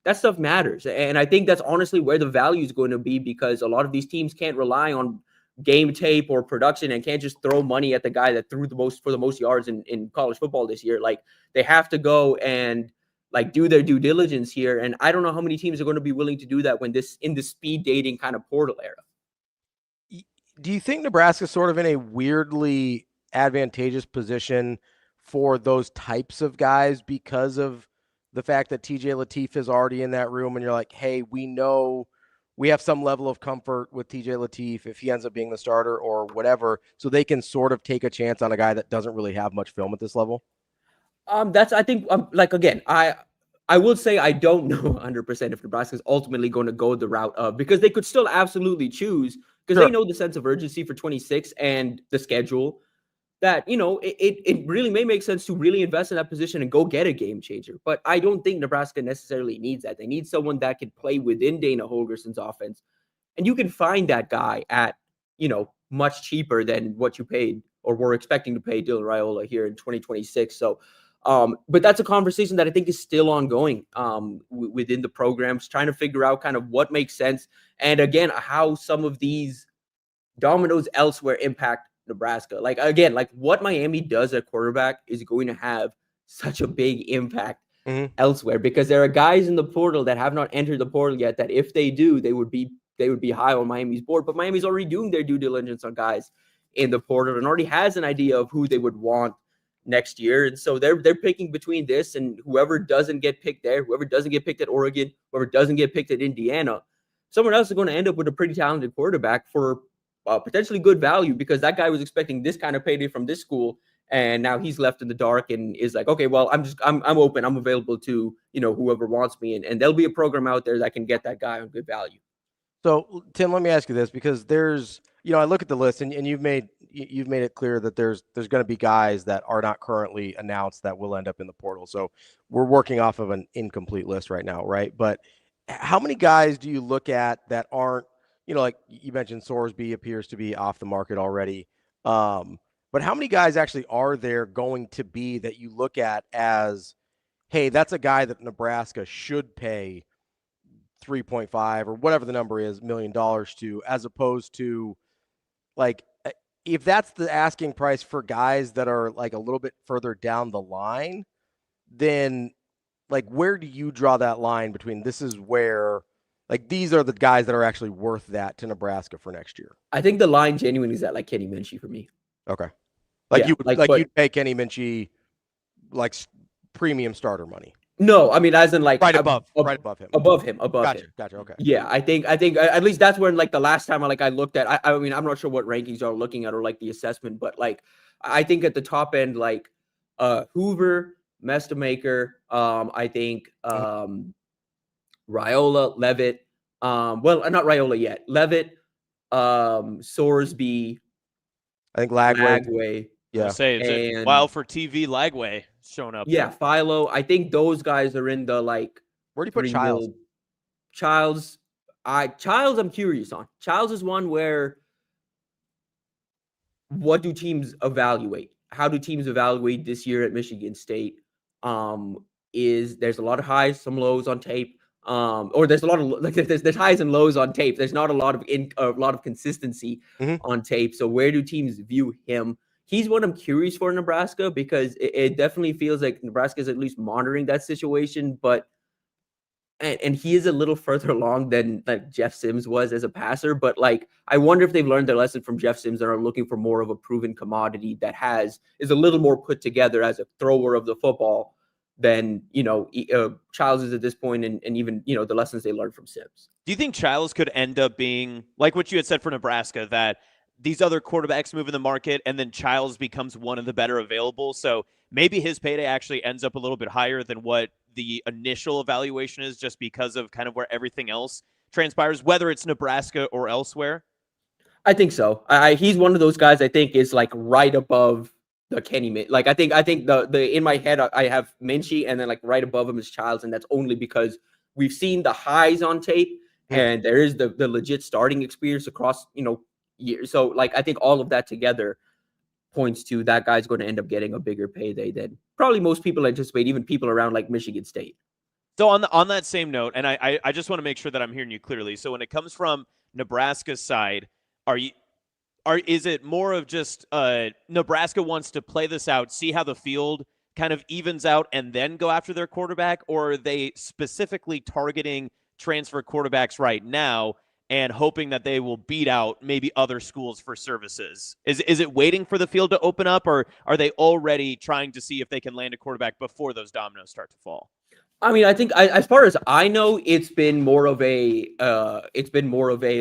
that stuff matters. And I think that's honestly where the value is going to be, because a lot of these teams can't rely on game tape or production and can't just throw money at the guy that threw for the most yards in college football this year. Like, they have to go and like do their due diligence here. And I don't know how many teams are going to be willing to do that in the speed dating kind of portal era.
Do you think Nebraska's sort of in a weirdly advantageous position for those types of guys because of the fact that TJ Lateef is already in that room, and you're like, hey, we know we have some level of comfort with TJ Lateef if he ends up being the starter or whatever, so they can sort of take a chance on a guy that doesn't really have much film at this level?
I think, again, I will say I don't know 100% if Nebraska is ultimately going to go the route of, because they could still absolutely choose, because they know the sense of urgency for 26 and the schedule, that, it really may make sense to really invest in that position and go get a game changer. But I don't think Nebraska necessarily needs that. They need someone that can play within Dana Holgerson's offense. And you can find that guy at, much cheaper than what you paid or were expecting to pay Dylan Raiola here in 2026. So, but that's a conversation that I think is still ongoing within the programs, trying to figure out kind of what makes sense. And again, how some of these dominoes elsewhere impact Nebraska. Like, again, like what Miami does at quarterback is going to have such a big impact elsewhere, because there are guys in the portal that have not entered the portal yet that if they do, they would be they would be high on Miami's board. But Miami's already doing their due diligence on guys in the portal and already has an idea of who they would want next year. And so they're picking between this and whoever doesn't get picked there, whoever doesn't get picked at Oregon, whoever doesn't get picked at Indiana, someone else is going to end up with a pretty talented quarterback for potentially good value, because that guy was expecting this kind of payday from this school. And now he's left in the dark and is like, okay, well, I'm open. I'm available to, whoever wants me. And there'll be a program out there that can get that guy on good value.
So Tim, let me ask you this, because there's, I look at the list and you've made it clear that there's going to be guys that are not currently announced that will end up in the portal. So we're working off of an incomplete list right now, right? But how many guys do you look at that aren't, like you mentioned, Sorsby appears to be off the market already. But how many guys actually are there going to be that you look at as, hey, that's a guy that Nebraska should pay 3.5 or whatever the number is $1 million to, as opposed to, like, if that's the asking price for guys that are like a little bit further down the line, then like, where do you draw that line between this is where, like, these are the guys that are actually worth that to Nebraska for next year?
I think the line genuinely is at like Kenny Minchie for me.
Okay. Like,
yeah,
you'd pay Kenny Minchie like premium starter money.
No, I mean, as in like
right above him.
Above him.
Gotcha. Okay.
Yeah, I think at least that's when, like, the last time I looked at. I mean, I'm not sure what rankings are looking at or like the assessment, but like I think at the top end, like Hoover, Mestamaker, I think Raiola, Levitt, well, not Raiola yet, Levitt, Sorsby,
I think Lagway.
Yeah, and wow, for TV, Lagway showing up.
Yeah, Philo. I think those guys are in the like.
Where do you put Childs?
Childs, I'm curious on. Childs is one where. What do teams evaluate? How do teams evaluate this year at Michigan State? There's a lot of highs, some lows on tape. Or there's a lot of like there's highs and lows on tape. There's not a lot of consistency on tape. So where do teams view him? He's what I'm curious for Nebraska, because it definitely feels like Nebraska is at least monitoring that situation. But and he is a little further along than like Jeff Sims was as a passer. But like, I wonder if they've learned their lesson from Jeff Sims and are looking for more of a proven commodity that is a little more put together as a thrower of the football than Childs is at this point, and even the lessons they learned from Sims.
Do you think Childs could end up being like what you had said for Nebraska, that these other quarterbacks move in the market and then Childs becomes one of the better available? So maybe his payday actually ends up a little bit higher than what the initial evaluation is, just because of kind of where everything else transpires, whether it's Nebraska or elsewhere.
I think so. He's one of those guys I think is like right above the Kenny. Like I think the in my head I have Minchie, and then like right above him is Childs, and that's only because we've seen the highs on tape, and there is the legit starting experience across years. So like I think all of that together points to that guy's going to end up getting a bigger payday than probably most people anticipate, even people around like Michigan State.
So on that same note, and I just want to make sure that I'm hearing you clearly. So when it comes from Nebraska's side, is it more of just Nebraska wants to play this out, see how the field kind of evens out, and then go after their quarterback? Or are they specifically targeting transfer quarterbacks right now and hoping that they will beat out maybe other schools for services? Is it waiting for the field to open up, or are they already trying to see if they can land a quarterback before those dominoes start to fall?
I mean, I think as far as I know, it's been more of a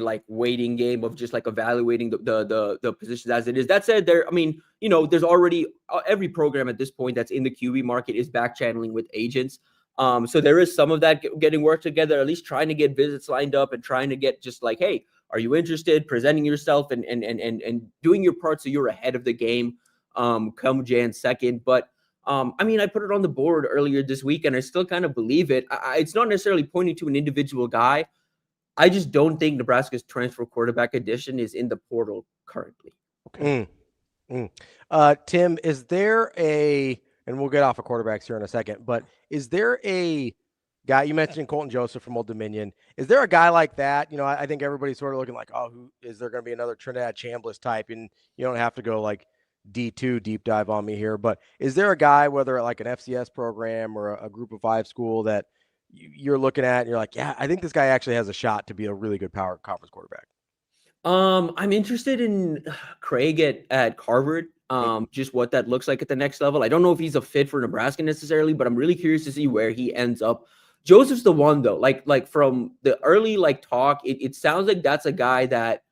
like waiting game of just like evaluating the positions as it is. That said, there's already every program at this point that's in the QB market is back channeling with agents. So there is some of that getting worked together, at least trying to get visits lined up and trying to get just like, hey, are you interested? Presenting yourself and doing your part so you're ahead of the game come Jan 2nd. But I put it on the board earlier this week, and I still kind of believe it. It's not necessarily pointing to an individual guy. I just don't think Nebraska's transfer quarterback edition is in the portal currently.
Okay. Tim, is there and we'll get off of quarterbacks here in a second, but is there a guy, you mentioned Colton Joseph from Old Dominion. Is there a guy like that? I think everybody's sort of looking like, oh, who is there going to be another Trinidad Chambliss type? And you don't have to go like D2 deep dive on me here, but is there a guy, whether like an FCS program or a group of 5 school, that you're looking at and you're like, yeah, I think this guy actually has a shot to be a really good power conference quarterback?
I'm interested in Craig at Harvard. Just what that looks like at the next level. I don't know if he's a fit for Nebraska necessarily, but I'm really curious to see where he ends up. Joseph's the one though. Like from the early talk, it sounds like that's a guy that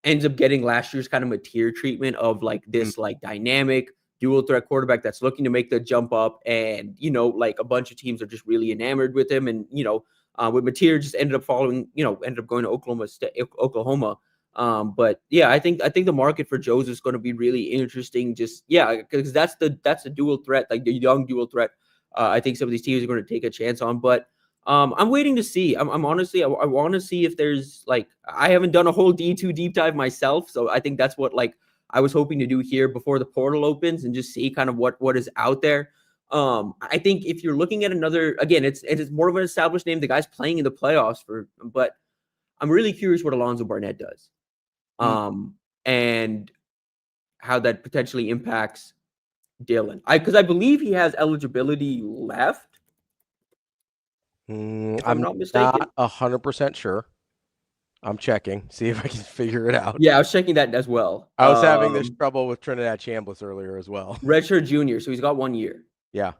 ends up getting last year's kind of Mateer treatment of this dynamic dual threat quarterback that's looking to make the jump up, and a bunch of teams are just really enamored with him, and with Mateer just ended up going to Oklahoma. But yeah, I think the market for Joe's is going to be really interesting. Because that's the dual threat, the young dual threat. I think some of these teams are going to take a chance on, but I'm waiting to see. I'm honestly, I want to see if there's I haven't done a whole D2 deep dive myself, so I think that's what I was hoping to do here before the portal opens and just see kind of what is out there. I think if you're looking at another, again, it's more of an established name. The guy's playing in the playoffs but I'm really curious what Alonzo Barnett does. And how that potentially impacts Dylan. Because I believe he has eligibility left.
I'm not mistaken. Not 100% sure. I'm checking, see if I can figure it out.
Yeah, I was checking that as well.
I was having this trouble with Trinidad Chambliss earlier as well.
Redshirt junior, so he's got 1 year.
Yeah.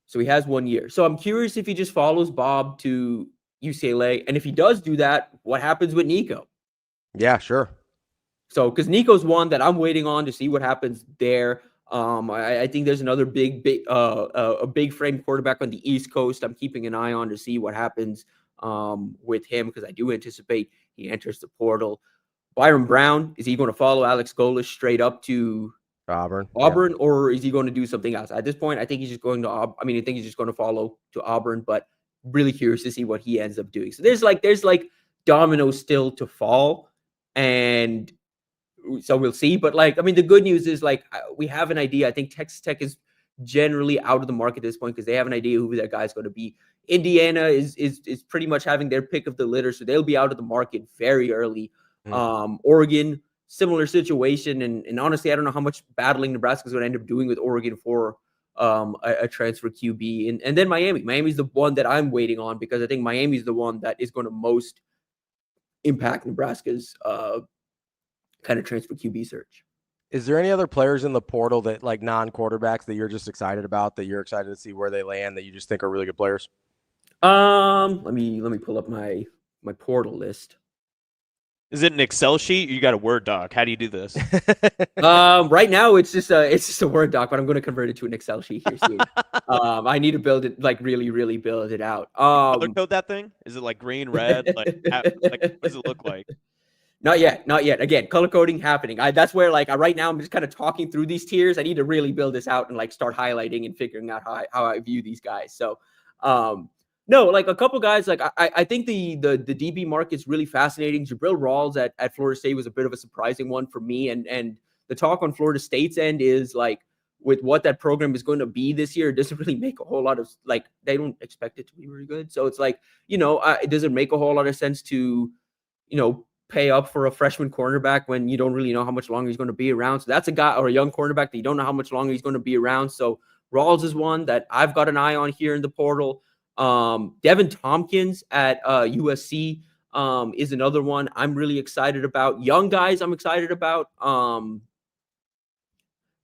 So he has 1 year. So I'm curious if he just follows Bob to UCLA. And if he does do that, what happens with Nico?
Yeah, sure.
So, because Nico's one that I'm waiting on to see what happens there. I think there's another big frame quarterback on the East Coast I'm keeping an eye on to see what happens with him, because I do anticipate he enters the portal. Byron Brown, is he going to follow Alex Golesh straight up to
Auburn,
or is he going to do something else? At this point, I think he's just going to. I think he's just going to follow to Auburn, but really curious to see what he ends up doing. So there's dominoes still to fall, and so we'll see. But the good news is we have an idea. I think Texas Tech is generally out of the market at this point because they have an idea who that guy's going to be. Indiana is pretty much having their pick of the litter, so they'll be out of the market very early. Oregon, similar situation, and honestly, I don't know how much battling Nebraska is going to end up doing with Oregon for a transfer QB, and then Miami's the one that I'm waiting on, because I think Miami's the one that is going to most impact Nebraska's kind of transfer QB search.
Is there any other players in the portal that non-quarterbacks that you're just excited about, that you're excited to see where they land, that you just think are really good players?
Let me pull up my portal list.
Is it an Excel sheet? You got a Word doc? How do you do this?
Right now it's just a Word doc, but I'm going to convert it to an Excel sheet here soon. I need to build it, really build it out.
Color code that thing? Is it green, red? What does it look like?
Not yet. Again, color coding happening. That's where right now I'm just kind of talking through these tiers. I need to really build this out and start highlighting and figuring out how I view these guys. So, no, a couple guys, I think the DB market is really fascinating. Jabril Rawls at Florida State was a bit of a surprising one for me. And the talk on Florida State's end is with what that program is going to be this year, it doesn't really make a whole lot of, they don't expect it to be very good. So it's it doesn't make a whole lot of sense to, pay up for a freshman cornerback when you don't really know how much longer he's going to be around. So that's a guy, or a young cornerback, that you don't know how much longer he's going to be around. So Rawls is one that I've got an eye on here in the portal. Devin Tompkins at USC is another one I'm really excited about. Young guys I'm excited about.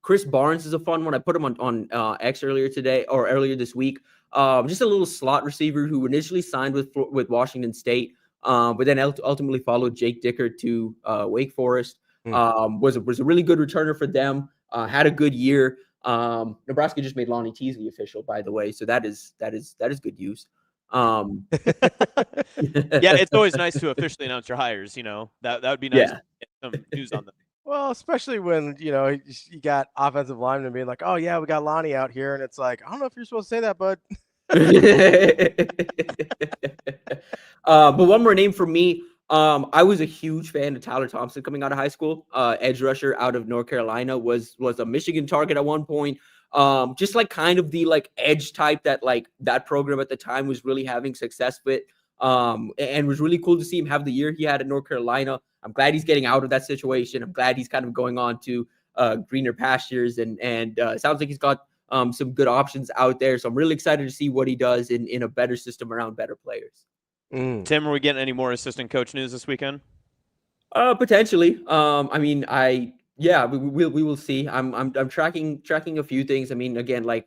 Chris Barnes is a fun one. I put him on X earlier this week. Just a little slot receiver who initially signed with Washington State, but then ultimately followed Jake Dickert to Wake Forest. Was a really good returner for them. Had a good year. Nebraska just made Lonnie Teasley official, by the way, so that is good news.
Yeah, it's always nice to officially announce your hires. That would be nice to get some news on them.
Well, especially when you got offensive linemen being like, "Oh yeah, we got Lonnie out here," and it's I don't know if you're supposed to say that, bud.
But one more name for me. I was a huge fan of Tyler Thompson coming out of high school. Edge rusher out of North Carolina, was a Michigan target at one point. Just kind of the edge type that that program at the time was really having success with. And was really cool to see him have the year he had at North Carolina. I'm glad he's getting out of that situation. I'm glad he's kind of going on to greener pastures, and it sounds like he's got some good options out there. So I'm really excited to see what he does in a better system around better players.
Tim, are we getting any more assistant coach news this weekend?
Potentially. I mean, we will see. I'm tracking a few things. I mean, again, like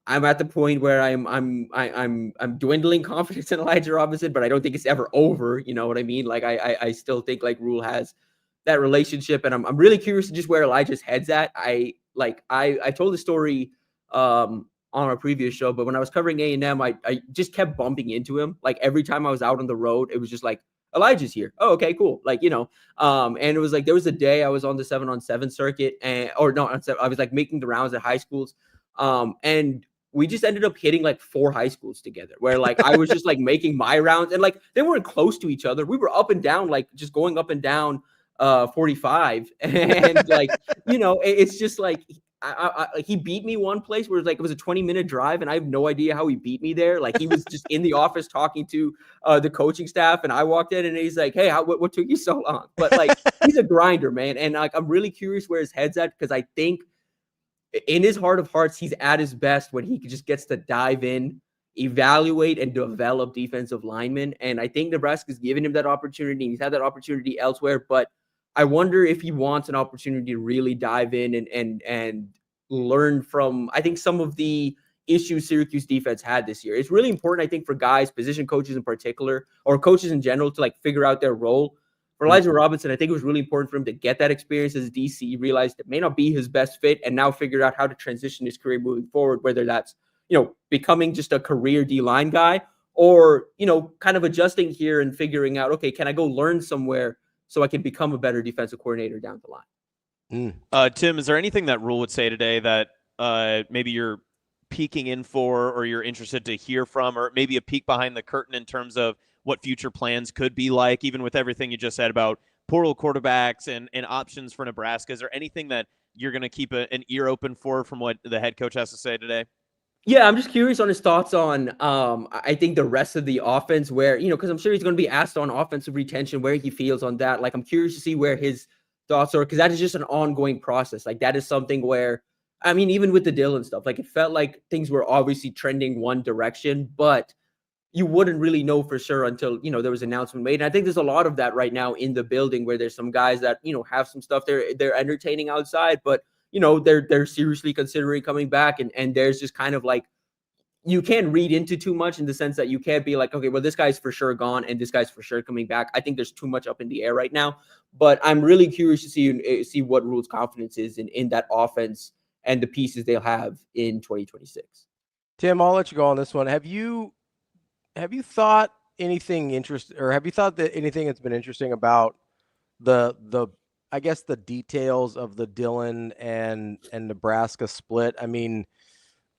I'm at the point where I'm dwindling confidence in Elijah Robinson, but I don't think it's ever over. You know what I mean? Like I still think like Rhule has that relationship, and I'm really curious to just where Elijah's head's at. I told the story on our previous show, but when I was covering A&M, I just kept bumping into him. Like every time I was out on the road, it was just like, Elijah's here. Oh, okay, cool. Like, you know, and it was like, there was a day I was on the 7-on-7 circuit I was like making the rounds at high schools. And we just ended up hitting like 4 high schools together where like, I was just like making my rounds and like, they weren't close to each other. We were up and down, like just going up and down 45. And like, you know, it's just like, he beat me one place where it was a 20-minute drive, and I have no idea how he beat me there. Like he was just in the office talking to the coaching staff, and I walked in, and he's like, "Hey, what took you so long?" But like he's a grinder, man, and like I'm really curious where his head's at, because I think in his heart of hearts, he's at his best when he just gets to dive in, evaluate, and develop defensive linemen. And I think Nebraska's given him that opportunity. He's had that opportunity elsewhere, but I wonder if he wants an opportunity to really dive in and learn from, I think, some of the issues Syracuse defense had this year. It's really important, I think, for guys, position coaches in particular, or coaches in general, to like figure out their role. For Elijah Robinson, I think it was really important for him to get that experience as a DC, realized it may not be his best fit, and now figure out how to transition his career moving forward, whether that's, you know, becoming just a career D-line guy, or, you know, kind of adjusting here and figuring out, okay, can I go learn somewhere so I can become a better defensive coordinator down the line?
Tim, is there anything that Rhule would say today that maybe you're peeking in for, or you're interested to hear from, or maybe a peek behind the curtain in terms of what future plans could be like, even with everything you just said about portal quarterbacks and options for Nebraska? Is there anything that you're going to keep an ear open for from what the head coach has to say today?
Yeah, I'm just curious on his thoughts on, I think the rest of the offense, where, you know, because I'm sure he's going to be asked on offensive retention, where he feels on that. Like, I'm curious to see where his thoughts are, because that is just an ongoing process. Like, that is something where, I mean, even with the Dylan stuff, like, it felt like things were obviously trending one direction, but you wouldn't really know for sure until, you know, there was an announcement made. And I think there's a lot of that right now in the building, where there's some guys that, you know, have some stuff they're entertaining outside, but, you know, they're seriously considering coming back. And there's just kind of like, you can't read into too much, in the sense that you can't be like, okay, well, this guy's for sure gone and this guy's for sure coming back. I think there's too much up in the air right now, but I'm really curious to see what Rhule's confidence is in that offense and the pieces they'll have in 2026.
Tim, I'll let you go on this one. Have you thought anything interesting, or have you thought that anything that's been interesting about the I guess the details of the Dylan and Nebraska split? I mean,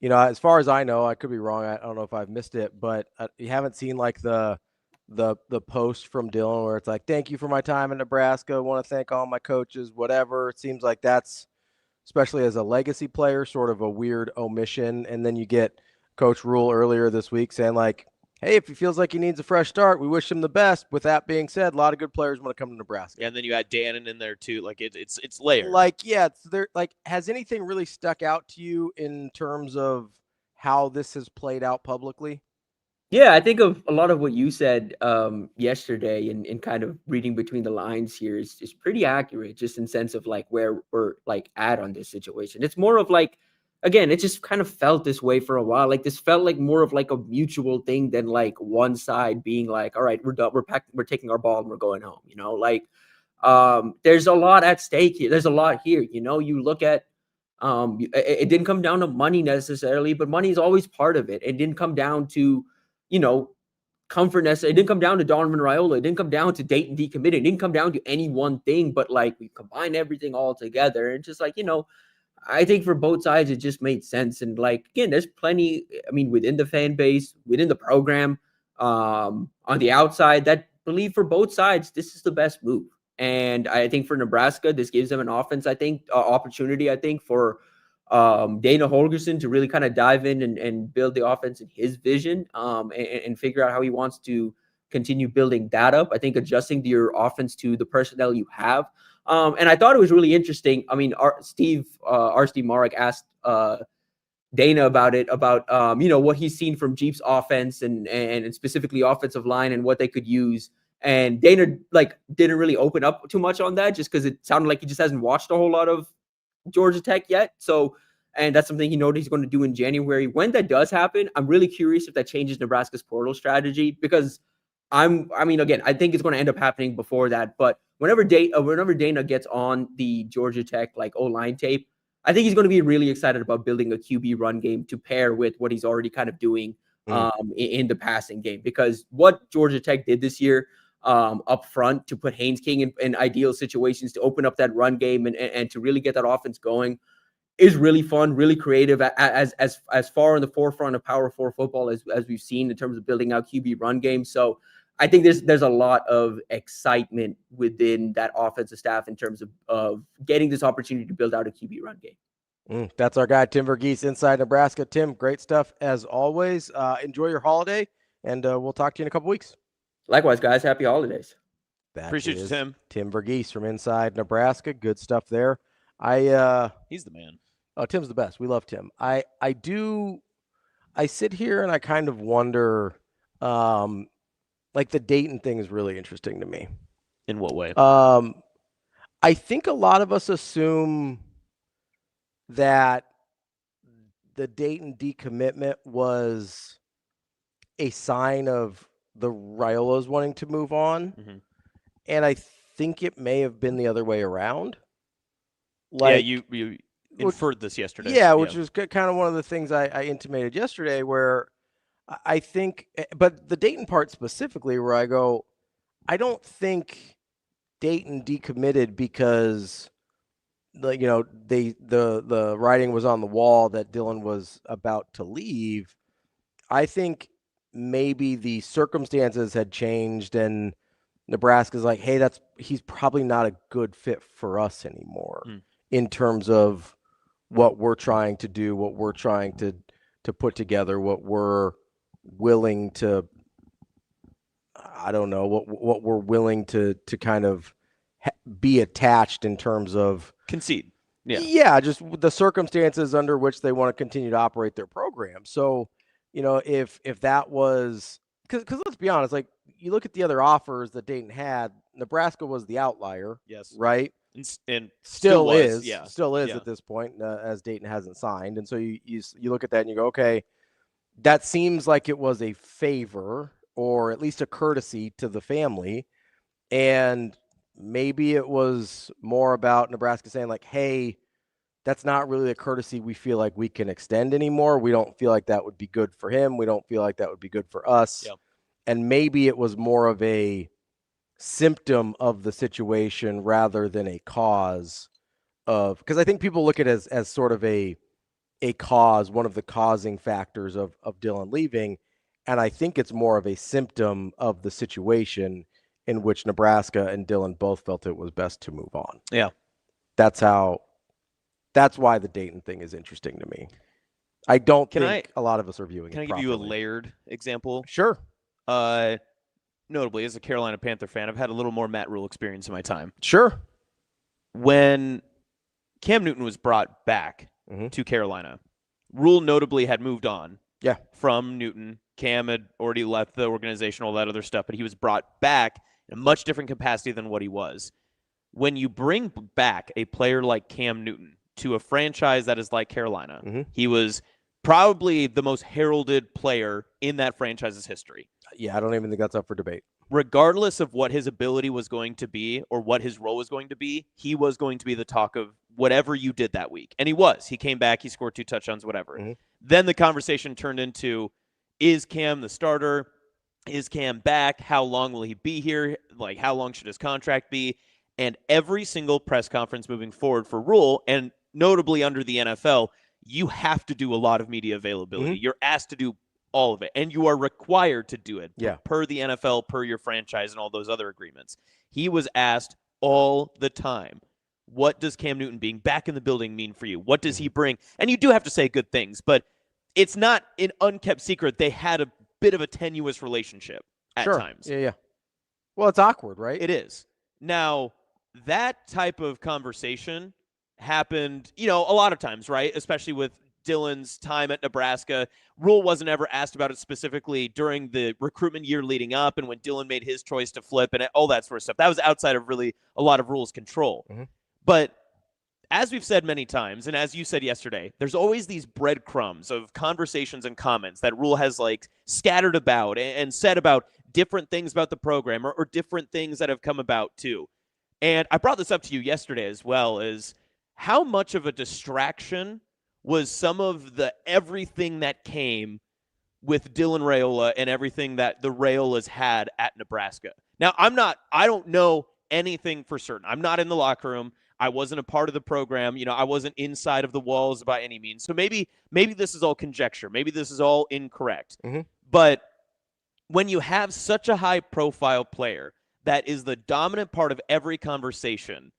you know, as far as I know, I could be wrong. I don't know if I've missed it, but you haven't seen like the post from Dylan where it's like, "Thank you for my time in Nebraska. I want to thank all my coaches," whatever. It seems like that's, especially as a legacy player, sort of a weird omission. And then you get Coach Rhule earlier this week saying like, "Hey, if he feels like he needs a fresh start, we wish him the best." With that being said, a lot of good players want to come to Nebraska.
Yeah, and then you had Dannon in there too. Like it's layered.
Like, yeah, has anything really stuck out to you in terms of how this has played out publicly?
Yeah, I think of a lot of what you said yesterday, and kind of reading between the lines here is pretty accurate, just in sense of like where we're like at on this situation. It's more of like, again, it just kind of felt this way for a while. Like, this felt like more of like a mutual thing than like one side being like, "All right, we're done. We're taking our ball and we're going home." You know, like there's a lot at stake here. There's a lot here. You know, you look at it didn't come down to money necessarily, but money is always part of it. It didn't come down to, you know, comfort necessarily. It didn't come down to Dylan Raiola. It didn't come down to Dayton decommitting. It didn't come down to any one thing, but like we combine everything all together. And just like, you know, I think for both sides, it just made sense. And like, again, there's plenty, I mean, within the fan base, within the program, on the outside, that believe for both sides, this is the best move. And I think for Nebraska, this gives them an offense, I think, opportunity, I think, for Dana Holgorsen to really kind of dive in and build the offense in his vision, and figure out how he wants to continue building that up. I think adjusting your offense to the personnel you have. And I thought it was really interesting. I mean, Steve Marek asked Dana about it, about what he's seen from Jeep's offense and specifically offensive line and what they could use. And Dana didn't really open up too much on that, just because it sounded like he just hasn't watched a whole lot of Georgia Tech yet. So, and that's something he noted he's going to do in January. When that does happen, I'm really curious if that changes Nebraska's portal strategy, because I think it's going to end up happening before that. But whenever Dana gets on the Georgia Tech O-line tape, I think he's going to be really excited about building a QB run game to pair with what he's already kind of doing in the passing game. Because what Georgia Tech did this year up front to put Haynes King in ideal situations to open up that run game and to really get that offense going is really fun, really creative, as far in the forefront of Power 4 football as we've seen in terms of building out QB run games. So I think there's a lot of excitement within that offensive staff in terms of getting this opportunity to build out a QB run game.
That's our guy, Tim VERGHESE, Inside Nebraska. Tim, great stuff as always. Enjoy your holiday, and we'll talk to you in a couple weeks.
Likewise, guys. Happy holidays.
Appreciate you, Tim.
Tim VERGHESE from Inside Nebraska. Good stuff there.
He's the man.
Oh, Tim's the best. We love Tim. I sit here and I kind of wonder, the Dayton thing is really interesting to me.
In what way?
I think a lot of us assume that the Dayton decommitment was a sign of the Raiolas wanting to move on.
Mm-hmm.
And I think it may have been the other way around.
You inferred this yesterday.
Yeah, which was kind of one of the things I intimated yesterday, where I think, but the Dayton part specifically, where I go, I don't think Dayton decommitted because the writing was on the wall that Dylan was about to leave. I think maybe the circumstances had changed and Nebraska's like, hey, he's probably not a good fit for us anymore in terms of what we're trying to do, what we're trying to put together, what we're willing to, I don't know, what we're willing to kind of be attached in terms of
concede.
Yeah, just the circumstances under which they want to continue to operate their program. So, if that was, because let's be honest, you look at the other offers that Dayton had, Nebraska was the outlier.
Yes.
Right.
And
still is
Yeah.
at this point, as Dayton hasn't signed. And so you look at that and you go, okay, that seems like it was a favor or at least a courtesy to the family. And maybe it was more about Nebraska saying hey, that's not really a courtesy we feel like we can extend anymore. We don't feel like that would be good for him. We don't feel like that would be good for us.
Yep.
And maybe it was more of a symptom of the situation rather than a cause of, because I think people look at it as sort of a cause, one of the causing factors of Dylan leaving. And I think it's more of a symptom of the situation in which Nebraska and Dylan both felt it was best to move on.
Yeah.
That's why the Dayton thing is interesting to me. I don't think a lot of us are viewing it
properly.
Can I
give you a layered example?
Sure.
Notably, as a Carolina Panther fan, I've had a little more Matt Rhule experience in my time.
Sure.
When Cam Newton was brought back to Carolina, Rhule notably had moved on from Newton. Cam had already left the organization, all that other stuff, but he was brought back in a much different capacity than what he was. When you bring back a player like Cam Newton to a franchise that is like Carolina, he was probably the most heralded player in that franchise's history.
Yeah, I don't even think that's up for debate.
Regardless of what his ability was going to be or what his role was going to be, he was going to be the talk of whatever you did that week. And he was. He came back, he scored 2 touchdowns, whatever. Then the conversation turned into, is Cam the starter? Is Cam back? How long will he be here? How long should his contract be? And every single press conference moving forward for Rhule, and notably under the NFL, you have to do a lot of media availability. You're asked to do all of it, and you are required to do it per the NFL, per your franchise, and all those other agreements. He was asked all the time, what does Cam Newton being back in the building mean for you? What does he bring? And you do have to say good things, but it's not an unkept secret. They had a bit of a tenuous relationship at times.
Yeah. Well, it's awkward, right?
It is. Now, that type of conversation happened, a lot of times, right? Especially with Dylan's time at Nebraska. Rhule wasn't ever asked about it specifically during the recruitment year leading up and when Dylan made his choice to flip and all that sort of stuff. That was outside of really a lot of Rhule's control. But as we've said many times, and as you said yesterday, there's always these breadcrumbs of conversations and comments that Rhule has like scattered about and said about different things about the program or different things that have come about too. And I brought this up to you yesterday as well, is how much of a distraction was some of the everything that came with Dylan Raiola and everything that the Raiolas had at Nebraska. Now, I don't know anything for certain. I'm not in the locker room. I wasn't a part of the program. I wasn't inside of the walls by any means. So maybe this is all conjecture. Maybe this is all incorrect. But when you have such a high-profile player that is the dominant part of every conversation,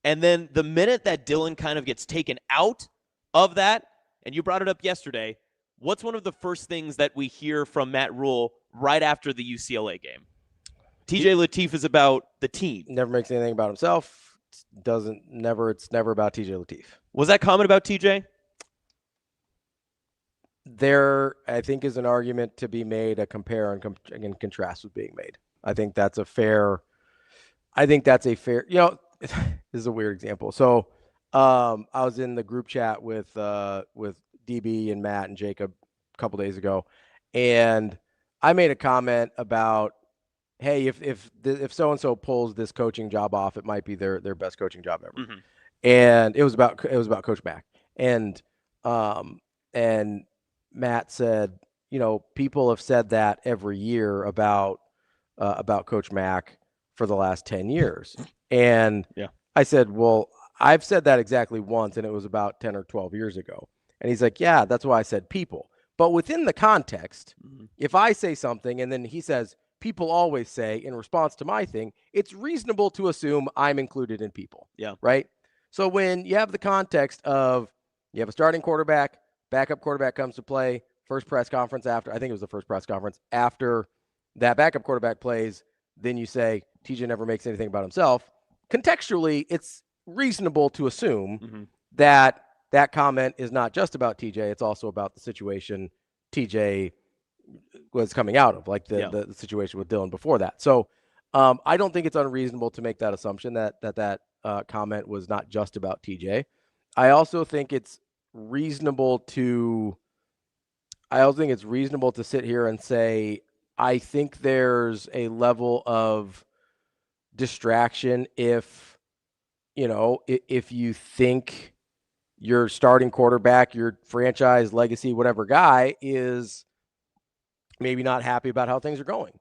and then the minute that Dylan kind of gets taken out of that, and you brought it up yesterday, what's one of the first things that we hear from Matt Rhule right after the UCLA game? TJ Lateef is about the team.
Never makes anything about himself. It's never about TJ Lateef.
Was that comment about TJ?
There, I think, is an argument to be made, a compare and contrast was being made. I think that's a fair, this is a weird example. So I was in the group chat with DB and Matt and Jacob a couple days ago, and I made a comment about, hey, if so-and-so pulls this coaching job off, it might be their best coaching job ever. And it was about Coach Mack. And Matt said, people have said that every year about Coach Mack for the last 10 years. And I said, well, I've said that exactly once, and it was about 10 or 12 years ago. And he's like, yeah, that's why I said people. But within the context, if I say something and then he says, people always say in response to my thing, it's reasonable to assume I'm included in people.
Yeah.
Right? So when you have the context of you have a starting quarterback, backup quarterback comes to play, first press conference after, I think it was the first press conference, after that backup quarterback plays, then you say TJ never makes anything about himself. Contextually, it's reasonable to assume that comment is not just about TJ, it's also about the situation TJ was coming out of, like the situation with Dylan before that. So I don't think it's unreasonable to make that assumption that comment was not just about TJ. I also think it's reasonable to sit here and say, I think there's a level of distraction if you think your starting quarterback, your franchise legacy, whatever guy is maybe not happy about how things are going.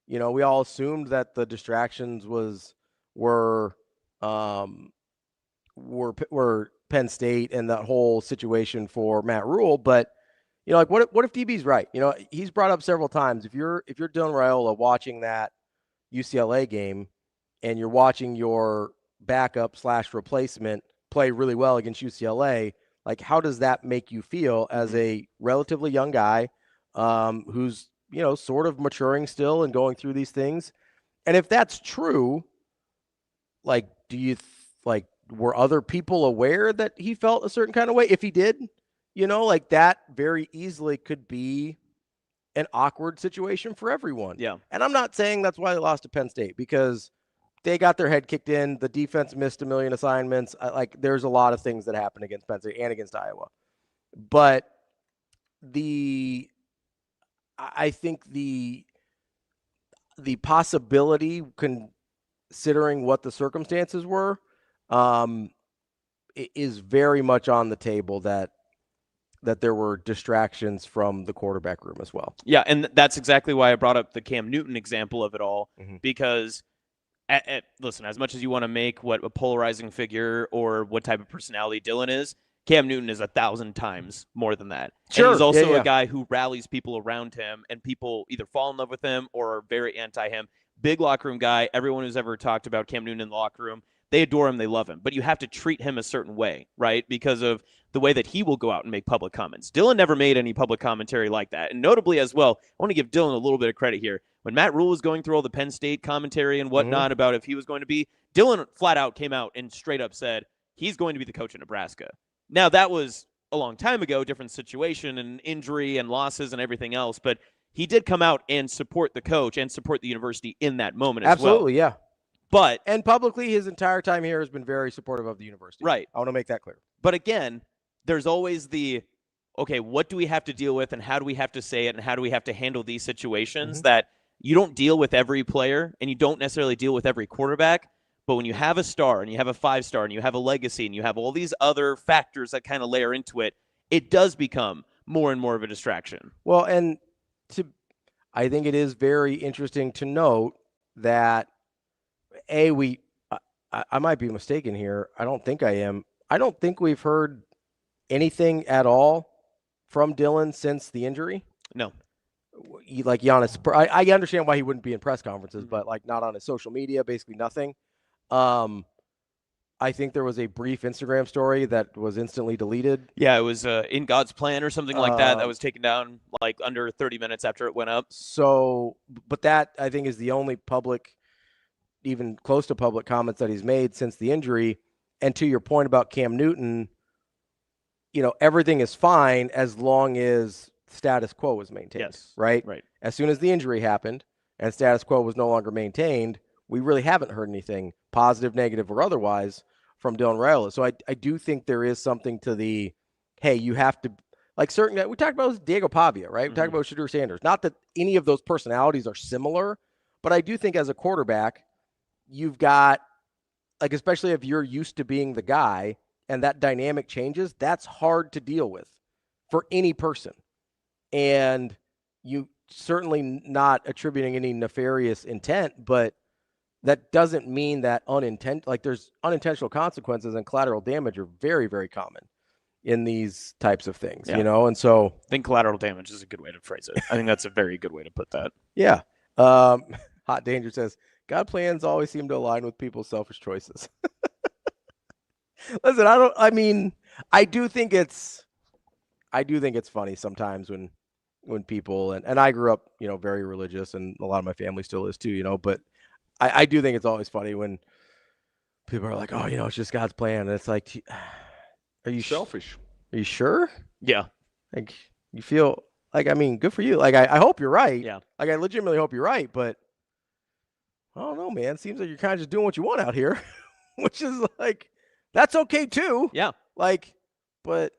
We all assumed that the distractions were Penn State and that whole situation for Matt Rhule, but what if DB's right? He's brought up several times, if you're Dylan Raiola watching that UCLA game and you're watching your backup / replacement play really well against UCLA, like how does that make you feel as a relatively young guy who's sort of maturing still and going through these things? And if that's true, like, do you were other people aware that he felt a certain kind of way? If he did, that very easily could be an awkward situation for everyone.
Yeah.
And I'm not saying that's why they lost to Penn State, because they got their head kicked in. The defense missed a million assignments. There's a lot of things that happened against Penn State and against Iowa. But I think the possibility, considering what the circumstances were, is very much on the table that there were distractions from the quarterback room as well.
Yeah, and that's exactly why I brought up the Cam Newton example of it all, because listen, as much as you want to make what a polarizing figure or what type of personality Dylan is, Cam Newton is 1,000 times more than that.
Sure.
And he's also a guy who rallies people around him, and people either fall in love with him or are very anti him. Big locker room guy. Everyone who's ever talked about Cam Newton in the locker room, they adore him, they love him. But you have to treat him a certain way, right? Because of the way that he will go out and make public comments. Dylan never made any public commentary like that. And notably as well, I want to give Dylan a little bit of credit here. When Matt Rhule was going through all the Penn State commentary and whatnot about if he was going to be, Dylan flat out came out and straight up said he's going to be the coach of Nebraska. Now, that was a long time ago, different situation and injury and losses and everything else. But he did come out and support the coach and support the university in that moment as well.
Absolutely, yeah.
But
and publicly, his entire time here has been very supportive of the university.
Right.
I want to make that clear.
But again, there's always the, okay, what do we have to deal with and how do we have to say it and how do we have to handle these situations that you don't deal with every player and you don't necessarily deal with every quarterback. But when you have a star and you have a 5-star and you have a legacy and you have all these other factors that kind of layer into it, it does become more and more of a distraction.
Well, and I think it is very interesting to note that I might be mistaken here. I don't think I am. I don't think we've heard anything at all from Dylan since the injury.
No.
Like Giannis, I understand why he wouldn't be in press conferences, but like not on his social media, basically nothing. I think there was a brief Instagram story that was instantly deleted.
Yeah, it was in God's plan or something like that. That was taken down like under 30 minutes after it went up.
So, but that I think is the only public, even close to public comments that he's made since the injury. And to your point about Cam Newton, everything is fine as long as status quo is maintained.
Yes.
Right?
Right.
As soon as the injury happened and status quo was no longer maintained, we really haven't heard anything positive, negative, or otherwise from Dylan Raiola. So I do think there is something to the, hey, you have to, like certain, we talked about Diego Pavia, right? We talked about Shadur Sanders. Not that any of those personalities are similar, but I do think as a quarterback, you've got, like, especially if you're used to being the guy and that dynamic changes, that's hard to deal with for any person. And you certainly not attributing any nefarious intent, but that doesn't mean that there's unintentional consequences and collateral damage are very, very common in these types of things, And so
I think collateral damage is a good way to phrase it. I think that's a very good way to put that.
Yeah. Hot Danger says, God plans always seem to align with people's selfish choices. Listen, I do think it's funny sometimes when people, and I grew up, very religious and a lot of my family still is too, but I do think it's always funny when people are like, oh, it's just God's plan. And it's like, are you
selfish?
Are you sure?
Yeah.
Like you feel like, good for you. Like, I hope you're right.
Yeah.
Like I legitimately hope you're right, but I don't know, man. It seems like you're kind of just doing what you want out here, which is like, that's okay too.
Yeah.
Like, but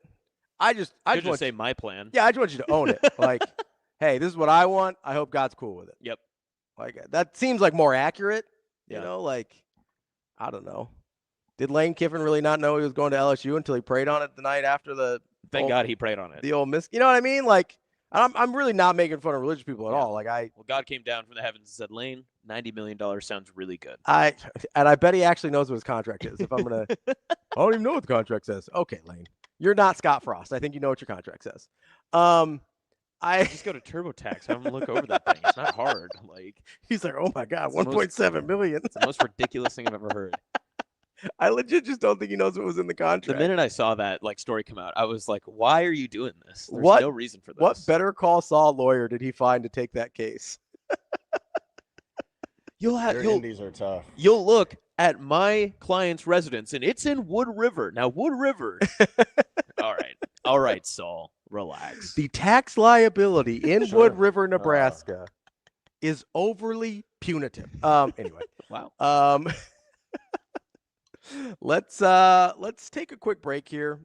I just
say my plan.
Yeah. I just want you to own it. Like, hey, this is what I want. I hope God's cool with it.
Yep.
Like that seems like more accurate,
Yeah.
like, I don't know. Did Lane Kiffin really not know he was going to LSU until he prayed on it the night after
Thank God he prayed on it.
The old miss, you know what I mean? Like, I'm really not making fun of religious people at all. Like
well, God came down from the heavens and said, Lane, $90 million sounds really good.
I bet he actually knows what his contract is. If I'm going to, I don't even know what the contract says. Okay, Lane, you're not Scott Frost. I think you know what your contract says. I
just go to TurboTax. Have him look over that thing. It's not hard. Like
he's like, oh my God, 1.7 million.
It's the most ridiculous thing I've ever heard.
I legit just don't think he knows what was in the contract.
The minute I saw that story come out, I was like, why are you doing this? There's no reason for this.
What Better Call Saul lawyer did he find to take that case?
Indies are tough.
You'll look at my client's residence, and it's in Wood River. Now, Wood River. All right, Saul, relax.
The tax liability in Wood River, Nebraska, is overly punitive. Anyway,
wow.
Let's take a quick break here.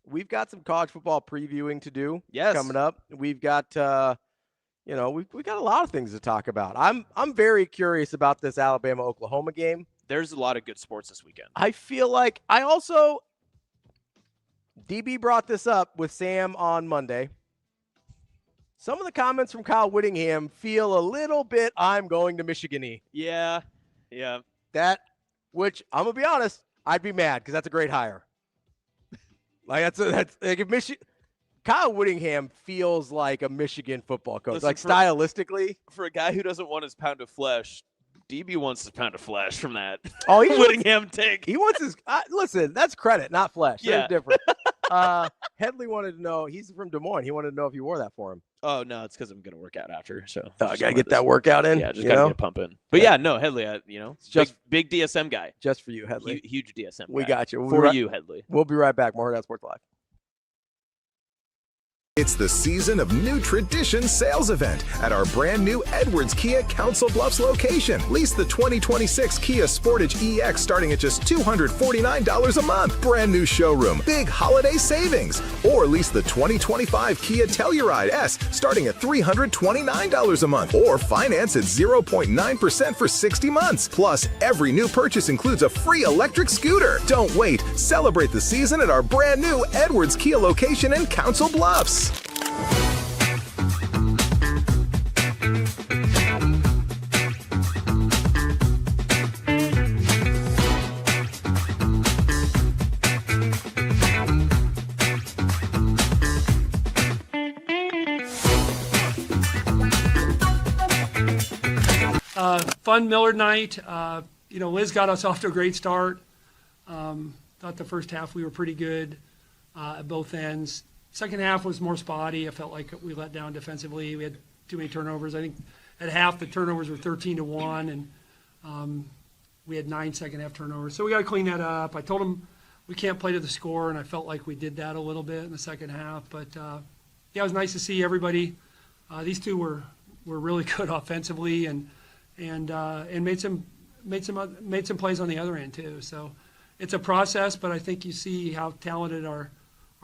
We've got some college football previewing to do.
Yes.
Coming up. We've got we've got a lot of things to talk about. I'm very curious about this Alabama-Oklahoma game.
There's a lot of good sports this weekend.
I feel like DB brought this up with Sam on Monday. Some of the comments from Kyle Whittingham feel a little bit I'm going to Michigan-y.
Yeah.
Which I'm gonna be honest, I'd be mad because that's a great hire. Like that's like if Kyle Whittingham feels like a Michigan football coach.
Listen,
stylistically,
for a guy who doesn't want his pound of flesh, DB wants his pound of flesh from that.
Oh,
Whittingham take.
He wants his. Listen, that's credit, not flesh.
Yeah.
They're different. Headley wanted to know. He's from Des Moines. He wanted to know if you wore that for him.
Oh no, it's because I'm gonna work out after. So
I gotta get that workout in.
Yeah, just gotta get pumping. But no, Headley, it's just big DSM guy.
Just for you, Headley.
Huge DSM.
We
guy.
got you.
For you, Headley.
We'll be right back. More Hurrdat Sports Live.
It's the season of New Tradition sales event at our brand new Edwards Kia Council Bluffs location. Lease the 2026 Kia Sportage EX starting at just $249 a month. Brand new showroom, big holiday savings. Or lease the 2025 Kia Telluride S starting at $329 a month. Or finance at 0.9% for 60 months. Plus, every new purchase includes a free electric scooter. Don't wait. Celebrate the season at our brand new Edwards Kia location in Council Bluffs.
Fun Millard night. Liz got us off to a great start. Thought the first half we were pretty good at both ends. Second half was more spotty. I felt like we let down defensively. We had too many turnovers. I think at half the turnovers were 13-1, and we had 9 second half turnovers. So we got to clean that up. I told them we can't play to the score, and I felt like we did that a little bit in the second half. But it was nice to see everybody. These two were really good offensively, and made some plays on the other end too. So it's a process, but I think you see how talented our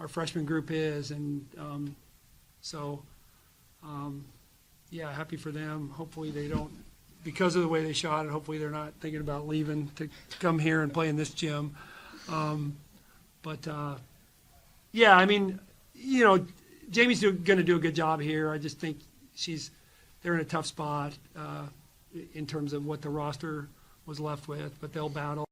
freshman group is, and happy for them. Hopefully they don't, because of the way they shot it, hopefully they're not thinking about leaving to come here and play in this gym. Jamie's going to do a good job here. I just think they're in a tough spot in terms of what the roster was left with, but they'll battle.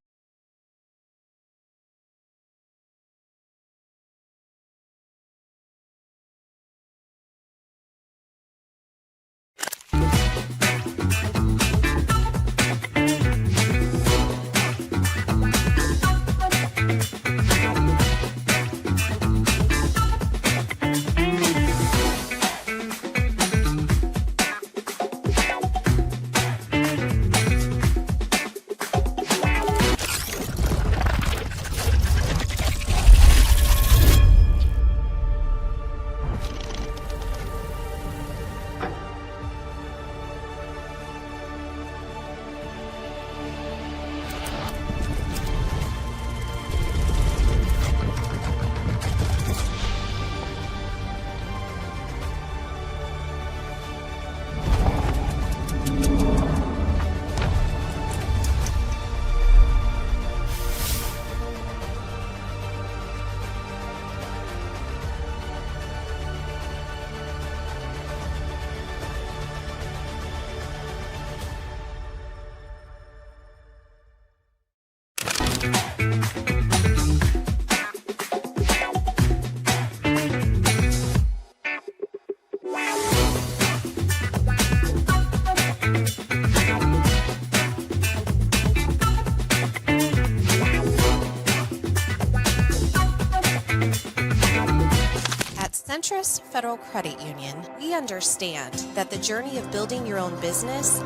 Centris Federal Credit Union, we understand that the journey of building your own business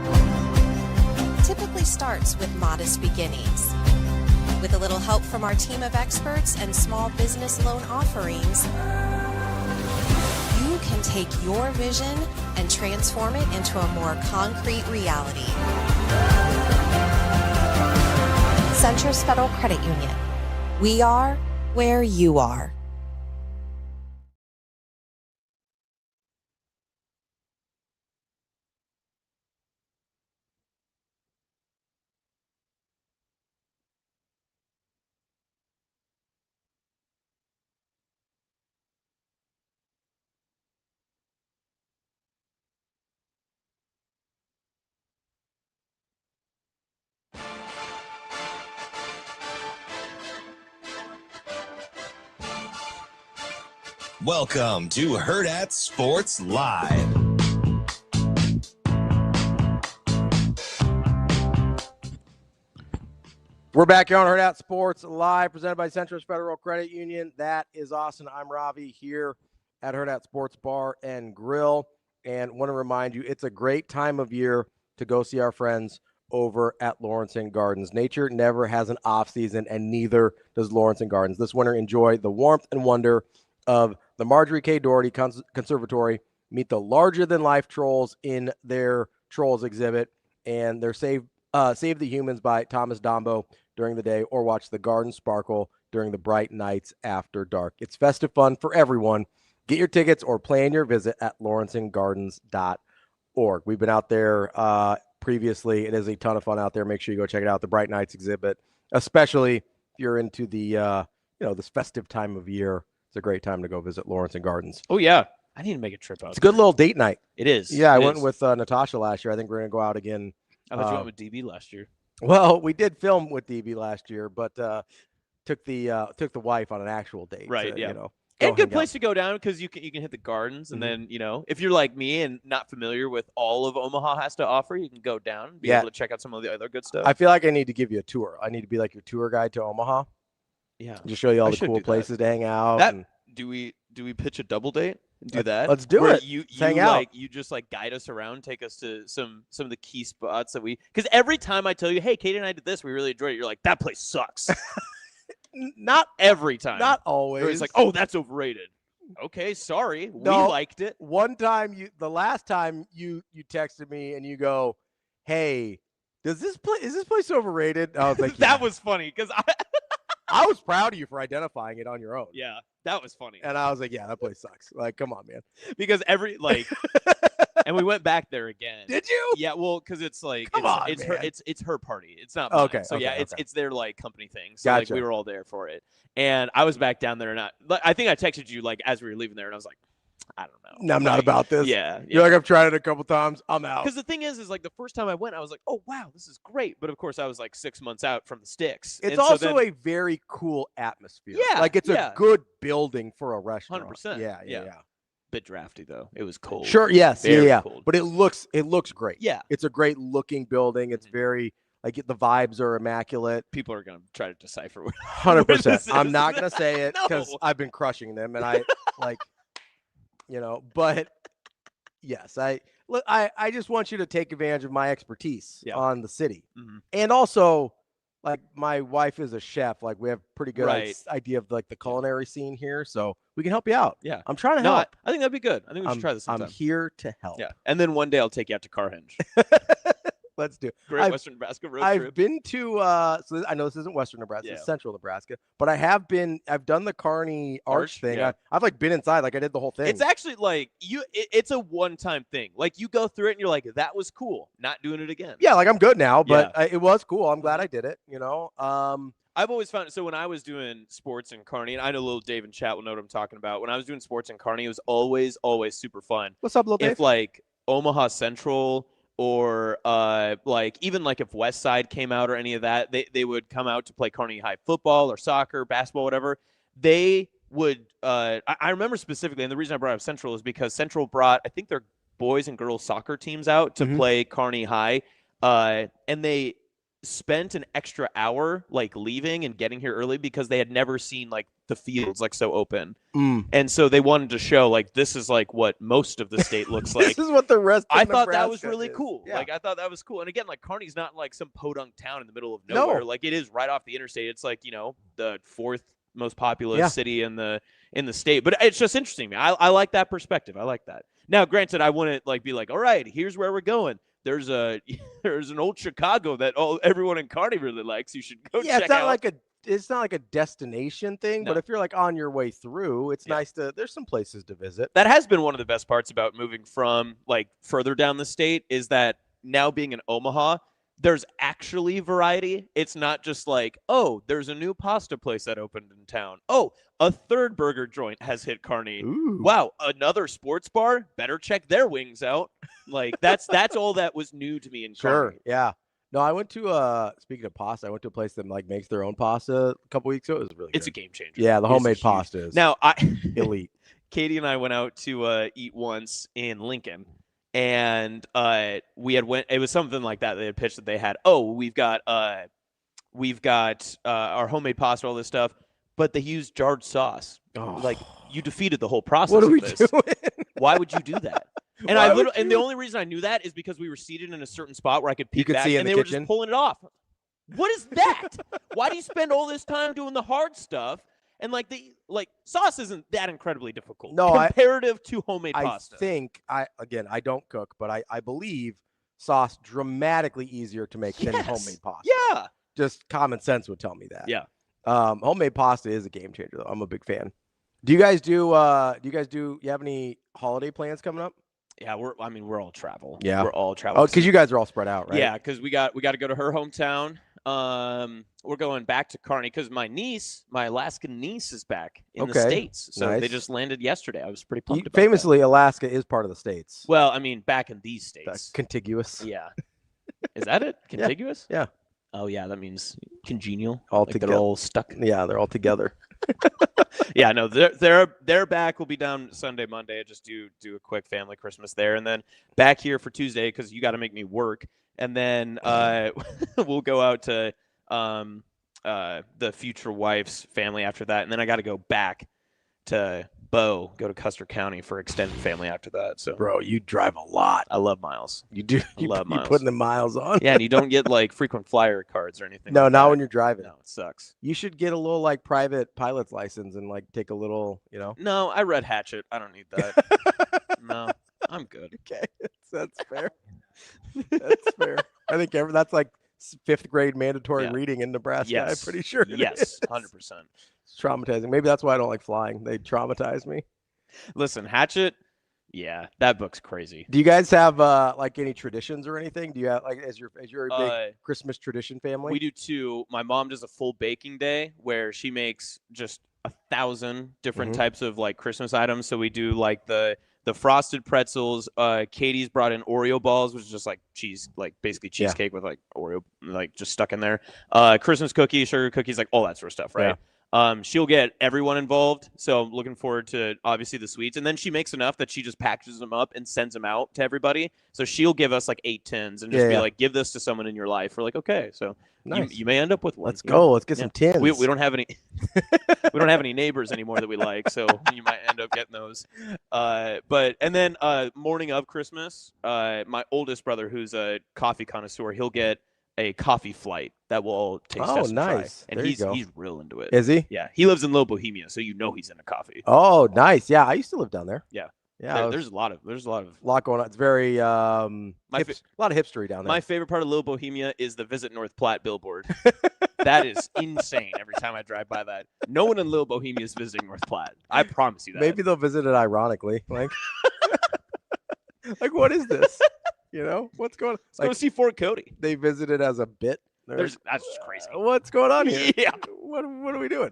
typically starts with modest beginnings. With a little help from our team of experts and small business loan offerings, you can take your vision and transform it into a more concrete reality. Centris Federal Credit Union. We are where you are.
Welcome to Hurrdat Sports Live.
We're back here on Hurrdat Sports Live, presented by Centris Federal Credit Union. That is Austin. I'm Ravi here at Hurrdat Sports Bar and Grill, and want to remind you, it's a great time of year to go see our friends over at Lawrence & Gardens. Nature never has an off season, and neither does Lawrence & Gardens. This winter, enjoy the warmth and wonder of the Marjorie K. Doherty Conservatory. Meet the larger-than-life trolls in their Trolls exhibit, and they're Save the Humans by Thomas Dombo during the day, or watch the garden sparkle during the bright nights after dark. It's festive fun for everyone. Get your tickets or plan your visit at lawrencegardens.org. We've been out there previously. It is a ton of fun out there. Make sure you go check it out, the Bright Nights exhibit, especially if you're into the this festive time of year. It's a great time to go visit Lawrence and Gardens.
Oh, yeah. I need to make a trip out.
It's a good little date night.
It is.
Yeah, I went with Natasha last year. I think we're going to go out again.
I thought you went with DB last year.
Well, we did film with DB last year, but took the wife on an actual date.
Right, yeah.
And
good place to go down because you can hit the gardens, and then if you're like me and not familiar with all of Omaha has to offer, you can go down and be able to check out some of the other good stuff.
I feel like I need to give you a tour. I need to be like your tour guide to Omaha.
Yeah,
just show you all the cool places to hang out.
Do we pitch a double date? Do that.
Let's do it.
You
hang out.
You just guide us around, take us to some of the key spots that because every time I tell you, hey, Katie and I did this, we really enjoyed it. You're like, that place sucks.
Not
every time.
Not always.
It's like, oh, that's overrated. Okay, sorry. No, we liked it.
One time, the last time you texted me and you go, hey, is this place overrated? I was like,
that was funny because
I was proud of you for identifying it on your own.
Yeah, that was funny.
And I was like, yeah, that place sucks. Like, come on, man.
Because and we went back there again.
Did you?
Yeah, well, because it's like it's her party. It's not mine.
Okay.
So it's their company thing. So
gotcha.
We were all there for it. And I was back down there, and I think I texted you as we were leaving there, and I was like, I don't know.
No, I'm not about this.
Yeah.
You're like, I've tried it a couple times. I'm out.
Because the thing is the first time I went, I was like, oh, wow, this is great. But, of course, I was 6 months out from the sticks.
It's also a very cool atmosphere.
Yeah.
It's a good building for a restaurant.
100%.
Yeah.
Bit drafty, though. It was cold.
Sure, yes.
Very
yeah.
cold.
But it looks great.
Yeah.
It's a great looking building. It's very, the vibes are immaculate.
People are going to try to decipher
100%. I'm not going to say it because I've been crushing them. And I, but yes, I just want you to take advantage of my expertise on the city.
Mm-hmm.
And also, my wife is a chef. We have pretty good idea of the culinary scene here, so we can help you out.
Yeah,
I'm trying to help.
I think that'd be good. I think we should try this sometime.
I'm here to help.
Yeah, and then one day I'll take you out to Carhenge.
Let's do it.
Great Western Nebraska road trip.
I've been to so I know this isn't Western Nebraska, it's Central Nebraska, but I've done the Kearney Arch thing.
Yeah.
I've been inside, I did the whole thing.
It's actually it's a one-time thing. You go through it and you're like, that was cool. Not doing it again.
Yeah, I'm good now, but it was cool. I'm glad I did it.
I've always found so when I was doing sports in Kearney, and I know little Dave and chat will know what I'm talking about. When I was doing sports in Kearney, it was always super fun.
What's up, little Dave?
If Omaha Central or even if West Side came out or any of that, they would come out to play Kearney High football or soccer, basketball, whatever. They would I remember specifically, and the reason I brought up Central is because Central brought, I think, their boys and girls soccer teams out to play Kearney High, and they spent an extra hour leaving and getting here early because they had never seen the fields so open. And so they wanted to show this is what most of the state looks like.
This is what the rest of
I thought
Nebraska
that was really
is.
cool.
Yeah.
I thought that was cool. And again, Kearney's not some podunk town in the middle of nowhere.
No.
It is right off the interstate. It's the fourth most populous city in the state. But it's just interesting to me. I like that perspective. I like that. Now, granted, I wouldn't be all right, here's where we're going. There's an old Chicago that everyone in Kearney really likes. You should go check out.
It's not a destination thing, but if you're on your way through, it's nice there's some places to visit.
That has been one of the best parts about moving from further down the state is that now being in Omaha, there's actually variety. It's not just oh, there's a new pasta place that opened in town. Oh, a third burger joint has hit Kearney.
Ooh.
Wow, another sports bar? Better check their wings out. That's all that was new to me in Kearney.
Sure, yeah. No, I went to speaking of pasta, I went to a place that makes their own pasta a couple weeks ago. It was really good.
It's a game changer.
Yeah, the homemade pasta is
now
elite.
Katie and I went out to eat once in Lincoln, and we had it was something like that. They had pitched that they had, we've got our homemade pasta, all this stuff, but they used jarred sauce.
Oh.
You defeated the whole process.
What are we
of this.
doing?
Why would you do that? And and the only reason I knew that is because we were seated in a certain spot where I could peek back, and they were just pulling it off. What is that? Why do you spend all this time doing the hard stuff And like sauce isn't that incredibly difficult.
No,
comparative to homemade pasta.
I think I don't cook, but I believe sauce dramatically easier to make than homemade pasta.
Yeah.
Just common sense would tell me that.
Yeah.
Homemade pasta is a game changer though. I'm a big fan. Do you have any holiday plans coming up?
Yeah, we're all travel.
Yeah.
We're all travel.
Oh, because you guys are all spread out, right?
Yeah, because we got to go to her hometown. We're going back to Kearney because my Alaskan niece is back in the States. So
nice.
They just landed yesterday. I was pretty pumped about
famously, Alaska is part of the States.
Well, I mean, back in these states.
That's contiguous.
Yeah. Is that it? Contiguous?
Yeah.
Oh, yeah, that means congenial.
All
together. They're all stuck.
Yeah, they're all together.
Yeah, no, they're back. We'll be down Sunday, Monday. Just do a quick family Christmas there, and then back here for Tuesday because you got to make me work, and then we'll go out to the future wife's family after that, and then I got to go back to go to Custer County for extended family after that. So,
bro, you drive a lot.
I love miles.
You do.
I love miles.
You putting the miles on.
Yeah, and you don't get like frequent flyer cards or anything.
No,
like
not
that.
when you're driving.
No, it sucks.
You should get a little like private pilot's license and like take a little,
No, I read Hatchet. I don't need that. No, I'm good.
Okay, that's fair. That's fair. I think that's like 5th grade mandatory reading in Nebraska.
Yes.
I'm pretty sure.
Yes, 100%.
It's traumatizing. Maybe that's why I don't like flying. They traumatize me.
Listen, Hatchet. Yeah, that book's crazy.
Do you guys have like any traditions or anything? Do you have like as you're a big Christmas tradition family?
We do too. My mom does a full baking day where she makes just 1,000 different types of like Christmas items. So we do like the frosted pretzels. Katie's brought in Oreo balls, which is just like cheese, like basically cheesecake with like Oreo like just stuck in there. Christmas cookies, sugar cookies, like all that sort of stuff, right? Yeah. She'll get everyone involved, so I'm looking forward to obviously the sweets. And then she makes enough that she just packages them up and sends them out to everybody. So she'll give us like 8 tins and just be like, give this to someone in your life. We're like, okay, so nice. you may end up with one.
Let's go. Let's get some tins.
We don't have any. We don't have any neighbors anymore that we like, so you might end up getting those. And then morning of Christmas, my oldest brother, who's a coffee connoisseur, he'll get a coffee flight that will all taste test and
nice.
try. And he's real into it.
Is he?
Yeah. He lives in Little Bohemia, so he's into coffee.
Oh, nice. Yeah, I used to live down there.
Yeah.
Yeah.
There's a lot of
going on. It's very a lot of hipstery down there.
My favorite part of Little Bohemia is the Visit North Platte billboard. That is insane every time I drive by that. No one in Little Bohemia is visiting North Platte. I promise you that.
Maybe they'll visit it ironically. Like like what is this? What's going on?
Let's go see Fort Cody.
They visited as a bit.
That's just crazy.
What's going on here?
Yeah.
What are we doing?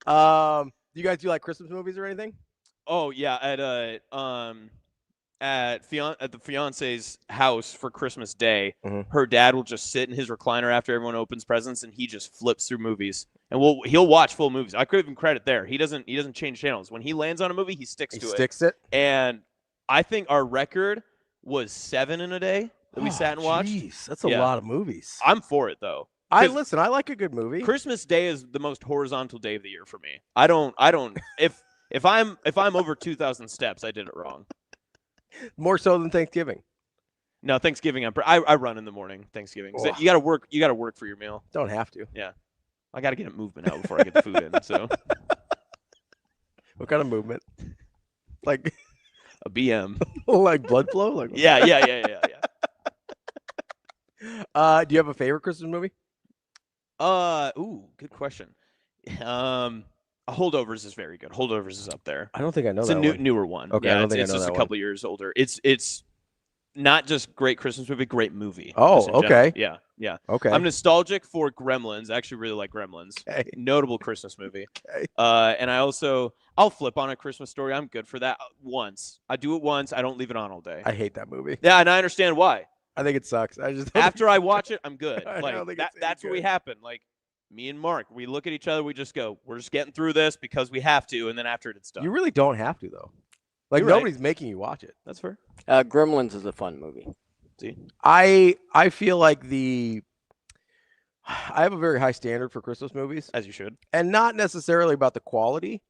Do you guys do like Christmas movies or anything?
Oh yeah, at the fiance's house for Christmas Day, her dad will just sit in his recliner after everyone opens presents, and he just flips through movies. And he'll watch full movies. I could even credit there. He doesn't change channels. When he lands on a movie, he sticks to it.
Sticks it.
And I think our record was 7 in a day that we sat and watched.
Jeez, that's a lot of movies.
I'm for it though.
I like a good movie.
Christmas Day is the most horizontal day of the year for me. I don't if I'm over 2,000 steps, I did it wrong.
More so than Thanksgiving.
No, Thanksgiving I run in the morning. Thanksgiving. Oh. You gotta work. You gotta work for your meal.
Don't have to.
Yeah, I gotta get a movement out before I get the food in. So,
what kind of movement? Like
a BM.
Like blood flow? Like
yeah.
Do you have a favorite Christmas movie?
Good question. Holdovers is very good. Holdovers is up there.
I don't think I know
it's
that.
It's a newer one.
Okay,
yeah,
I don't think
it's
I know
just
that
a couple years older. It's not just great Christmas movie, great movie.
Oh, okay.
Yeah.
Okay.
I'm nostalgic for Gremlins. I actually really like Gremlins.
Okay.
Notable Christmas movie.
Okay.
And I'll flip on A Christmas Story. I'm good for that once. I do it once. I don't leave it on all day.
I hate that movie.
Yeah, and I understand why.
I think it sucks.
After I watch it, I'm good.
Like
that's what we happen. Like me and Mark, we look at each other. We just go, we're just getting through this because we have to, and then after it's done.
You really don't have to though. Like
You're
nobody's
right.
making you watch it.
That's fair.
Gremlins is a fun movie.
See,
I feel like I have a very high standard for Christmas movies,
as you should,
and not necessarily about the quality,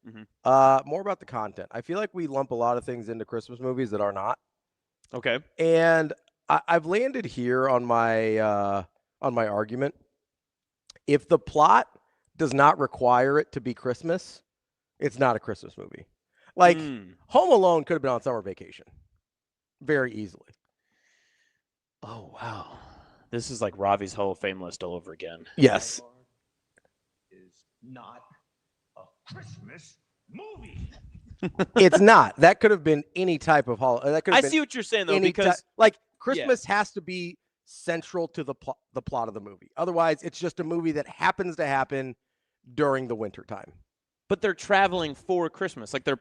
more about the content. I feel like we lump a lot of things into Christmas movies that are not.
Okay.
And I've landed here on my argument. If the plot does not require it to be Christmas, It's not a Christmas movie. Like Home Alone could have been on summer vacation very easily.
Oh, wow. This is like Ravi's Hall of Fame list all over again.
Yes.
Is not a Christmas movie.
It's not. That could have been any type of holiday. That could have
I
been
see what you're saying, though,
any
because
like Christmas has to be central to the plot of the movie. Otherwise, it's just a movie that happens to happen during the winter time.
But they're traveling for Christmas. Like their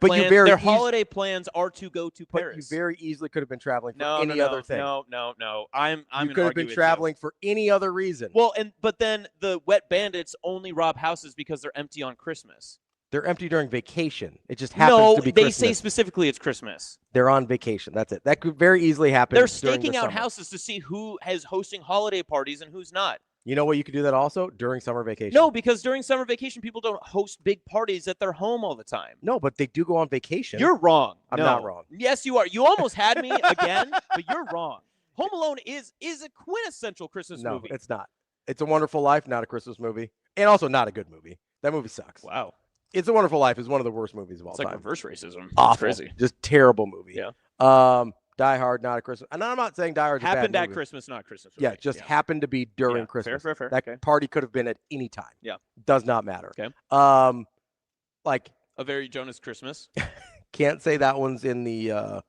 holiday plans are to go to Paris.
But you very easily could have been traveling for any other thing.
No. I'm
you could have been traveling for any other reason.
Well, but then the Wet Bandits only rob houses because they're empty on Christmas.
They're empty during vacation. It just happens to be Christmas.
They say specifically it's Christmas.
They're on vacation. That's it. That could very easily happen.
They're staking out houses to see who is hosting holiday parties and who's not.
You know what? You could do that also during summer vacation.
No, because during summer vacation, people don't host big parties at their home all the time.
No, but they do go on vacation.
You're wrong.
I'm not wrong.
Yes, you are. You almost had me again, but you're wrong. Home Alone is a quintessential Christmas movie.
No, it's not. It's a Wonderful Life, not a Christmas movie, and also not a good movie. That movie sucks.
Wow.
It's a Wonderful Life is one of the worst movies of all
it's
time.
Like reverse racism.
Awful.
It's crazy.
Just terrible movie.
Yeah.
Die Hard, not a Christmas. And I'm not saying Die Hard
happened
a bad
at
movie.
Christmas, not Christmas.
Yeah, just happened to be during Christmas.
Fair.
That party could have been at any time.
Yeah.
Does not matter.
Okay.
Like
A Very Jonas Christmas.
Can't say that one's in the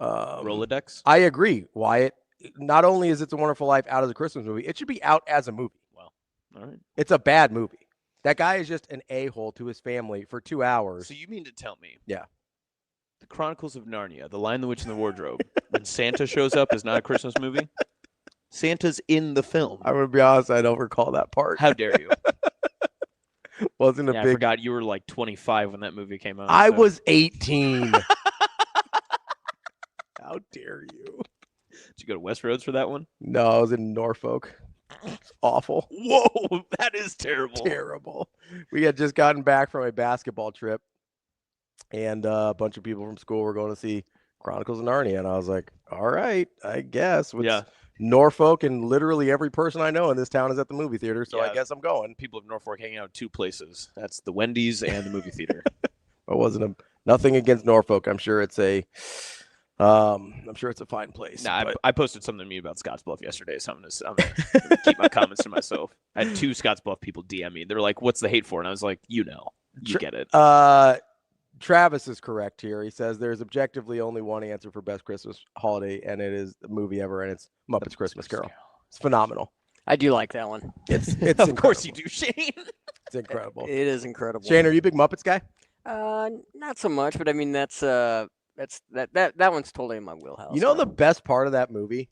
Rolodex.
I agree, Wyatt. Not only is It's a Wonderful Life out as a Christmas movie, it should be out as a movie.
Well, all right.
It's a bad movie. That guy is just an a-hole to his family for 2 hours.
So you mean to tell me?
Yeah.
The Chronicles of Narnia, The Lion, the Witch, and the Wardrobe, when Santa shows up, is not a Christmas movie? Santa's in the film.
I'm going to be honest, I don't recall that part.
How dare you?
Wasn't a big...
I forgot you were like 25 when that movie came out.
I was 18. How dare you?
Did you go to Westroads for that one?
No, I was in Norfolk. It's awful.
Whoa, that is terrible.
Terrible. We had just gotten back from a basketball trip, and a bunch of people from school were going to see Chronicles of Narnia, and I was like, all right, I guess.
Yeah.
Norfolk and literally every person I know in this town is at the movie theater, so I guess I'm going.
People of Norfolk hanging out in two places. That's the Wendy's and the movie theater.
Nothing against Norfolk. I'm sure it's a fine place.
Nah, I posted something to me about Scottsbluff yesterday, so I'm gonna keep my comments to myself. I had 2 Scottsbluff people DM me. They're like, "What's the hate for?" And I was like, "You get it."
Travis is correct here. He says there's objectively only one answer for best Christmas holiday, and it is the movie ever, and it's Muppets Christmas Carol. It's phenomenal.
I do like that one.
It's
of
incredible.
course you do, Shane.
It's incredible.
It is incredible.
Shane, are you a big Muppets guy?
Not so much, but I mean that one's totally in my wheelhouse.
You know the best part of that movie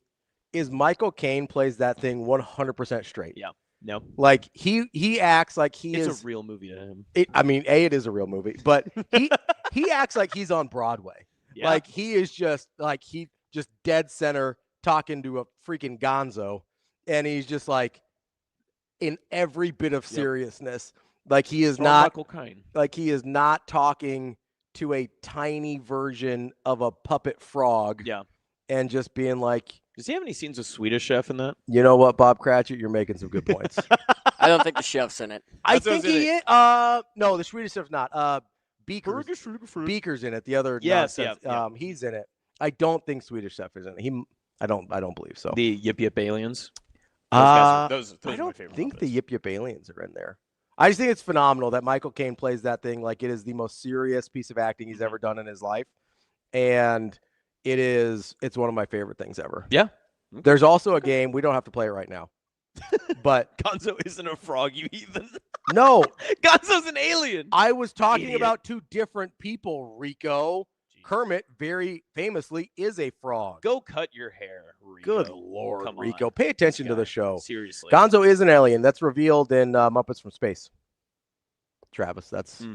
is Michael Caine plays that thing 100% straight.
Yeah. No.
Like he acts like
it's a real movie to him.
It is a real movie, but he acts like he's on Broadway.
Yeah.
Like he is just dead center talking to a freaking gonzo, and he's just like in every bit of seriousness. Like he is not talking to a tiny version of a puppet frog.
Yeah.
And just being like,
does he have any scenes with Swedish Chef in that?
You know what, Bob Cratchit, you're making some good points.
I don't think the chef's in it.
I think he is. No, the Swedish Chef's not. Beaker's in it. The other nonsense. He's in it. I don't think Swedish Chef is in it. I don't believe so.
The Yip Yip Aliens.
Those are my favorite. I think the Yip Yip Aliens are in there. I just think it's phenomenal that Michael Caine plays that thing like it is the most serious piece of acting he's ever done in his life, and it's one of my favorite things ever.
Yeah.
Okay. There's also a game, we don't have to play it right now, but
Gonzo isn't a frog, you heathen.
No.
Gonzo's an alien.
I was talking about 2 different people, Rico. Jeez. Kermit, very famously, is a frog.
Go cut your hair, Rico.
Good Lord, Rico. Pay attention to the show.
Seriously.
Gonzo is an alien. That's revealed in Muppets from Space. Travis, that's...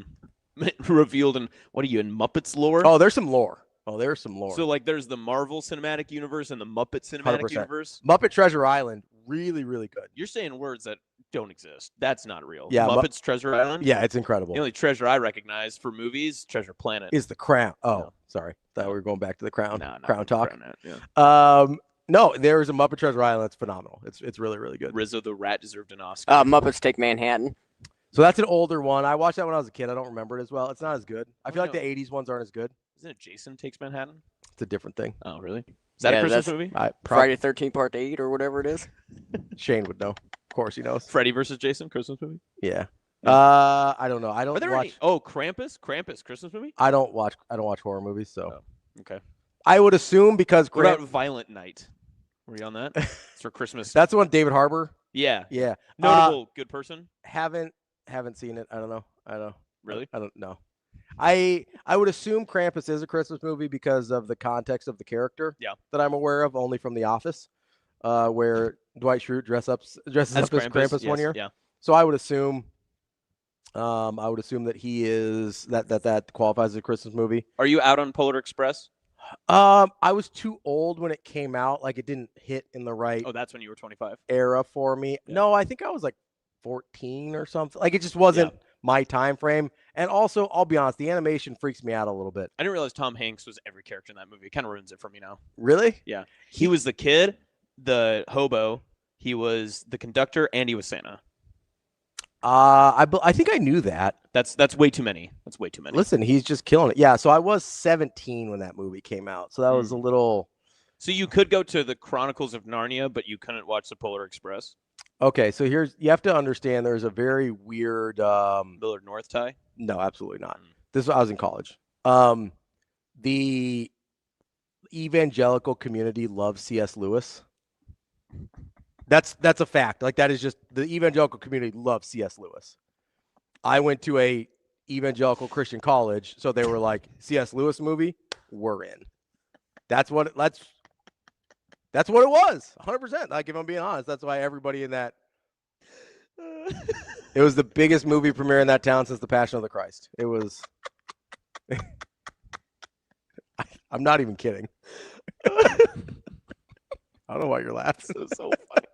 revealed in, what are you, in Muppets lore?
Oh, there's some lore. So,
like, there's the Marvel Cinematic Universe and the Muppet Cinematic
100%.
Universe?
Muppet Treasure Island, really, really good.
You're saying words that don't exist. That's not real.
Yeah,
Muppets Treasure Island?
Yeah, it's incredible.
The only treasure I recognize for movies, Treasure Planet.
Is the Crown. Oh, sorry. Thought we were going back to the Crown.
No,
Crown talk.
Yeah.
No, there's a Muppet Treasure Island that's phenomenal. It's really, really good.
Rizzo the Rat deserved an Oscar.
Muppets Take Manhattan.
So that's an older one. I watched that when I was a kid. I don't remember it as well. It's not as good. I feel like the 80s ones aren't as good.
Isn't it Jason Takes Manhattan?
It's a different thing.
Oh, really? Is that a Christmas movie?
Friday 13th Part 8 or whatever it is.
Shane would know. Of course he knows.
Freddy versus Jason, Christmas movie?
Yeah. I don't know. I don't watch.
Krampus? Krampus, Christmas movie?
I don't watch horror movies, so.
Oh, okay.
I would assume because
What about Violent Night? Were you on that? It's for Christmas.
That's the one David Harbour.
Yeah.
Yeah.
Notable good person?
Haven't seen it. I don't know.
Really?
I don't know. I would assume Krampus is a Christmas movie because of the context of the character.
Yeah.
That I'm aware of, only from The Office, where Dwight Schrute dresses up as Krampus one year.
Yeah.
So I would assume that he is that qualifies as a Christmas movie.
Are you out on Polar Express?
I was too old when it came out. Like, it didn't hit in the right.
Oh, that's when you were 25.
Era for me. Yeah. No, I think I was like 14 or something. Like, it just wasn't my time frame. And also, I'll be honest, the animation freaks me out a little bit.
I didn't realize Tom Hanks was every character in that movie. It kind of ruins it for me now.
Really?
Yeah. He was the kid, the hobo, he was the conductor, and he was Santa.
I think I knew that.
That's way too many. That's way too many.
Listen, he's just killing it. Yeah, so I was 17 when that movie came out. So that was a little.
So you could go to the Chronicles of Narnia, but you couldn't watch the Polar Express.
Okay, so you have to understand there's a very weird
Millard North tie?
No, absolutely not. I was in college. The evangelical community loves C.S. Lewis. That's a fact. Like, that is just the evangelical community loves C.S. Lewis. I went to a evangelical Christian college, so they were like, C.S. Lewis movie, we're in. That's what it was. 100%. Like, if I'm being honest, that's why everybody in that. It was the biggest movie premiere in that town since The Passion of the Christ. It was. I'm not even kidding. I don't know why you're laughing.
So funny.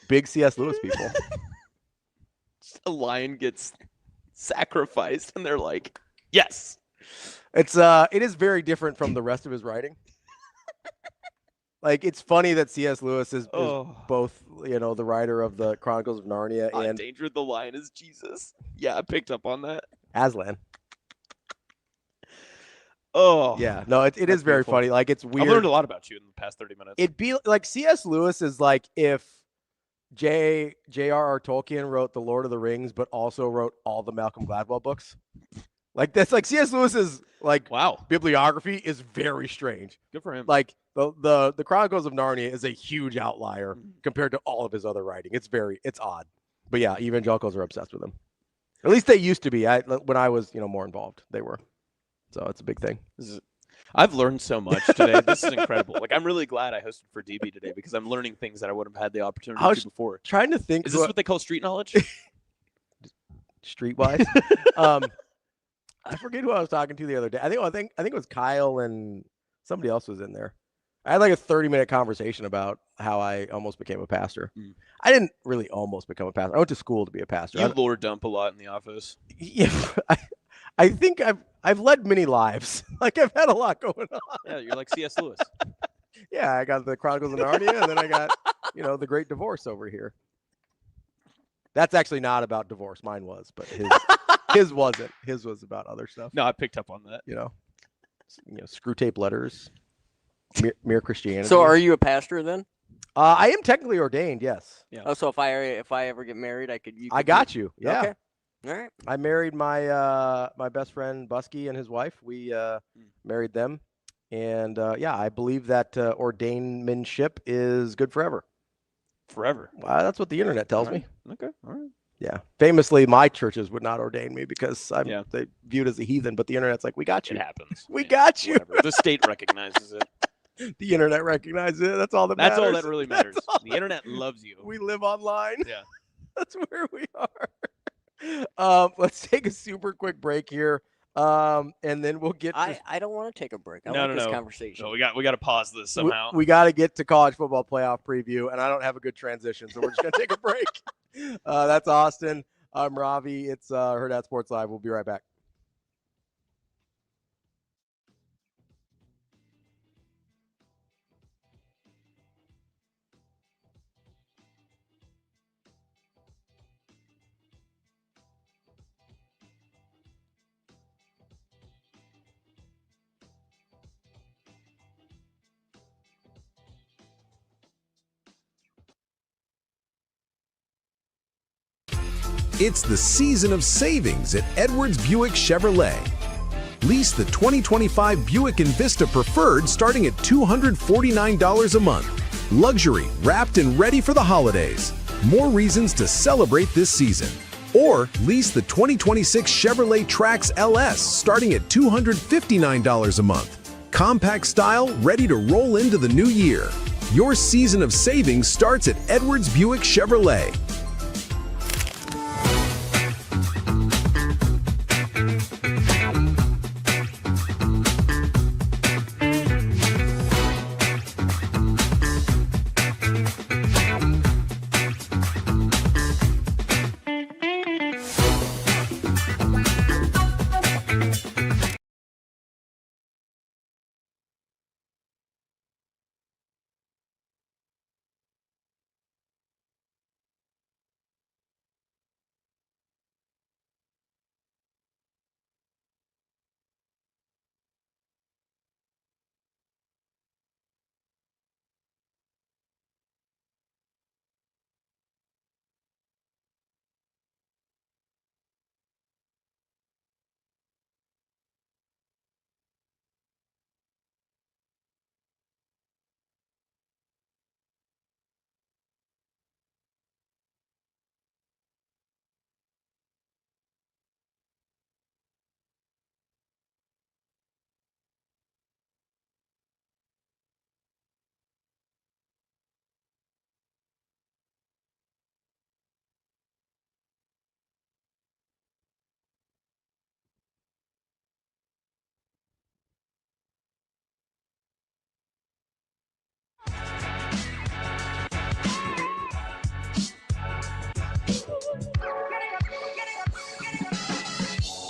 Big C.S. Lewis people.
A lion gets sacrificed, and they're like, "Yes."
It is very different from the rest of his writing. Like, it's funny that C.S. Lewis is both, the writer of the Chronicles of Narnia and
Danger the Lion is Jesus. Yeah, I picked up on that.
Aslan.
Oh.
Yeah, no, it is very funny. Like, it's weird.
I've learned a lot about you in the past 30 minutes.
It'd be like C.S. Lewis is like if J.R.R. Tolkien wrote The Lord of the Rings, but also wrote all the Malcolm Gladwell books. Like, that's like C.S. Lewis's bibliography is very strange.
Good for him.
Like, the Chronicles of Narnia is a huge outlier compared to all of his other writing. It's odd. But yeah, evangelicals are obsessed with him. At least they used to be. When I was, more involved, they were. So it's a big thing.
I've learned so much today. This is incredible. Like, I'm really glad I hosted for DB today because I'm learning things that I wouldn't have had the opportunity to do before.
Trying to think.
Is this what they call street knowledge?
Streetwise? I forget who I was talking to the other day. I think it was Kyle and somebody else was in there. I had like a 30-minute conversation about how I almost became a pastor. I didn't really almost become a pastor. I went to school to be a pastor.
You lore dump a lot in the office.
Yeah, I think I've led many lives. Like, I've had a lot going on.
Yeah, you're like C.S. Lewis.
Yeah, I got the Chronicles of Narnia, and then I got, the Great Divorce over here. That's actually not about divorce. Mine was, but his wasn't. His was about other stuff.
No, I picked up on that.
Screw tape letters, mere Christianity.
So, are you a pastor then?
I am technically ordained. Yes.
Yeah. Oh, so if I ever get married,
I got you. Yeah.
Okay. All right.
I married my best friend Busky and his wife. We married them, and I believe that ordainmentship is good forever.
Forever.
That's what the internet tells me.
Okay. All right.
Yeah. Famously, my churches would not ordain me because they viewed as a heathen. But the internet's like, we got you.
It happens.
We got you.
Whatever. The state recognizes it.
The internet recognizes it. That's all that matters.
That's all that really matters. The internet loves you.
We live online.
Yeah.
That's where we are. Let's take a super quick break here. And then we'll get to...
I don't want to take a break. I want this conversation.
No, we got to pause this somehow.
We got to get to college football playoff preview, and I don't have a good transition, so we're just going to take a break. That's Austin. I'm Ravi. It's Hurrdat Sports Live. We'll be right back.
It's the season of savings at Edwards Buick Chevrolet. Lease the 2025 Buick Envista Preferred starting at $249 a month. Luxury, wrapped and ready for the holidays. More reasons to celebrate this season. Or lease the 2026 Chevrolet Trax LS starting at $259 a month. Compact style, ready to roll into the new year. Your season of savings starts at Edwards Buick Chevrolet.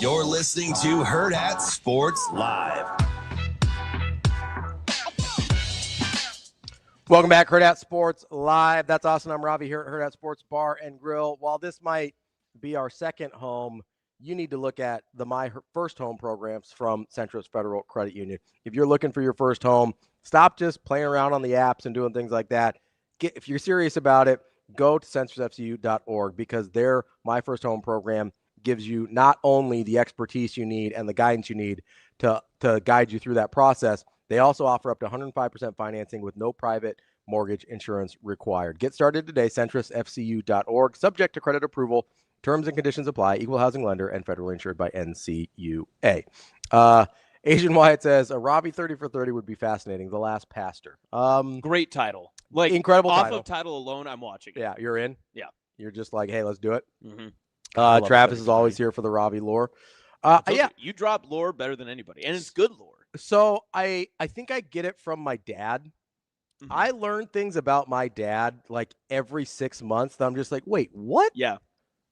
You're listening to Hurrdat Sports Live.
Welcome back, Hurrdat Sports Live. That's awesome. I'm Ravi here at Hurrdat Sports Bar and Grill. While this might be our second home, you need to look at the My First Home programs from Centris Federal Credit Union. If you're looking for your first home, stop just playing around on the apps and doing things like that. If you're serious about it, go to centrisfcu.org because their My First Home program gives you not only the expertise you need and the guidance you need to guide you through that process, they also offer up to 105% financing with no private mortgage insurance required. Get started today, centrisfcu.org. Subject to credit approval. Terms and conditions apply. Equal housing lender and federally insured by NCUA. Asian Wyatt says, a Ravi 30 for 30 would be fascinating. The Last Pastor.
Great title. Like,
incredible
off
title.
Of title alone, I'm watching it.
Yeah, you're in?
Yeah.
You're just like, hey, let's do it.
Mm-hmm.
Travis is always here for the Ravi lore. Yeah,
you drop lore better than anybody, and it's good lore.
So I think I get it from my dad. Mm-hmm. I learn things about my dad like every 6 months that I'm just like, wait, what?
Yeah.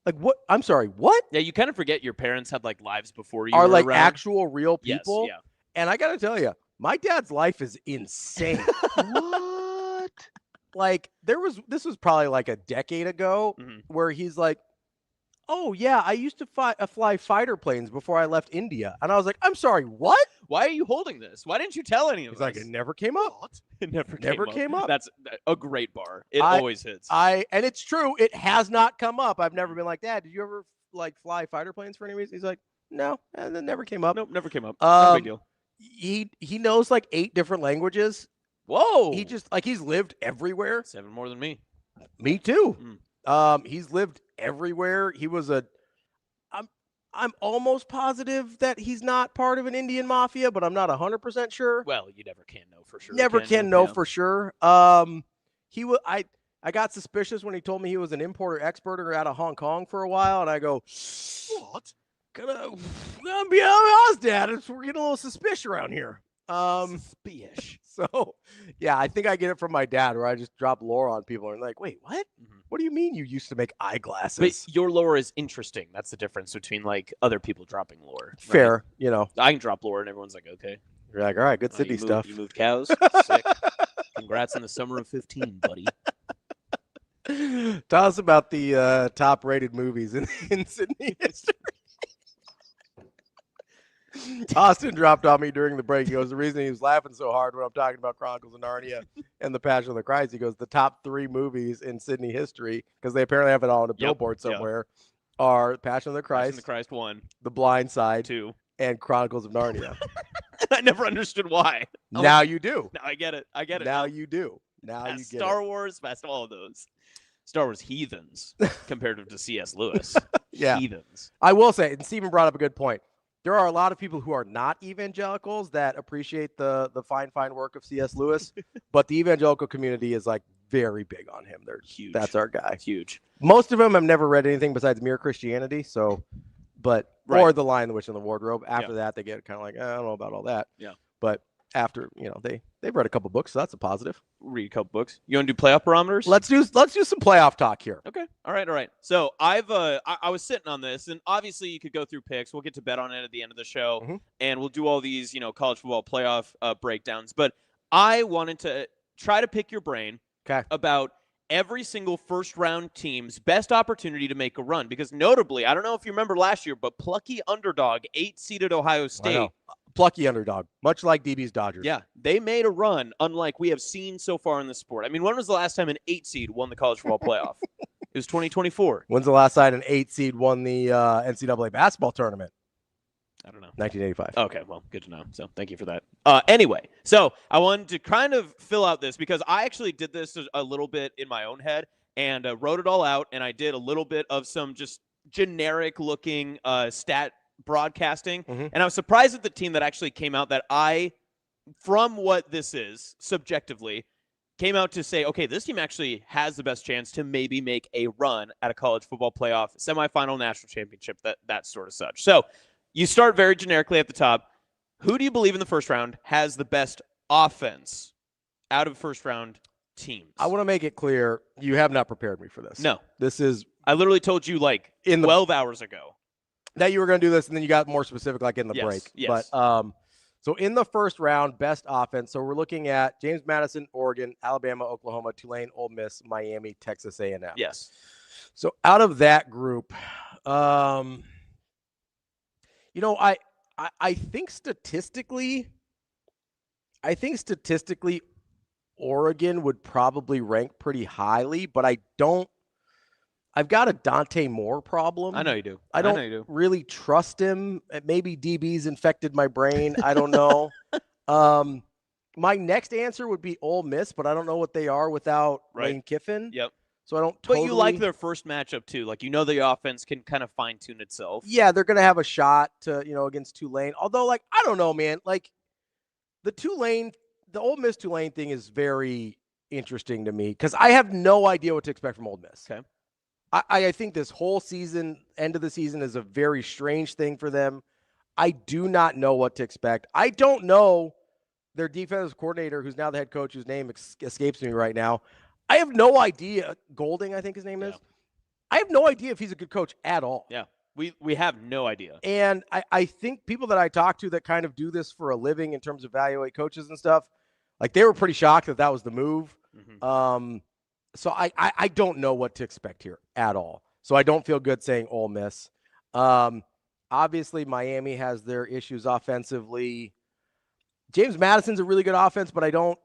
Like what? I'm sorry, what?
Yeah, you kind of forget your parents had like lives before you
are
were
like
around.
Actual real people.
Yes, yeah.
And I got to tell you, my dad's life is insane. What? Like this was probably like a decade ago where he's like, oh, yeah, I used to fly fighter planes before I left India. And I was like, I'm sorry, what?
Why are you holding this? Why didn't you tell any of us?
He's like, it never came up.
It never
came up.
That's a great bar. It always hits.
And it's true. It has not come up. I've never been like, Dad, did you ever like fly fighter planes for any reason? He's like, no, and it never came up.
Nope, never came up. No big deal.
He knows like 8 different languages.
Whoa.
He just like he's lived everywhere.
7 more than me.
Me too. He's lived everywhere. He was I'm almost positive that he's not part of an Indian mafia, but I'm not 100% sure.
Well, you never can know for sure.
Never can know for sure. He was I got suspicious when he told me he was an importer exporter out of Hong Kong for a while, and I go, what? Gonna be honest, Dad. We're getting a little suspicious around here.
Suspicious.
So, yeah, I think I get it from my dad, where I just drop lore on people and like, wait, what? What do you mean you used to make eyeglasses?
But your lore is interesting. That's the difference between like other people dropping lore. Right?
Fair, you know.
I can drop lore and everyone's like, okay.
You're like, all right, good Sydney stuff.
You moved cows. Sick. Congrats on the summer of 15, buddy.
Tell us about the top-rated movies in Sydney history. Austin dropped on me during the break. He goes, the reason he was laughing so hard when I'm talking about Chronicles of Narnia and The Passion of the Christ, he goes, the top 3 movies in Sydney history, because they apparently have it all on a billboard somewhere, are Passion of the Christ.
Passion of the Christ 1.
The Blind Side
2.
And Chronicles of Narnia.
I never understood why.
Now you do.
Now I get it. I get it.
Now you do. Now you get
Star Wars, past all of those. Star Wars heathens compared to C.S. Lewis.
Yeah.
Heathens.
I will say, and Stephen brought up a good point. There are a lot of people who are not evangelicals that appreciate the fine work of C.S. Lewis, but the evangelical community is like very big on him. They're
huge.
That's our guy.
Huge.
Most of them have never read anything besides Mere Christianity, or The Lion, the Witch, and the Wardrobe. After that, they get kind of like, I don't know about all that.
Yeah.
But after they've read a couple books, so that's a positive.
Read a couple books. You want to do playoff barometers?
Let's do some playoff talk here.
Okay. All right. So I was sitting on this, and obviously you could go through picks. We'll get to bet on it at the end of the show, and we'll do all these college football playoff breakdowns. But I wanted to try to pick your brain about every single first-round team's best opportunity to make a run. Because notably, I don't know if you remember last year, but plucky underdog, 8-seeded Ohio State.
Plucky underdog, much like DB's Dodgers.
Yeah, they made a run unlike we have seen so far in the sport. I mean, when was the last time an 8-seed won the college football playoff? It was 2024.
When's the last time an 8-seed won the NCAA basketball tournament?
I don't know.
1985.
Okay, well, good to know. So thank you for that. Anyway, so I wanted to kind of fill out this because I actually did this a little bit in my own head and wrote it all out, and I did a little bit of some just generic-looking stat broadcasting, and I was surprised at the team that actually came out that from what this is, subjectively, came out to say, okay, this team actually has the best chance to maybe make a run at a college football playoff, semifinal, national championship, that sort of such. So you start very generically at the top. Who do you believe in the first round has the best offense out of first-round teams?
I want to make it clear, you have not prepared me for this.
No.
I
literally told you 12 hours ago
that you were going to do this, and then you got more specific in the break.
Yes.
But so in the first round, best offense. So we're looking at James Madison, Oregon, Alabama, Oklahoma, Tulane, Ole Miss, Miami, Texas A&M.
Yes.
So out of that group, I think statistically, Oregon would probably rank pretty highly, but I've got a Dante Moore problem.
I know you do.
I don't really trust him. Maybe DB's infected my brain. I don't know. My next answer would be Ole Miss, but I don't know what they are without Lane Kiffin.
Yep.
So I don't
But you like their first matchup too. The offense can kind of fine-tune itself.
Yeah, they're going to have a shot to, against Tulane. Although, I don't know, man. The Ole Miss Tulane thing is very interesting to me because I have no idea what to expect from Ole Miss.
Okay.
I think this whole season, end of the season, is a very strange thing for them. I do not know what to expect. I don't know their defensive coordinator, who's now the head coach, whose name escapes me right now. I have no idea. Golding, I think his name is. I have no idea if he's a good coach at all.
Yeah, we have no idea.
And I think people that I talk to that kind of do this for a living in terms of evaluate coaches and stuff, they were pretty shocked that was the move. So I don't know what to expect here at all. So I don't feel good saying Ole Miss. Obviously, Miami has their issues offensively. James Madison's a really good offense, but I don't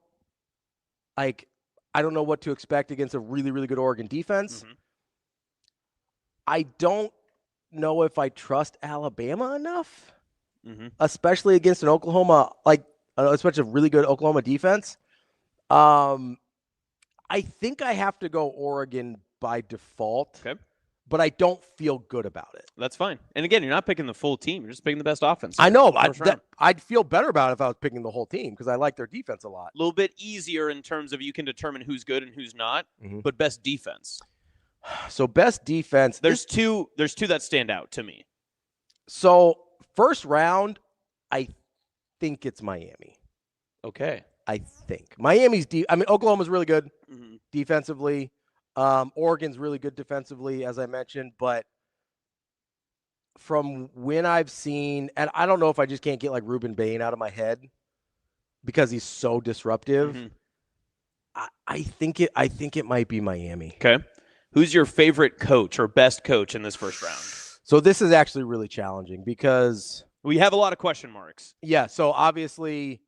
know what to expect against a really, really good Oregon defense. I don't know if I trust Alabama enough, especially against an Oklahoma, especially a really good Oklahoma defense. I think I have to go Oregon by default, but I don't feel good about it.
That's fine. And again, you're not picking the full team. You're just picking the best offense.
I know. I'd feel better about it if I was picking the whole team because I like their defense a lot.
A little bit easier in terms of you can determine who's good and who's not, but best defense.
So best defense.
There's two that stand out to me.
So first round, I think it's Miami.
Okay.
I think Miami's Oklahoma's really good defensively. Oregon's really good defensively, as I mentioned, but from when I've seen, and I don't know if I just can't get Ruben Bain out of my head because he's so disruptive. I think it might be Miami.
Okay. Who's your favorite coach or best coach in this first round?
So this is actually really challenging because
we have a lot of question marks.
Yeah. So obviously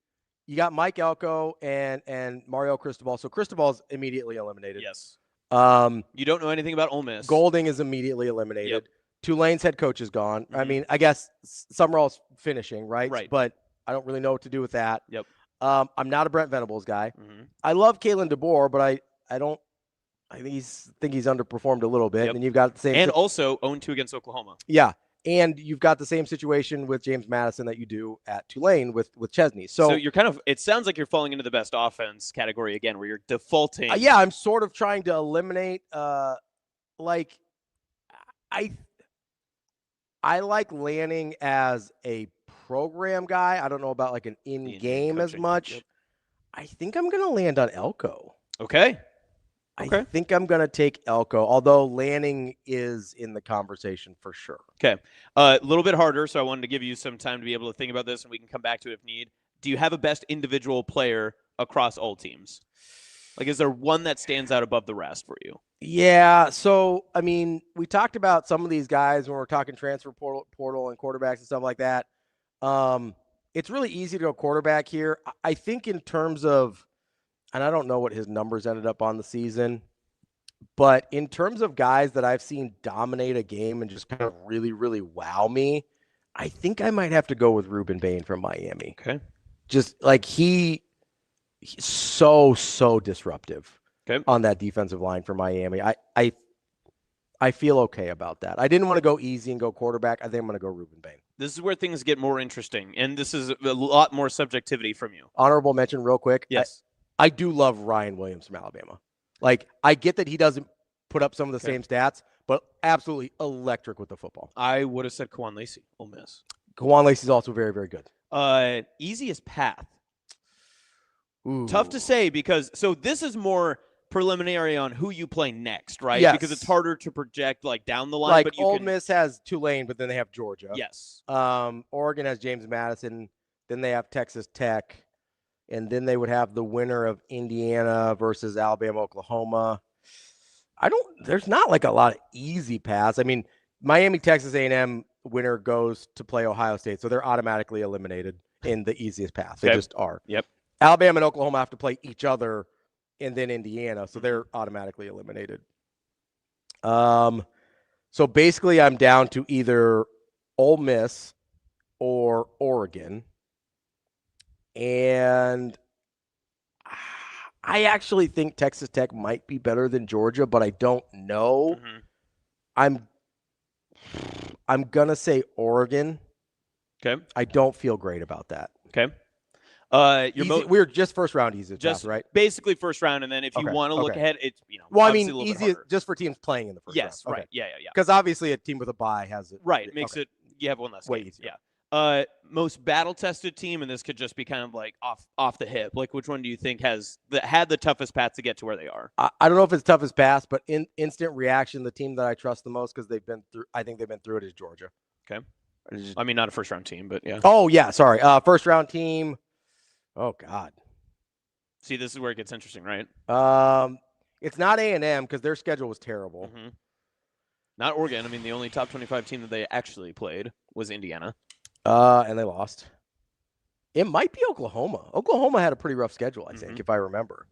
you got Mike Elko and Mario Cristobal. So Cristobal's immediately eliminated.
Yes. You don't know anything about Ole Miss.
Golding is immediately eliminated. Tulane's head coach is gone.
Mm-hmm.
I mean, I guess Summerall's finishing, right?
Right.
But I don't really know what to do with that.
Yep.
I'm not a Brent Venables guy.
Mm-hmm.
I love Kalen DeBoer, but I think he's underperformed a little bit.
Yep.
And you've got the same.
And also 0-2 against Oklahoma.
Yeah. And you've got the same situation with James Madison that you do at Tulane with Chesney. So
you're kind of, it sounds like you're falling into the best offense category again, where you're defaulting.
yeah, I'm sort of trying to eliminate, like, I like Lanning as a program guy. I don't know about like an in-game as much.
Yep.
I think I'm going to land on Elko.
Okay.
I think I'm going to take Elko, although Lanning is in the conversation for sure.
Okay. A little bit harder, so I wanted to give you some time to be able to think about this, and we can come back to it if need. Do you have a best individual player across all teams? Like, is there one that stands out above the rest for you?
Yeah, so, I mean, we talked about some of these guys when we're talking transfer portal and quarterbacks and stuff like that. It's really easy to go quarterback here. I think in terms of, and I don't know what his numbers ended up on the season, but in terms of guys that I've seen dominate a game and just kind of really, really wow me, I think I might have to go with Ruben Bain from Miami.
Okay.
Just like he's so disruptive on that defensive line for Miami. I feel okay about that. I didn't want to go easy and go quarterback. I think I'm going to go Ruben Bain.
This is where things get more interesting, and this is a lot more subjectivity from you.
Honorable mention real quick.
Yes.
I do love Ryan Williams from Alabama. Like, I get that he doesn't put up some of the same stats, but absolutely electric with the football.
I would have said Kawan Lacey, Ole Miss.
Kawan Lacey is also very, very good.
Easiest path.
Ooh.
Tough to say because, so this is more preliminary on who you play next, right?
Yes.
Because it's harder to project like down the line.
Like,
but
Ole Miss has Tulane, but then they have Georgia.
Yes.
Oregon has James Madison. Then they have Texas Tech. And then they would have the winner of Indiana versus Alabama, Oklahoma. There's not like a lot of easy paths. I mean, Miami, Texas A&M winner goes to play Ohio State. So they're automatically eliminated in the easiest path. They just are.
Yep.
Alabama and Oklahoma have to play each other and then Indiana. So they're automatically eliminated. So basically I'm down to either Ole Miss or Oregon. And I actually think Texas Tech might be better than Georgia, but I don't know.
Mm-hmm.
I'm going to say Oregon.
Okay.
I don't feel great about that.
Okay.
We're just first round easy,
just
right?
Basically first round, and then if you want to look ahead, it's
Well, I mean, easy just for teams playing in the first round.
Yes, right. Yeah.
Because obviously a team with a bye has it.
Right, makes it you have one less
way
game.
easier.
Yeah. Most battle-tested team, and this could just be kind of like off the hip. Like, which one do you think had the toughest path to get to where they are?
I don't know if it's toughest path, but in instant reaction, the team that I trust the most because I think they've been through it is Georgia.
Okay. I mean, not a first-round team, but yeah.
Oh yeah, sorry. First-round team. Oh God.
See, this is where it gets interesting, right?
It's not A&M because their schedule was terrible.
Mm-hmm. Not Oregon. I mean, the only top 25 team that they actually played was Indiana.
And they lost. It might be Oklahoma. Oklahoma had a pretty rough schedule, I think, if I remember.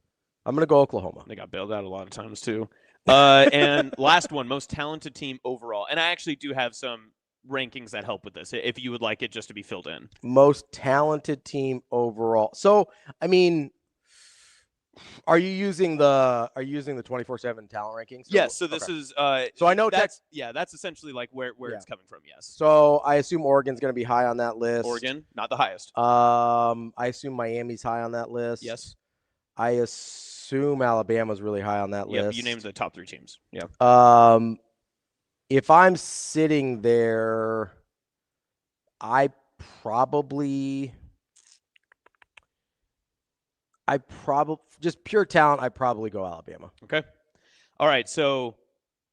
I'm going to go Oklahoma.
They got bailed out a lot of times, too. And last one, most talented team overall. And I actually do have some rankings that help with this, if you would like it just to be filled in.
Most talented team overall. So, I mean, are you using the 24/7 talent rankings?
Yes. So this is.
So I know
that's that's essentially like where it's coming from. Yes.
So I assume Oregon's going to be high on that list.
Oregon, not the highest.
I assume Miami's high on that list.
Yes.
I assume Alabama's really high on that list.
You named the top 3 teams. Yeah.
If I'm sitting there, just pure talent, I probably go Alabama.
Okay. All right. So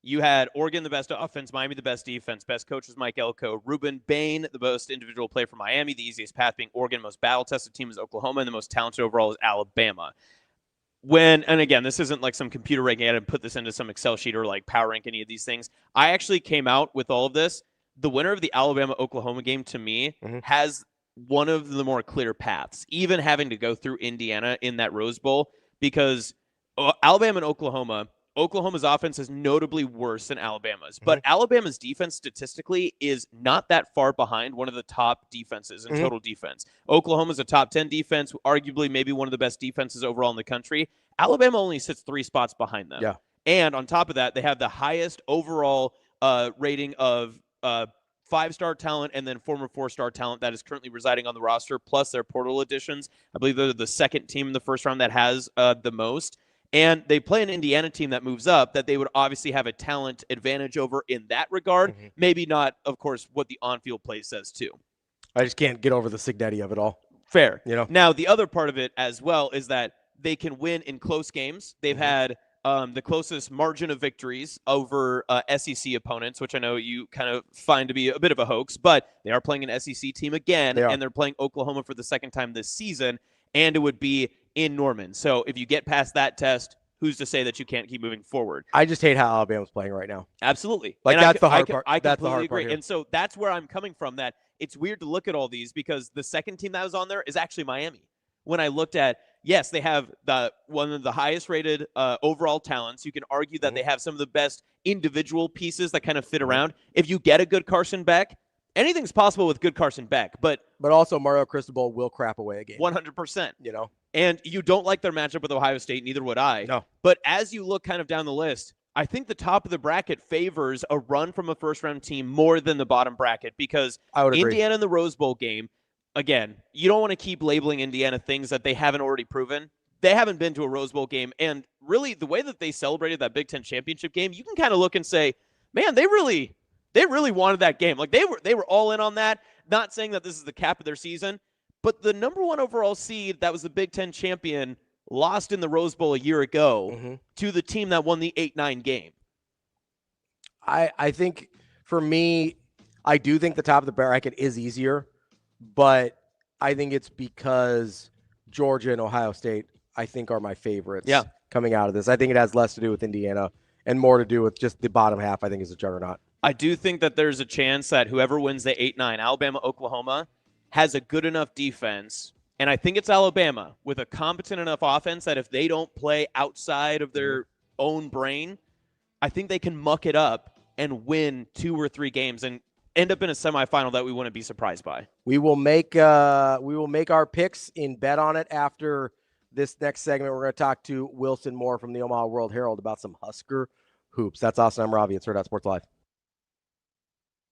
you had Oregon, the best offense, Miami, the best defense, best coach was Mike Elko, Ruben Bain, the most individual player for Miami, the easiest path being Oregon, most battle-tested team is Oklahoma, and the most talented overall is Alabama. And again, this isn't like some computer ranking. I didn't put this into some Excel sheet or like power rank any of these things. I actually came out with all of this. The winner of the Alabama-Oklahoma game, to me, has one of the more clear paths, even having to go through Indiana in that Rose Bowl, because Alabama and Oklahoma Oklahoma's offense is notably worse than Alabama's, but Alabama's defense statistically is not that far behind one of the top defenses in total defense. Oklahoma's a top 10 defense, arguably maybe one of the best defenses overall in the country. Alabama only sits 3 spots behind them.
Yeah.
And on top of that, they have the highest overall rating of 5-star talent and then former 4-star talent that is currently residing on the roster, plus their portal additions. I believe they're the second team in the first round that has the most. And they play an Indiana team that moves up that they would obviously have a talent advantage over in that regard. Maybe not, of course, what the on-field play says too.
I just can't get over the Signetti of it all.
Fair.
You know.
Now, the other part of it as well is that they can win in close games. They've had the closest margin of victories over SEC opponents, which I know you kind of find to be a bit of a hoax, but they are playing an SEC team again, and they're playing Oklahoma for the second time this season, and it would be in Norman. So if you get past that test, who's to say that you can't keep moving forward?
I just hate how Alabama's playing right now.
Absolutely.
Like,
and
that's the hard part.
I
That's the
completely
hard
agree.
part here.
And so that's where I'm coming from, that it's weird to look at all these because the second team that was on there is actually Miami. When I looked at, yes, they have one of the highest rated overall talents. You can argue that they have some of the best individual pieces that kind of fit around. If you get a good Carson Beck, anything's possible with good Carson Beck. But
also Mario Cristobal will crap away a game.
100%.
You know.
And you don't like their matchup with Ohio State, neither would I.
No.
But as you look kind of down the list, I think the top of the bracket favors a run from a first-round team more than the bottom bracket because
I would agree.
Indiana in the Rose Bowl game, again, you don't want to keep labeling Indiana things that they haven't already proven. They haven't been to a Rose Bowl game. And really, the way that they celebrated that Big Ten championship game, you can kind of look and say, man, they really wanted that game. Like they were all in on that. Not saying that this is the cap of their season, but the number 1 overall seed that was the Big Ten champion lost in the Rose Bowl a year ago to the team that won the 8-9 game.
I think for me, I do think the top of the bracket is easier, but I think it's because Georgia and Ohio State, I think, are my favorites coming out of this. I think it has less to do with Indiana and more to do with just the bottom half, I think, is a juggernaut.
I do think that there's a chance that whoever wins the 8-9, Alabama, Oklahoma, has a good enough defense, and I think it's Alabama, with a competent enough offense that if they don't play outside of their own brain, I think they can muck it up and win 2 or 3 games and end up in a semifinal that we wouldn't be surprised by.
We will make our picks in Bet On It after this next segment. We're going to talk to Wilson Moore from the Omaha World Herald about some Husker hoops. That's awesome. I'm Ravi. It's Hurrdat Sports Live.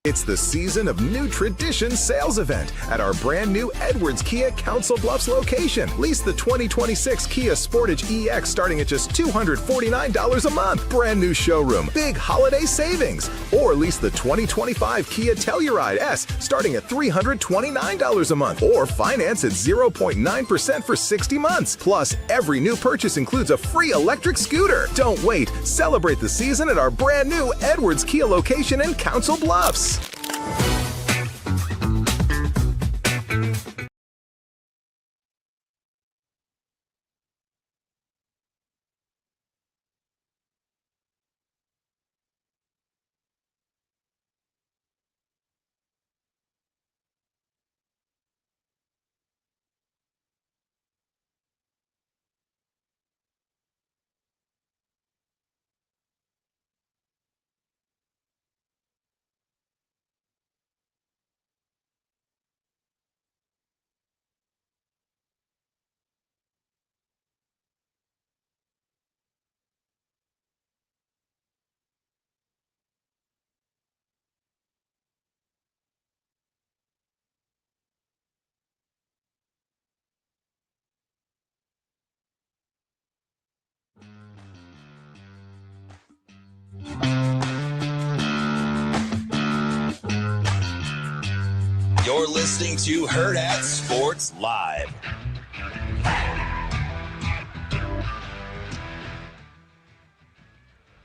It's the season of New Tradition sales event at our brand new Edwards Kia Council Bluffs location. Lease the 2026 Kia Sportage EX starting at just $249 a month. Brand new showroom, big holiday savings. Or lease the 2025 Kia Telluride S starting at $329 a month. Or finance at 0.9% for 60 months. Plus, every new purchase includes a free electric scooter. Don't wait. Celebrate the season at our brand new Edwards Kia location in Council Bluffs.
You're listening to Hurrdat Sports Live.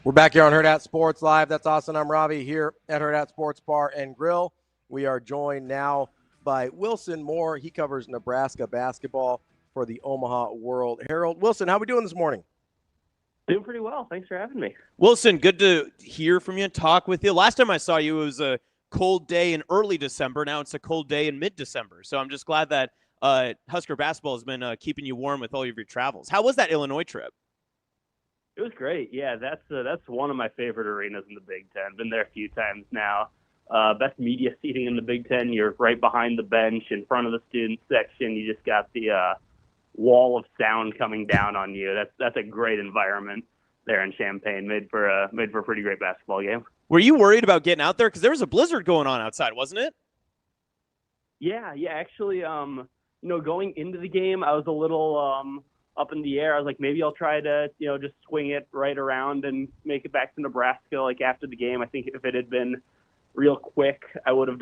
We're back here on Hurrdat Sports Live. That's awesome. I'm Ravi here at Hurrdat Sports Bar and Grill. We are joined now by Wilson Moore. He covers Nebraska basketball for the Omaha World Herald. Wilson, how are we doing this morning?
Doing pretty well. Thanks for having me.
Wilson, good to hear from you and talk with you. Last time I saw you, it was a cold day in early December. Now it's a cold day in mid-December. So I'm just glad that Husker basketball has been keeping you warm with all of your travels. How was that Illinois trip?
It was great. Yeah, that's one of my favorite arenas in the Big Ten. Been there a few times now. Best media seating in the Big Ten. You're right behind the bench in front of the student section. You just got the wall of sound coming down on you. That's a great environment there in Champaign. Made for a pretty great basketball game.
Were you worried about getting out there? Because there was a blizzard going on outside, wasn't it?
Yeah. Actually, going into the game, I was a little up in the air. I was like, maybe I'll try to, just swing it right around and make it back to Nebraska. Like after the game, I think if it had been real quick, I would have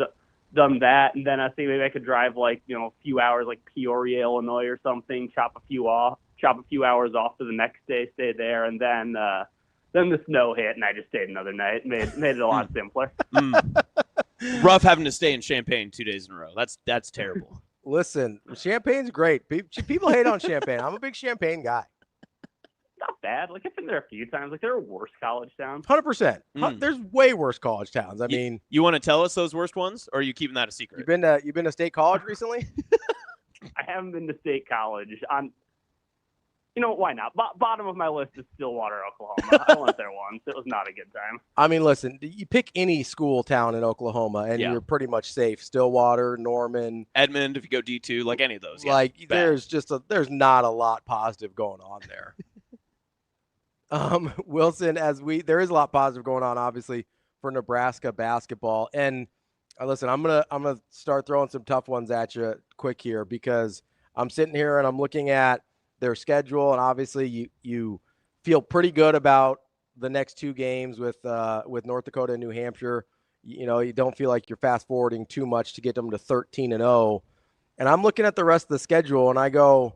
done that. And then I think maybe I could drive a few hours, like Peoria, Illinois or something, chop a few hours off to the next day, stay there. And then the snow hit and I just stayed another night. Made it a lot simpler.
Rough having to stay in Champaign 2 days in a row. That's terrible.
Listen, Champagne's great. People hate on Champaign. I'm a big Champaign guy.
Not bad. Like I've been there a few times. Like there are worse college towns.
100%. There's way worse college towns. I mean,
you want to tell us those worst ones, or are you keeping that a secret?
You've been to State College recently?
I haven't been to State College. Why not? Bottom of my list is Stillwater, Oklahoma. I went there once. It was not a good time.
I mean, listen, you pick any school town in Oklahoma, and you're pretty much safe. Stillwater, Norman,
Edmond, if you go D2, like any of those.
Yeah, there's not a lot positive going on there. Wilson, there is a lot positive going on, obviously, for Nebraska basketball. And listen, I'm gonna start throwing some tough ones at you quick here, because I'm sitting here and I'm looking at their schedule, and obviously you feel pretty good about the next two games with North Dakota and New Hampshire. You don't feel like you're fast forwarding too much to get them to 13-0. And I'm looking at the rest of the schedule and I go,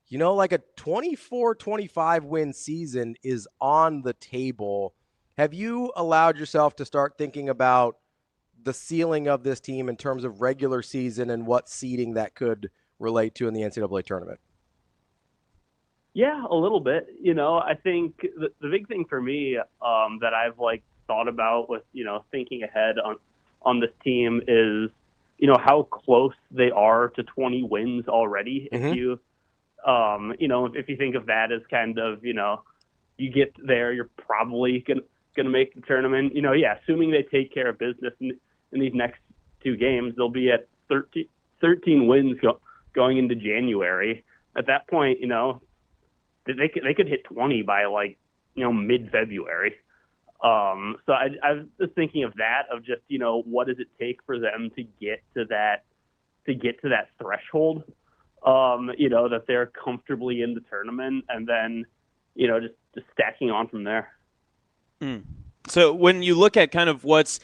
like a 24-25 win season is on the table. Have you allowed yourself to start thinking about the ceiling of this team in terms of regular season and what seeding that could relate to in the NCAA tournament?
Yeah, a little bit. I think the big thing for me that I've thought about with thinking ahead on this team is how close they are to 20 wins already.
Mm-hmm.
If you if you think of that as kind of you get there, you're probably gonna make the tournament. Assuming they take care of business in these next two games, they'll be at 13 wins going into January. At that point, they could hit 20 by mid-February. So I was just thinking of that, of just what does it take for them to get to that threshold, that they're comfortably in the tournament, and then just stacking on from there.
So when you look at kind of what's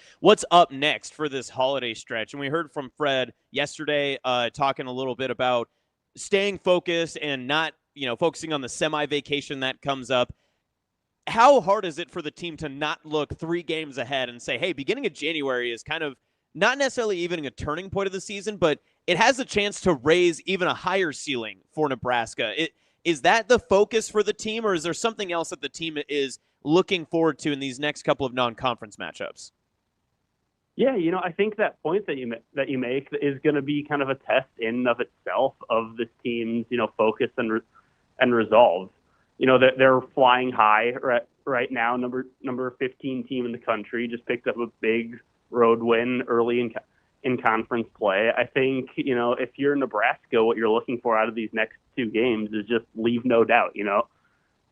up next for this holiday stretch, and we heard from Fred yesterday talking a little bit about staying focused and not focusing on the semi-vacation that comes up. How hard is it for the team to not look 3 games ahead and say, hey, beginning of January is kind of not necessarily even a turning point of the season, but it has a chance to raise even a higher ceiling for Nebraska? Is that the focus for the team, or is there something else that the team is looking forward to in these next couple of non-conference matchups?
Yeah, I think that point that you make is going to be kind of a test in and of itself of this team's, focus and resolve. They're flying high right now. Number 15 team in the country, just picked up a big road win early in conference play. I think, if you're Nebraska, what you're looking for out of these next two games is just leave no doubt.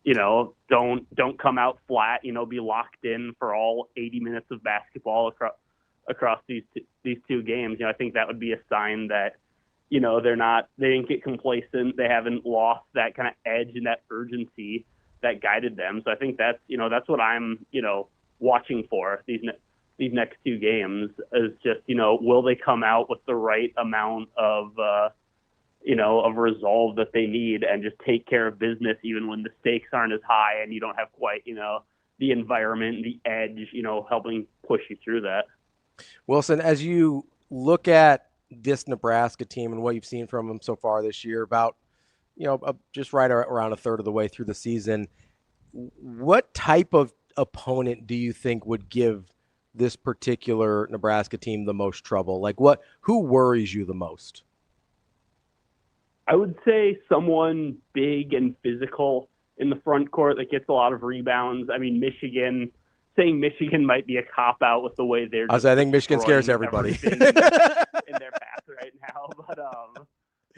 Don't come out flat. Be locked in for all 80 minutes of basketball across these two games. I think that would be a sign that they didn't get complacent. They haven't lost that kind of edge and that urgency that guided them. So I think that's what I'm watching for these next two games, is just will they come out with the right amount of of resolve that they need and just take care of business even when the stakes aren't as high and you don't have quite the environment, the edge helping push you through that.
Wilson, as you look at this Nebraska team and what you've seen from them so far this year, about just right around a third of the way through the season, what type of opponent do you think would give this particular Nebraska team the most trouble? Who worries you the most?
I would say someone big and physical in the front court that gets a lot of rebounds. I mean, saying Michigan might be a cop-out with the way they're just
I think Michigan scares everybody
in their path right now. But,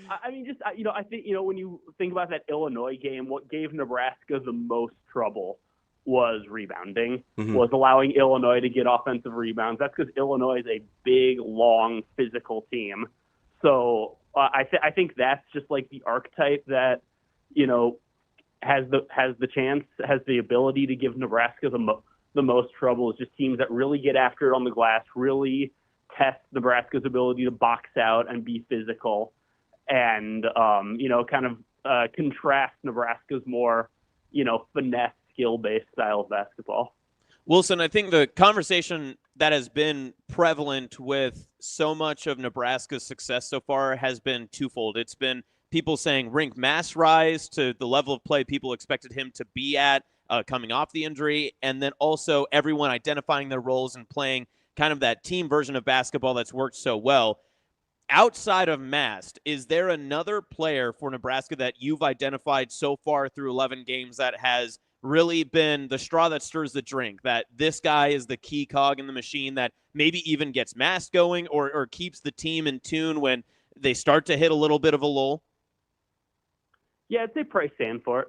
I mean, just, I think, when you think about that Illinois game, what gave Nebraska the most trouble was rebounding, was allowing Illinois to get offensive rebounds. That's because Illinois is a big, long, physical team. So I think that's just like the archetype that, has the ability to give Nebraska the most trouble, is just teams that really get after it on the glass, really test Nebraska's ability to box out and be physical, and contrast Nebraska's more, finesse, skill-based style of basketball.
Wilson, I think the conversation that has been prevalent with so much of Nebraska's success so far has been twofold. It's been people saying rink mass rise to the level of play people expected him to be at coming off the injury, and then also everyone identifying their roles and playing kind of that team version of basketball that's worked so well. Outside of Mast, is there another player for Nebraska that you've identified so far through 11 games that has really been the straw that stirs the drink, that this guy is the key cog in the machine that maybe even gets Mast going or keeps the team in tune when they start to hit a little bit of a lull?
Yeah, I'd say Price Sanford.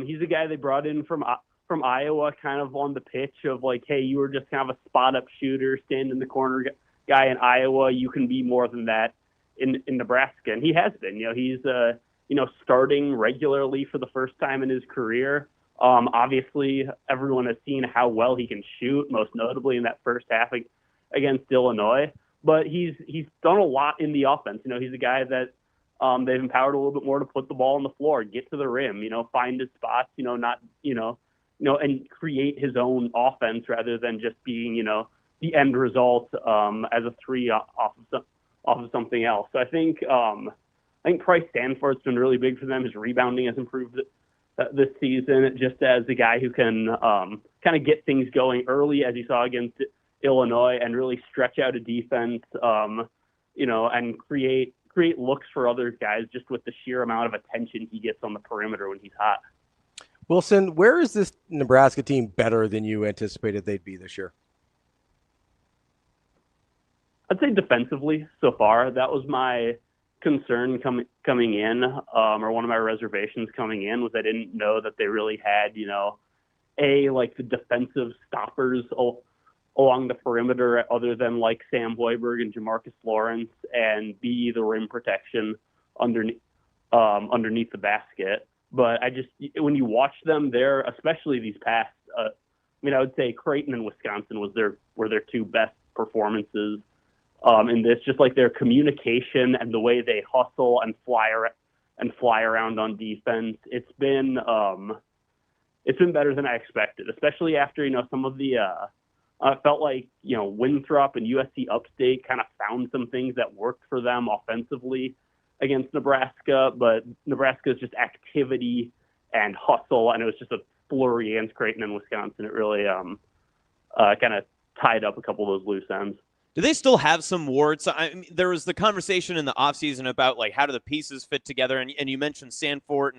He's a guy they brought in from Iowa, kind of on the pitch of like, hey, you were just kind of a spot-up shooter, stand in the corner guy in Iowa. You can be more than that in Nebraska. And he has been. He's starting regularly for the first time in his career. Obviously, everyone has seen how well he can shoot, most notably in that first half against Illinois. But he's done a lot in the offense. He's a guy that they've empowered a little bit more to put the ball on the floor, get to the rim, find his spots, and create his own offense rather than just being, the end result as a three off of something else. So I think Price Stanford's been really big for them. His rebounding has improved this season, just as a guy who can kind of get things going early, as you saw against Illinois, and really stretch out a defense, and create looks for other guys just with the sheer amount of attention he gets on the perimeter when he's hot.
Wilson, where is this Nebraska team better than you anticipated they'd be this year?
I'd say defensively so far. That was my concern coming in, or one of my reservations coming in, was I didn't know that they really had, the defensive stoppers along the perimeter other than like Sam Hoiberg and Jamarcus Lawrence, and B, the rim protection underneath the basket. But when you watch them there, especially these past, I would say Creighton and Wisconsin were their two best performances in this, just like their communication and the way they hustle and fly around on defense. It's been better than I expected, especially after, some of the, felt like, Winthrop and USC Upstate kind of found some things that worked for them offensively against Nebraska, but Nebraska's just activity and hustle, and it was just a flurry against Creighton and Wisconsin. It really kind of tied up a couple of those loose ends.
Do they still have some warts? There was the conversation in the offseason about like how do the pieces fit together, and you mentioned Sanford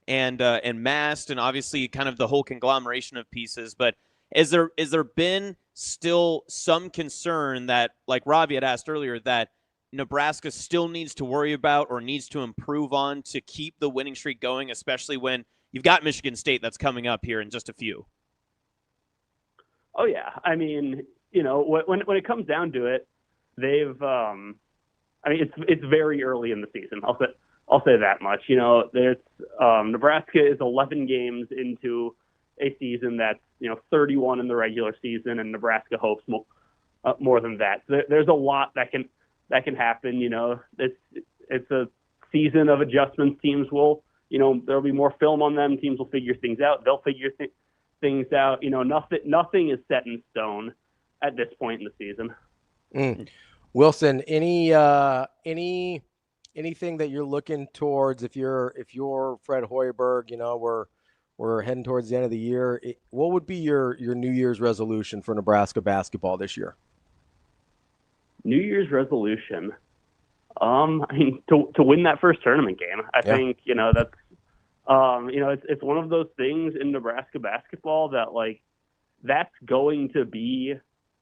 and Mast, and obviously kind of the whole conglomeration of pieces. But is there been still some concern that, like Ravi had asked earlier, that Nebraska still needs to worry about or needs to improve on to keep the winning streak going, especially when you've got Michigan State that's coming up here in just a few?
Oh yeah, I mean, when it comes down to it, they've it's very early in the season. I'll say that much. There's Nebraska is 11 games into a season that's 31 in the regular season, and Nebraska hopes more than that. There's a lot that can happen. It's a season of adjustments. Teams will, there'll be more film on them. Teams will figure things out. They'll figure things out. Nothing is set in stone at this point in the season.
Wilson, anything that you're looking towards if you're Fred Hoiberg, we're heading towards the end of the year. What would be your New Year's resolution for Nebraska basketball this year?
New Year's resolution. To win that first tournament game. I think, It's one of those things in Nebraska basketball that, like, that's going to be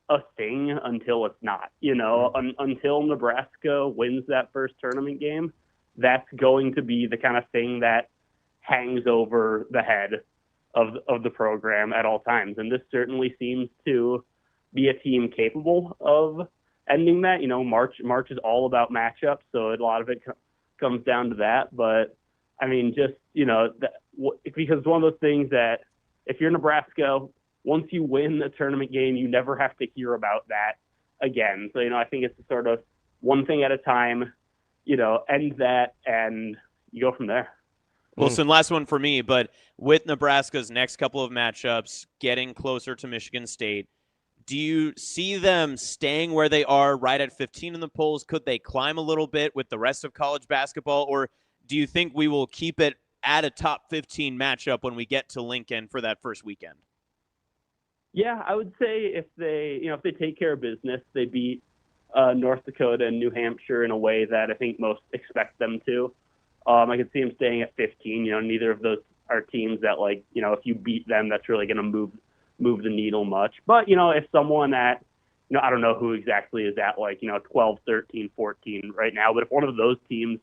a thing until it's not, until Nebraska wins that first tournament game. That's going to be the kind of thing that hangs over the head of the program at all times. And this certainly seems to be a team capable of ending that. March is all about matchups, so a lot of it comes down to that. But I mean, just, because it's one of those things that if you're Nebraska, once you win the tournament game, you never have to hear about that again. So, I think it's sort of one thing at a time, end that, and you go from there.
Wilson, last one for me, but with Nebraska's next couple of matchups getting closer to Michigan State, do you see them staying where they are right at 15 in the polls? Could they climb a little bit with the rest of college basketball, or do you think we will keep it at a top 15 matchup when we get to Lincoln for that first weekend?
Yeah, I would say if they take care of business, they beat North Dakota and New Hampshire in a way that I think most expect them to. I could see them staying at 15. Neither of those are teams that, like, if you beat them, that's really going to move the needle much. But, if someone at, I don't know who exactly is at, like, 12, 13, 14 right now, but if one of those teams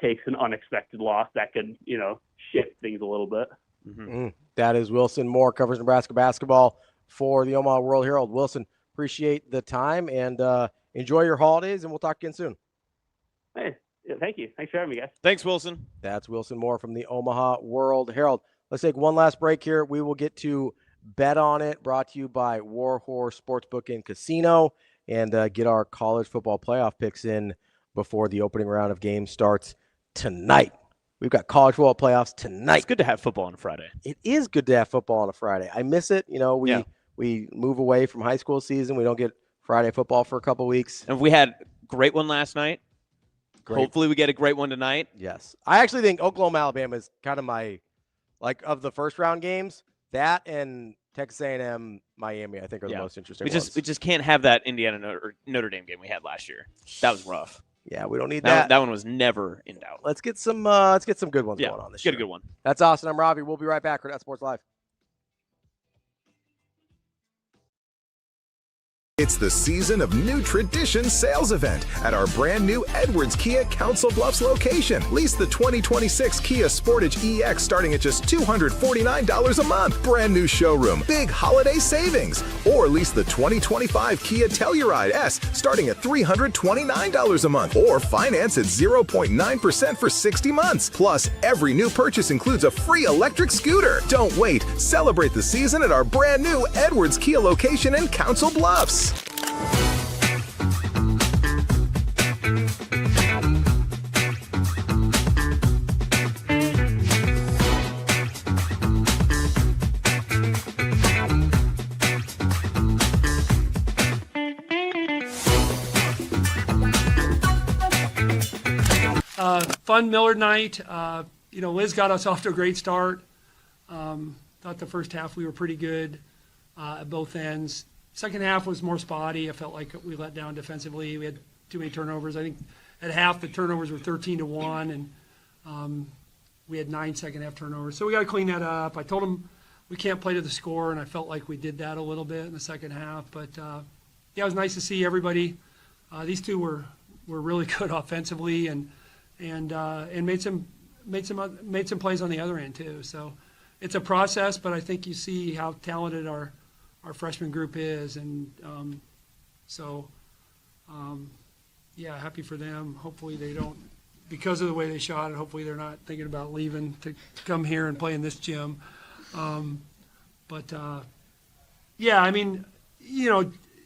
takes an unexpected loss, that could, shift things a little bit.
Mm-hmm. That is Wilson Moore, covers Nebraska basketball for the Omaha World Herald. Wilson, appreciate the time, and enjoy your holidays, and we'll talk again soon.
Hey, yeah, thank you. Thanks for having me, guys.
Thanks, Wilson.
That's Wilson Moore from the Omaha World Herald. Let's take one last break here. We will get to Bet On It, brought to you by Warhorse Sportsbook and Casino, and get our college football playoff picks in before the opening round of games starts tonight. We've got college football playoffs tonight.
It's good to have football on a Friday.
It is good to have football on a Friday. I miss it. We move away from high school season. We don't get Friday football for a couple weeks.
And we had a great one last night. Great. Hopefully we get a great one tonight.
Yes. I actually think Oklahoma-Alabama is kind of my, like, of the first round games, that and Texas A&M, Miami, I think are the most interesting ones.
We just can't have that Indiana or Notre Dame game we had last year. That was rough.
Yeah, we don't need that.
That one was never in doubt.
Let's get some good ones going on this year.
Get a good one.
That's Austin. I'm Ravi. We'll be right back. Hurrdat Sports Live.
It's the season of new tradition sales event at our brand new Edwards Kia Council Bluffs location. Lease the 2026 Kia Sportage EX starting at just $249 a month. Brand new showroom, big holiday savings. Or lease the 2025 Kia Telluride S starting at $329 a month. Or finance at 0.9% for 60 months. Plus, every new purchase includes a free electric scooter. Don't wait. Celebrate the season at our brand new Edwards Kia location in Council Bluffs.
Fun Millard night. Liz got us off to a great start. Thought the first half we were pretty good at both ends. Second half was more spotty. I felt like we let down defensively. We had too many turnovers. I think at half the turnovers were 13-1, and we had 9 second half turnovers. So we got to clean that up. I told them we can't play to the score, and I felt like we did that a little bit in the second half. But it was nice to see everybody. These two were really good offensively, and made some plays on the other end too. So it's a process, but I think you see how talented our freshman group is, and happy for them. Hopefully they don't, because of the way they shot it, hopefully they're not thinking about leaving to come here and play in this gym.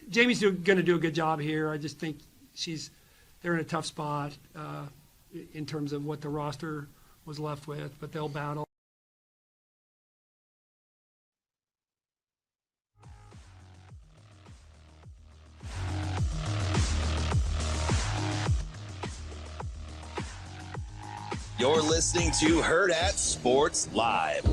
Jamie's going to do a good job here. I just think they're in a tough spot in terms of what the roster was left with, but they'll battle.
You're listening to Hurrdat Sports Live.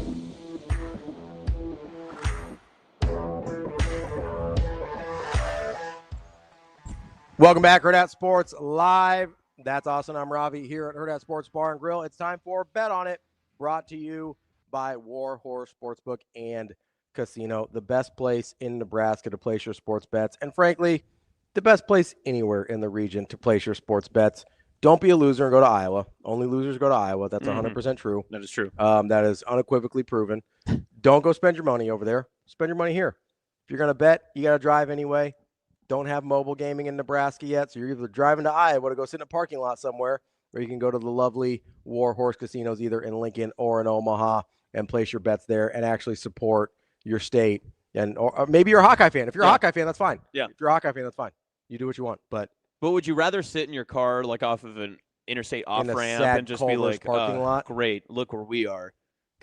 Welcome back, Hurrdat Sports Live. That's awesome. I'm Ravi here at Hurrdat Sports Bar and Grill. It's time for Bet On It, brought to you by War Horse Sportsbook and Casino, the best place in Nebraska to place your sports bets, and frankly, the best place anywhere in the region to place your sports bets. Don't be a loser and go to Iowa. Only losers go to Iowa. That's 100% true.
That is true.
That is unequivocally proven. Don't go spend your money over there. Spend your money here. If you're going to bet, you got to drive anyway. Don't have mobile gaming in Nebraska yet, so you're either driving to Iowa to go sit in a parking lot somewhere, or you can go to the lovely War Horse casinos either in Lincoln or in Omaha and place your bets there and actually support your state. And or maybe you're a Hawkeye fan. If you're a Hawkeye fan, that's fine.
Yeah.
If you're a Hawkeye fan, that's fine. You do what you want. But
would you rather sit in your car like off of an interstate off-ramp and just be
Culver's
like,
parking lot?
Great, look where we are.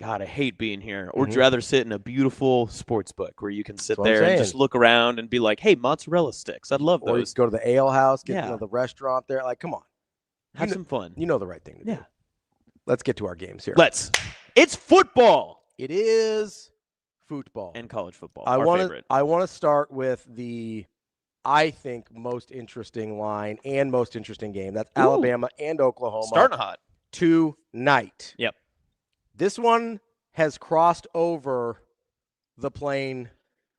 God, I hate being here. Or would you rather sit in a beautiful sports book where you can sit there and just look around and be like, hey, mozzarella sticks. I'd love those.
Or you go to the ale house, get the restaurant there. Like, come on.
Have some fun.
You know the right thing to do. Let's get to our games here.
It's football.
It is football.
And college football.
I
want
to start with the, I think, most interesting line and most interesting game. That's Alabama and Oklahoma.
Starting hot.
Tonight.
Yep.
This one has crossed over the plane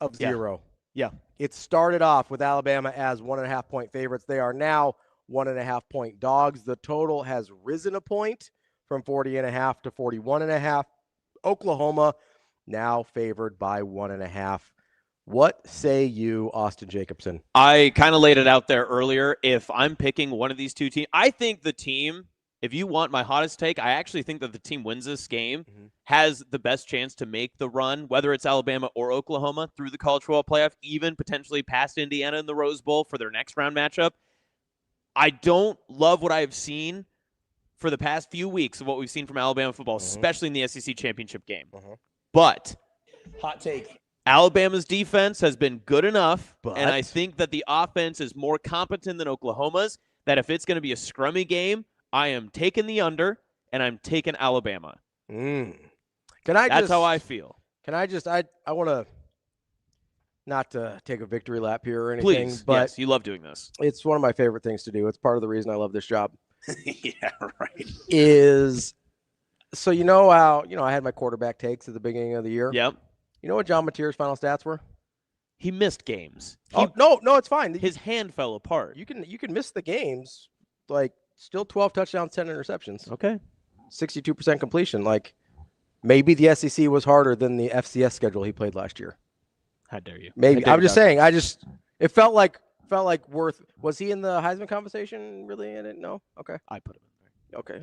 of zero.
Yeah.
It started off with Alabama as 1.5-point favorites. They are now 1.5-point dogs. The total has risen a point from 40.5 to 41.5. Oklahoma now favored by 1.5. What say you, Austin Jacobsen?
I kind of laid it out there earlier. If I'm picking one of these two teams, I think the team, if you want my hottest take, I actually think that the team wins this game, has the best chance to make the run, whether it's Alabama or Oklahoma, through the college football playoff, even potentially past Indiana in the Rose Bowl for their next round matchup. I don't love what I've seen for the past few weeks of what we've seen from Alabama football, especially in the SEC championship game. But
hot take.
Alabama's defense has been good enough, and I think that the offense is more competent than Oklahoma's, that if it's going to be a scrummy game, I am taking the under, and I'm taking Alabama. That's how I feel.
Can I just, I want to, not to take a victory lap here or anything.
Please,
but
yes, you love doing this.
It's one of my favorite things to do. It's part of the reason I love this job.
Yeah, right.
So you know how, I had my quarterback takes at the beginning of the year?
Yep.
You know what John Mateer's final stats were?
He missed games.
No, it's fine.
His hand fell apart.
You can miss the games, like still 12 touchdowns, 10 interceptions.
Okay.
62% completion. Like maybe the SEC was harder than the FCS schedule he played last year.
How dare you?
Maybe. I'm just saying. It felt like worth. Was he in the Heisman conversation? Really in it? No. Okay.
I put him in there.
Okay.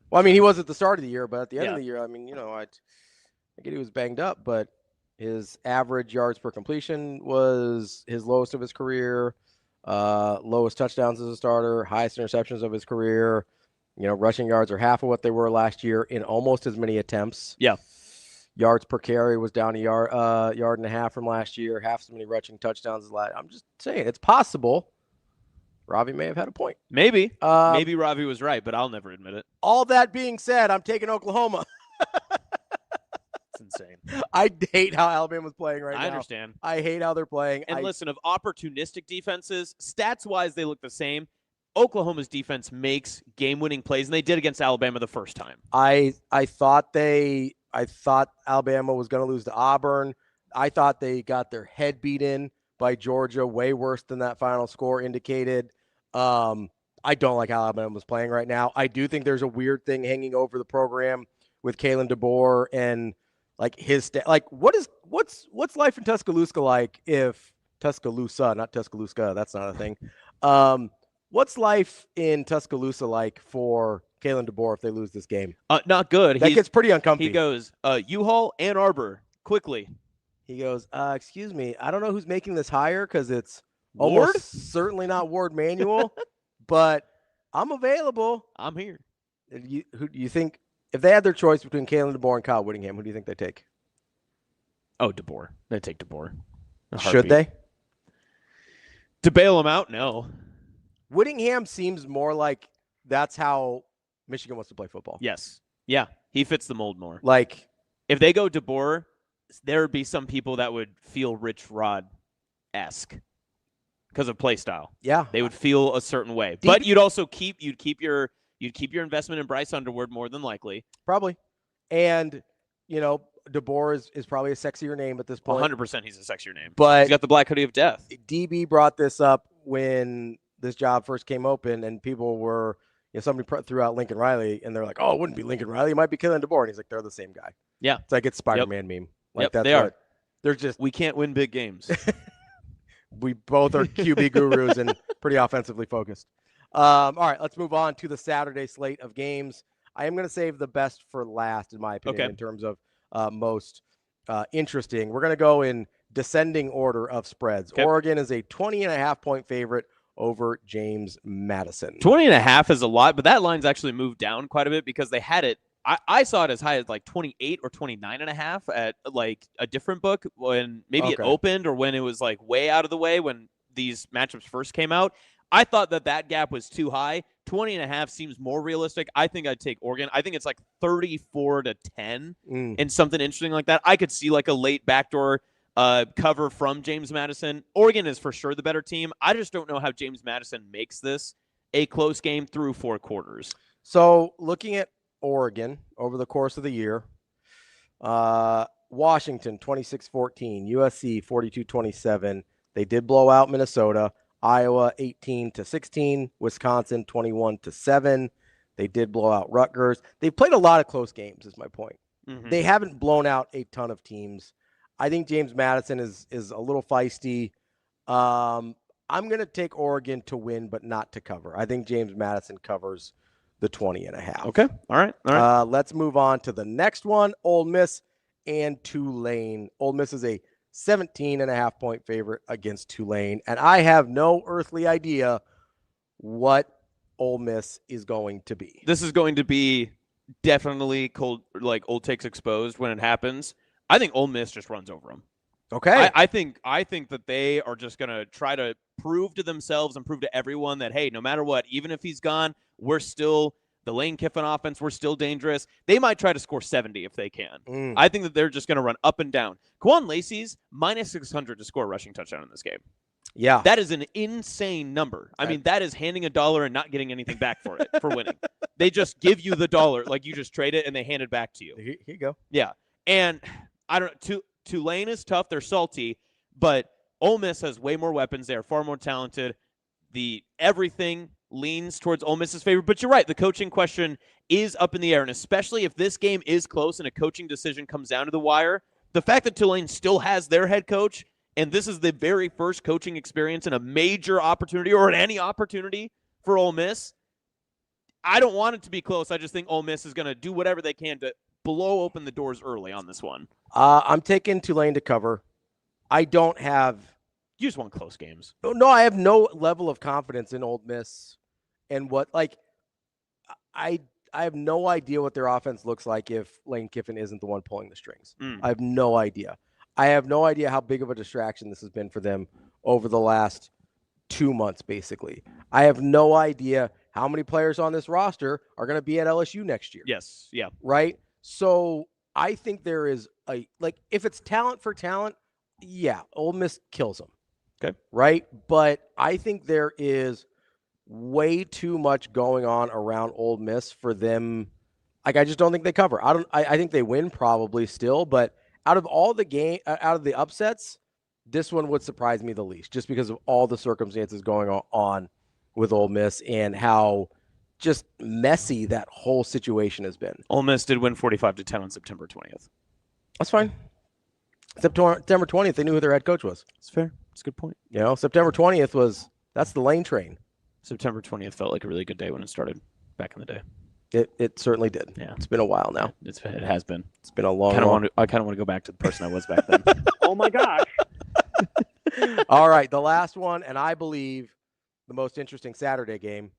Well, I mean, he was at the start of the year, but at the end of the year, I mean, I get he was banged up, but his average yards per completion was his lowest of his career, lowest touchdowns as a starter, highest interceptions of his career. Rushing yards are half of what they were last year in almost as many attempts.
Yeah.
Yards per carry was down a yard and a half from last year, half as many rushing touchdowns as last. I'm just saying, it's possible Ravi may have had a point.
Maybe. Maybe Ravi was right, but I'll never admit it.
All that being said, I'm taking Oklahoma.
It's insane.
I hate how Alabama's playing right now.
I understand.
I hate how they're playing.
And listen, of opportunistic defenses, stats-wise, they look the same. Oklahoma's defense makes game-winning plays, and they did against Alabama the first time.
I thought Alabama was going to lose to Auburn. I thought they got their head beat in by Georgia, way worse than that final score indicated. I don't like how Alabama was playing right now. I do think there's a weird thing hanging over the program with Kalen DeBoer and what's life in Tuscaloosa like if Tuscaloosa, not Tuscaloosa, that's not a thing. What's life in Tuscaloosa like for Kalen DeBoer if they lose this game?
Not good.
That gets pretty uncomfy.
He goes, U-Haul, Ann Arbor, quickly.
He goes, excuse me, I don't know who's making this hire because it's
Ward?
almost certainly not Ward Manuel, but I'm available.
I'm here.
Who do you think, if they had their choice between Kalen DeBoer and Kyle Whittingham, who do you think they take?
Oh, DeBoer. They take DeBoer.
Should they?
To bail him out? No.
Whittingham seems more like that's how Michigan wants to play football.
Yes. Yeah. He fits the mold more.
Like,
if they go DeBoer, there would be some people that would feel Rich Rod-esque. because of play style.
Yeah,
they would feel a certain way. But you'd also keep your investment in Bryce Underwood more than likely.
Probably. And, DeBoer is probably a sexier name at this point.
100% he's a sexier name.
But
he's got the black hoodie of death.
DB brought this up when this job first came open, and people were, somebody threw out Lincoln Riley, and they're like, oh, it wouldn't be Lincoln Riley. It might be Kellen DeBoer. And he's like, they're the same guy.
Yeah.
It's like it's Spider-Man meme. Like
they are.
They're just.
We can't win big games.
We both are QB gurus and pretty offensively focused. All right, let's move on to the Saturday slate of games. I am going to save the best for last, in my opinion, in terms of most interesting. We're going to go in descending order of spreads.
Okay.
Oregon is a 20.5-point favorite over James Madison.
20.5 is a lot, but that line's actually moved down quite a bit because they had it. I saw it as high as like 28 or 29.5 at like a different book when maybe it opened or when it was like way out of the way when these matchups first came out. I thought that gap was too high. 20.5 seems more realistic. I think I'd take Oregon. I think it's like 34-10 and something interesting like that. I could see like a late backdoor cover from James Madison. Oregon is for sure the better team. I just don't know how James Madison makes this a close game through 4 quarters.
So looking at Oregon over the course of the year, Washington 26-14, USC 42-27. They did blow out Minnesota. Iowa 18-16, Wisconsin 21-7. They did blow out Rutgers. They played a lot of close games, is my point.
Mm-hmm.
They haven't blown out a ton of teams. I think James Madison is a little feisty. I'm going to take Oregon to win, but not to cover. I think James Madison covers the 20.5.
Okay. All right.
Let's move on to the next one. Ole Miss and Tulane. Ole Miss is a 17.5-point favorite against Tulane. And I have no earthly idea what Ole Miss is going to be.
This is going to be definitely cold, like Old Takes Exposed when it happens. I think Ole Miss just runs over them.
Okay.
I think that they are just going to try to prove to themselves and prove to everyone that, hey, no matter what, even if he's gone, we're still the Lane Kiffin offense. We're still dangerous. They might try to score 70 if they can. I think that they're just going to run up and down. Quan Lacey's minus 600 to score a rushing touchdown in this game.
Yeah.
That is an insane number. I mean, that is handing $1 and not getting anything back for it, for winning. They just give you the $1, like you just trade it and they hand it back to you.
Here you go.
Yeah. And I don't know, Tulane is tough. They're salty, but Ole Miss has way more weapons. They are far more talented. Everything leans towards Ole Miss's favor. But you're right. The coaching question is up in the air. And especially if this game is close and a coaching decision comes down to the wire, the fact that Tulane still has their head coach, and this is the very first coaching experience in a major opportunity or in any opportunity for Ole Miss, I don't want it to be close. I just think Ole Miss is going to do whatever they can to blow open the doors early on this one.
I'm taking Tulane to cover. I don't have...
You just want close games.
No, I have no level of confidence in Ole Miss and what, like, I have no idea what their offense looks like if Lane Kiffin isn't the one pulling the strings. I have no idea. I have no idea how big of a distraction this has been for them over the last 2 months, basically. I have no idea how many players on this roster are going to be at LSU next year.
Yes. Yeah.
Right? So I think there is if it's talent for talent, yeah, Ole Miss kills them.
Okay.
Right? But I think there is way too much going on around Ole Miss for them. Like, I just don't think they cover. I think they win probably still, but out of the upsets, this one would surprise me the least, just because of all the circumstances going on with Ole Miss and how just messy that whole situation has been.
Ole Miss did win 45-10 on September 20th.
That's fine. September 20th, they knew who their head coach was.
It's fair. It's a good point.
September 20th that's the Lane train.
September 20th felt like a really good day when it started back in the day.
It certainly did.
Yeah.
It's been a while now.
It has been.
It's been a long
time. I kind of want to go back to the person I was back then.
Oh, my gosh.
All right, the last one, and I believe the most interesting Saturday game.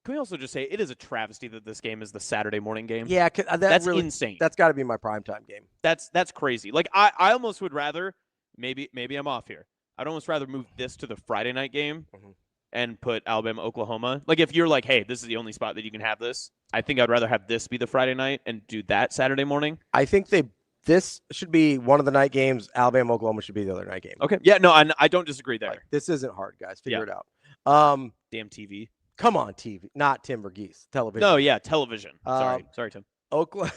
Can we also just say it is a travesty that this game is the Saturday morning game?
Yeah,
that's really insane.
That's got to be my primetime game.
That's crazy. Like, I almost would rather, maybe I'm off here. I'd almost rather move this to the Friday night game and put Alabama, Oklahoma. Like, if you're like, hey, this is the only spot that you can have this, I think I'd rather have this be the Friday night and do that Saturday morning.
I think they this should be one of the night games. Alabama, Oklahoma should be the other night game.
Okay. Yeah, no, I don't disagree there.
Like, this isn't hard, guys. Figure it out.
Damn TV.
Come on, TV. Not Tim VERGHESE. Television.
No, yeah, television. Sorry, Tim.
Oklahoma.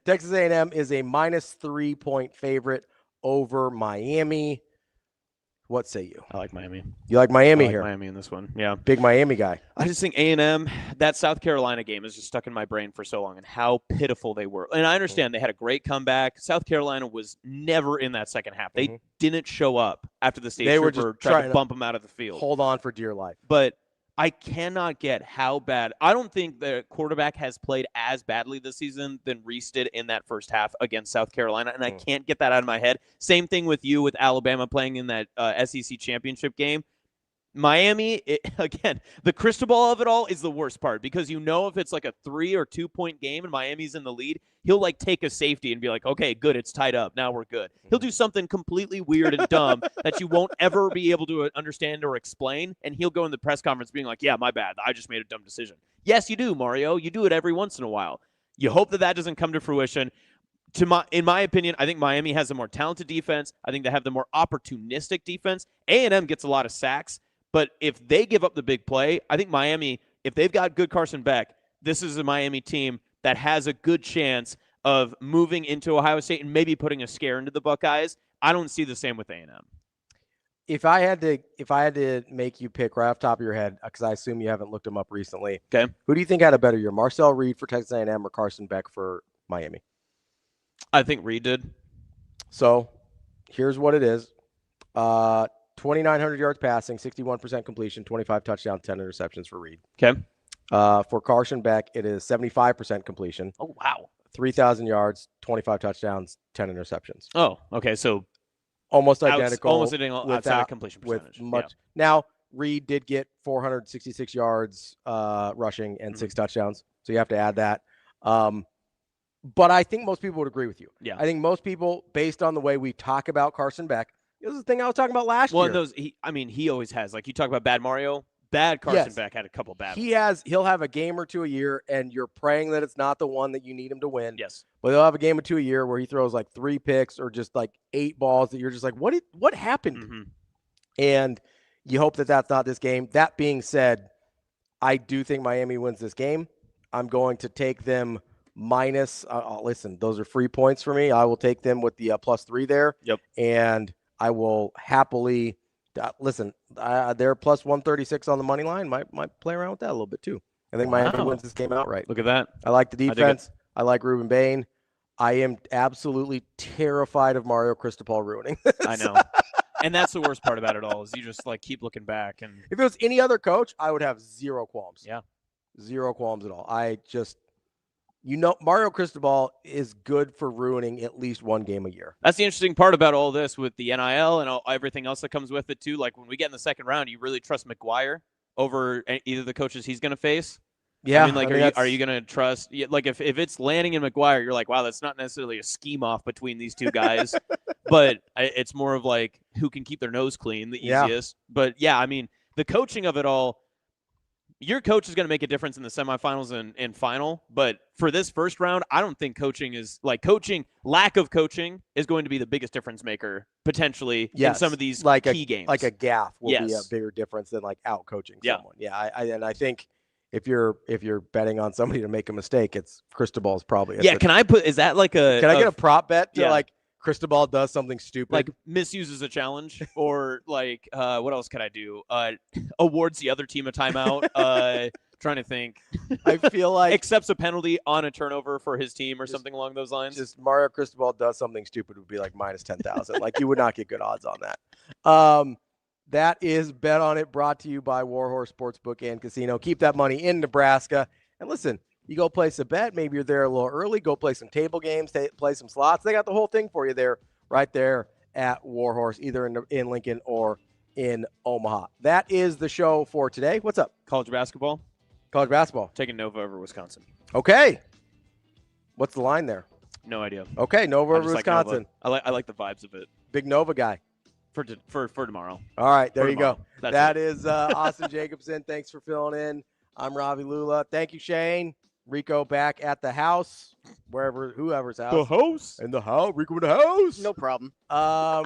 Texas A&M is a -3 point favorite over Miami. What say you?
I like Miami.
You like Miami here?
Miami in this one. Yeah.
Big Miami guy.
I just think A&M, that South Carolina game is just stuck in my brain for so long and how pitiful they were. And I understand they had a great comeback. South Carolina was never in that second half. They didn't show up after the state trooper tried to bump them out of the field.
Hold on for dear life.
But I cannot get how bad. I don't think the quarterback has played as badly this season than Reese did in that first half against South Carolina, and I can't get that out of my head. Same thing with you with Alabama playing in that SEC championship game. Miami, again, the crystal ball of it all is the worst part because you know if it's like a 3 or 2 point game and Miami's in the lead, he'll like take a safety and be like, okay, good, it's tied up. Now we're good. He'll do something completely weird and dumb that you won't ever be able to understand or explain, and he'll go in the press conference being like, yeah, my bad. I just made a dumb decision. Yes, you do, Mario. You do it every once in a while. You hope that doesn't come to fruition. In my opinion, I think Miami has a more talented defense. I think they have the more opportunistic defense. A&M gets a lot of sacks. But if they give up the big play, I think Miami, if they've got good Carson Beck, this is a Miami team that has a good chance of moving into Ohio State and maybe putting a scare into the Buckeyes. I don't see the same with A&M.
If I had to make you pick right off the top of your head, because I assume you haven't looked them up recently.
Okay.
Who do you think had a better year, Marcel Reed for Texas A&M or Carson Beck for Miami?
I think Reed did.
So here's what it is. 2,900 yards passing, 61% completion, 25 touchdowns, 10 interceptions for Reed.
Okay.
For Carson Beck, it is 75% completion.
Oh, wow.
3,000 yards, 25 touchdowns, 10 interceptions.
Oh, okay. So
almost identical.
Almost identical outside of completion percentage.
Now, Reed did get 466 yards rushing and 6 touchdowns. So you have to add that. But I think most people would agree with you.
Yeah.
I think most people, based on the way we talk about Carson Beck, this is the thing I was talking about last year.
Well, he always has. Like you talk about bad Mario, bad Carson Beck had a couple bad ones.
He'll have a game or two a year, and you're praying that it's not the one that you need him to win.
Yes.
But he'll have a game or two a year where he throws like 3 picks or just like 8 balls that you're just like, what happened? And you hope that that's not this game. That being said, I do think Miami wins this game. I'm going to take them minus. Listen, those are free points for me. I will take them with the +3 there.
Yep.
And I will happily listen. They're +136 on the money line. Might play around with that a little bit too. I think Miami wins this game outright.
Look at that.
I like the defense. I like Ruben Bain. I am absolutely terrified of Mario Cristobal ruining this.
I know. And that's the worst part about it all is you just like keep looking back. And
if it was any other coach, I would have 0 qualms.
Yeah.
0 qualms at all. Mario Cristobal is good for ruining at least 1 game a year.
That's the interesting part about all this with the NIL and everything else that comes with it too. Like when we get in the second round, you really trust McGuire over either the coaches he's going to face.
Yeah.
I mean, are you going to trust? Like if it's Lanning and McGuire, you're like, wow, that's not necessarily a scheme off between these two guys, but it's more of like who can keep their nose clean the easiest. But yeah, I mean, the coaching of it all. Your coach is going to make a difference in the semifinals and final, but for this first round, I don't think lack of coaching is going to be the biggest difference maker potentially in some of these key games.
Like a gaffe will be a bigger difference than like out coaching someone. Yeah, I think if you're betting on somebody to make a mistake, it's Cristobal's probably.
Can I get a
prop bet to like Cristobal does something stupid,
like misuses a challenge, or like what else could I do? Awards the other team a timeout. Trying to think.
I feel like
accepts a penalty on a turnover for his team or something along those lines.
Just Mario Cristobal does something stupid would be like minus 10,000. Like you would not get good odds on that. That is Bet On It, brought to you by Warhorse Sportsbook and Casino. Keep that money in Nebraska, and listen. You go place a bet. Maybe you're there a little early. Go play some table games, play some slots. They got the whole thing for you there, right there at Warhorse, either in Lincoln or in Omaha. That is the show for today. What's up?
College basketball.
Taking
Nova over Wisconsin.
Okay. What's the line there?
No idea.
Okay, Nova over Wisconsin.
Like I like the vibes of it.
Big Nova guy.
For tomorrow.
All right, there you go. That is Austin Jacobsen. Thanks for filling in. I'm Ravi Lulla. Thank you, Shane. Rico back at the house, whoever's house.
The house.
In the house. Rico in the house.
No problem.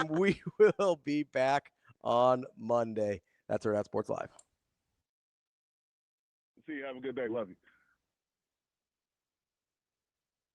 We will be back on Monday. That's Hurrdat Sports Live.
See you. Have a good day. Love you.